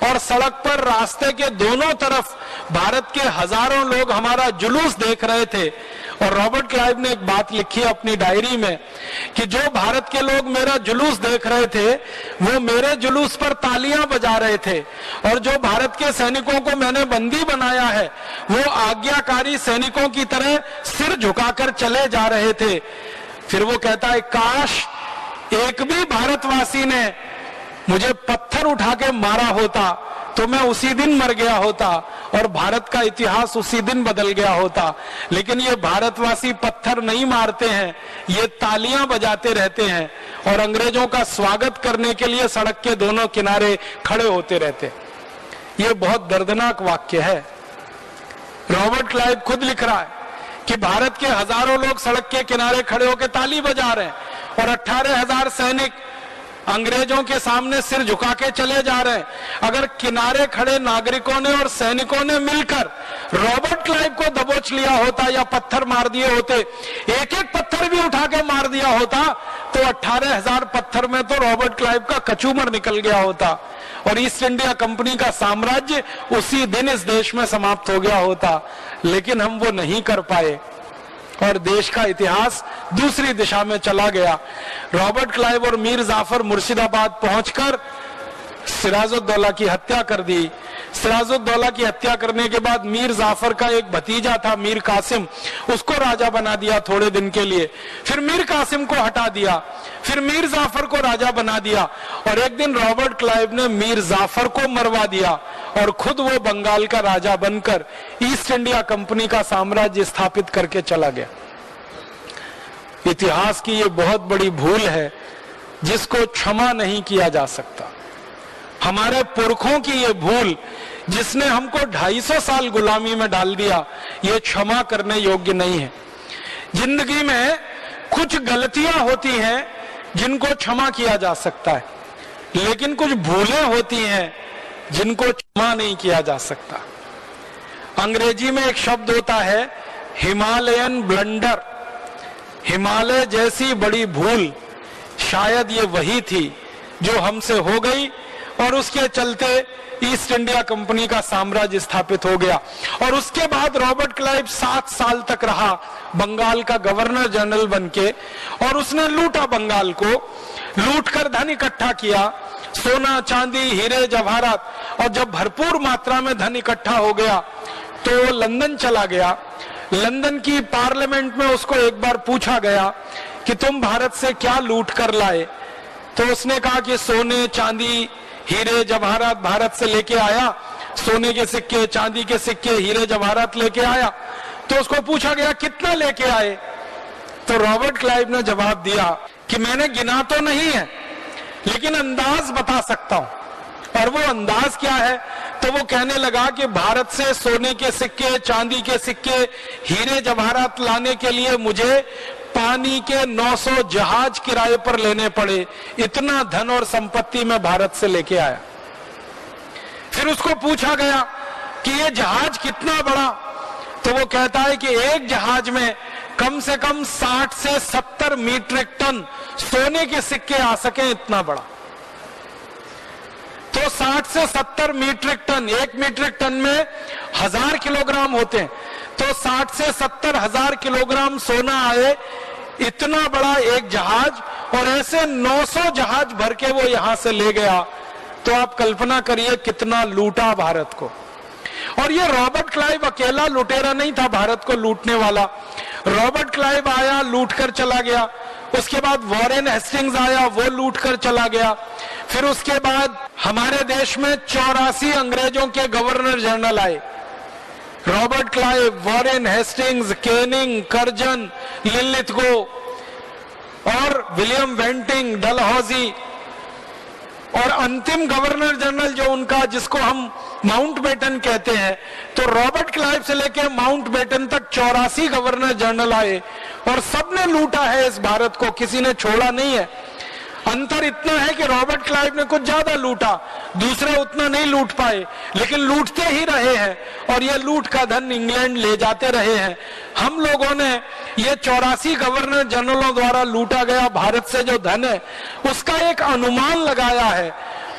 Speaker 1: और सड़क पर रास्ते के दोनों तरफ भारत के हजारों लोग हमारा जुलूस देख रहे थे। और रॉबर्ट क्लाइव ने एक बात लिखी अपनी डायरी में कि जो भारत के लोग मेरा जुलूस देख रहे थे वो मेरे जुलूस पर तालियां बजा रहे थे और जो भारत के सैनिकों को मैंने बंदी बनाया है वो आज्ञाकारी सैनिकों की तरह सिर झुकाकर चले जा रहे थे। फिर वो कहता है काश एक भी भारतवासी ने मुझे पत्थर उठा के मारा होता तो मैं उसी दिन मर गया होता और भारत का इतिहास उसी दिन बदल गया होता। लेकिन ये भारतवासी पत्थर नहीं मारते हैं, ये तालियां बजाते रहते हैं और अंग्रेजों का स्वागत करने के लिए सड़क के दोनों किनारे खड़े होते रहते। ये बहुत दर्दनाक वाक्य है। रॉबर्ट क्लाइव खुद लिख रहा है कि भारत के हजारों लोग सड़क के किनारे खड़े होकर ताली बजा रहे हैं और 18,000 सैनिक अंग्रेजों के सामने सिर झुका के चले जा रहे हैं। अगर किनारे खड़े नागरिकों ने और सैनिकों ने मिलकर रॉबर्ट क्लाइव को दबोच लिया होता या पत्थर मार दिए होते, एक एक पत्थर भी उठा के मार दिया होता, तो 18,000 पत्थर में तो रॉबर्ट क्लाइव का कचूमर निकल गया होता और ईस्ट इंडिया कंपनी का साम्राज्य उसी दिन इस देश में समाप्त हो गया होता। लेकिन हम वो नहीं कर पाए और देश का इतिहास दूसरी दिशा में चला गया। रॉबर्ट क्लाइव और मीर जाफर मुर्शिदाबाद पहुंचकर सिराजुद्दौला की हत्या कर दी। सिराजुद्दौला की हत्या करने के बाद मीर जाफर का एक भतीजा था मीर कासिम, उसको राजा बना दिया थोड़े दिन के लिए। फिर मीर कासिम को हटा दिया, फिर मीर जाफर को राजा बना दिया और एक दिन रॉबर्ट क्लाइव ने मीर जाफर को मरवा दिया और खुद वो बंगाल का राजा बनकर ईस्ट इंडिया कंपनी का साम्राज्य स्थापित करके चला गया। इतिहास की ये बहुत बड़ी भूल है जिसको क्षमा नहीं किया जा सकता। हमारे पुरखों की ये भूल जिसने हमको 250 साल गुलामी में डाल दिया, ये क्षमा करने योग्य नहीं है। जिंदगी में कुछ गलतियां होती हैं जिनको क्षमा किया जा सकता है, लेकिन कुछ भूलें होती हैं जिनको क्षमा नहीं किया जा सकता। अंग्रेजी में एक शब्द होता है हिमालयन ब्लंडर। हिमालय जैसी बड़ी भूल शायद ये वही थी जो हमसे हो गई और उसके चलते ईस्ट इंडिया कंपनी का साम्राज्य स्थापित हो गया। और उसके बाद रॉबर्ट क्लाइव 7 साल तक रहा बंगाल का गवर्नर जनरल बनके और उसने लूटा बंगाल को, लूटकर धन इकट्ठा किया, सोना चांदी हीरे जवाहरात, और जब भरपूर मात्रा में धन इकट्ठा हो गया तो वो लंदन चला गया। लंदन की पार्लियामेंट में उसको एक बार पूछा गया कि तुम भारत से क्या लूट कर लाए, तो उसने कहा कि सोने चांदी हीरे जवाहरात भारत से लेके आया, सोने के सिक्के चांदी के सिक्के हीरे जवाहरात लेके आया। तो उसको पूछा गया कितना लेके आए, तो रॉबर्ट क्लाइव ने जवाब दिया कि मैंने गिना तो नहीं है लेकिन अंदाज बता सकता हूं। और वो अंदाज क्या है, तो वो कहने लगा कि भारत से सोने के सिक्के चांदी के सिक्के हीरे जवाहरात लाने के लिए मुझे पानी के 900 जहाज किराए पर लेने पड़े, इतना धन और संपत्ति मैं भारत से लेके आया। फिर उसको पूछा गया कि ये जहाज कितना बड़ा, तो वो कहता है कि एक जहाज में कम से कम 60 से 70 मीट्रिक टन सोने के सिक्के आ सके, इतना बड़ा। तो 60 से 70 मीट्रिक टन, 1 मीट्रिक टन में 1000 किलोग्राम होते हैं, तो 60 से 70 हजार किलोग्राम सोना आए, इतना बड़ा एक जहाज, और ऐसे 900 जहाज भर के वो यहां से ले गया। तो आप कल्पना करिए कितना लूटा भारत को। और ये रॉबर्ट क्लाइव अकेला लुटेरा नहीं था भारत को लूटने वाला। रॉबर्ट क्लाइव आया, लूट कर चला गया, उसके बाद वॉरेन हेस्टिंग्स आया, वो लूट कर चला गया। फिर उसके बाद हमारे देश में 84 अंग्रेजों के गवर्नर जनरल आए। Robert Clive, Warren Hastings, Canning, Curzon, Linlithgow और विलियम वेंटिंग, डलहौजी, और अंतिम गवर्नर जनरल जो उनका, जिसको हम माउंटबेटन कहते हैं, तो रॉबर्ट क्लाइव से लेकर माउंटबेटन तक 84 गवर्नर जनरल आए और सबने लूटा है इस भारत को, किसी ने छोड़ा नहीं है। अंतर इतना है कि रॉबर्ट क्लाइव ने कुछ ज्यादा लूटा, दूसरे उतना नहीं लूट पाए, लेकिन लूटते ही रहे हैं और ये लूट का धन इंग्लैंड ले जाते रहे हैं। हम लोगों ने ये 84 गवर्नर जनरलों द्वारा लूटा गया भारत से जो धन है उसका एक अनुमान लगाया है।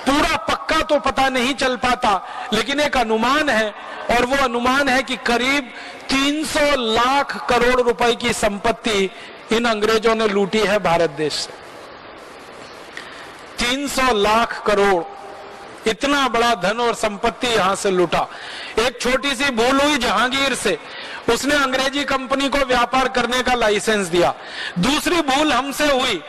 Speaker 1: पूरा पक्का तो पता नहीं चल पाता, लेकिन एक अनुमान है, और वो अनुमान है कि करीब 300 लाख करोड़ रुपए की संपत्ति इन अंग्रेजों ने लूटी है भारत देश से। 300 लाख करोड़, इतना बड़ा धन और संपत्ति यहां से लूटा। एक छोटी सी भूल हुई जहांगीर से, उसने अंग्रेजी कंपनी को व्यापार करने का लाइसेंस दिया। दूसरी भूल हमसे हुई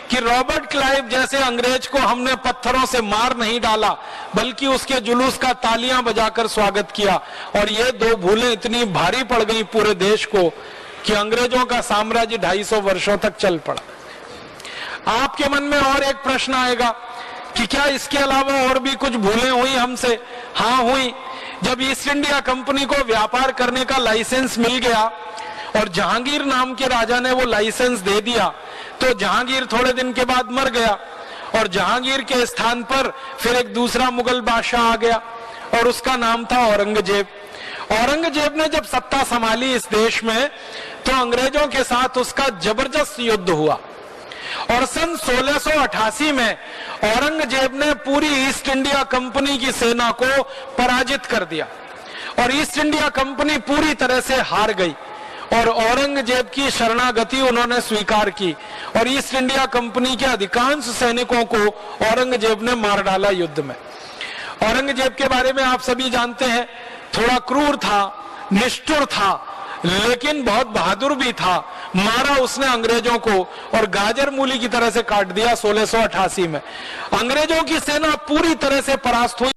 Speaker 1: कि रॉबर्ट क्लाइव जैसे अंग्रेज को हमने पत्थरों से मार नहीं डाला, बल्कि उसके जुलूस का तालियां बजाकर स्वागत किया। और ये दो भूलें इतनी भारी पड़ गई पूरे देश को कि अंग्रेजों का साम्राज्य 250 वर्षों तक चल पड़ा। आपके मन में और एक प्रश्न आएगा कि क्या इसके अलावा और भी कुछ भूलें हुई हमसे? हाँ हुई। जब ईस्ट इंडिया कंपनी को व्यापार करने का लाइसेंस मिल गया और जहांगीर नाम के राजा ने वो लाइसेंस दे दिया, तो जहांगीर थोड़े दिन के बाद मर गया और जहांगीर के स्थान पर फिर एक दूसरा मुगल बादशाह आ गया और उसका नाम था औरंगजेब। औरंगजेब ने जब सत्ता संभाली इस देश में तो अंग्रेजों के साथ उसका जबरदस्त युद्ध हुआ और सन 1688 में औरंगजेब ने पूरी ईस्ट इंडिया कंपनी की सेना को पराजित कर दिया और ईस्ट इंडिया कंपनी पूरी तरह से हार गई और औरंगजेब की शरणागति उन्होंने स्वीकार की और ईस्ट इंडिया कंपनी के अधिकांश सैनिकों को औरंगजेब ने मार डाला युद्ध में। औरंगजेब के बारे में आप सभी जानते हैं, थोड़ा क्रूर था, निष्ठुर था, लेकिन बहुत बहादुर भी था। मारा उसने अंग्रेजों को और गाजर मूली की तरह से काट दिया 1688 में। अंग्रेजों की सेना पूरी तरह से परास्त हुई।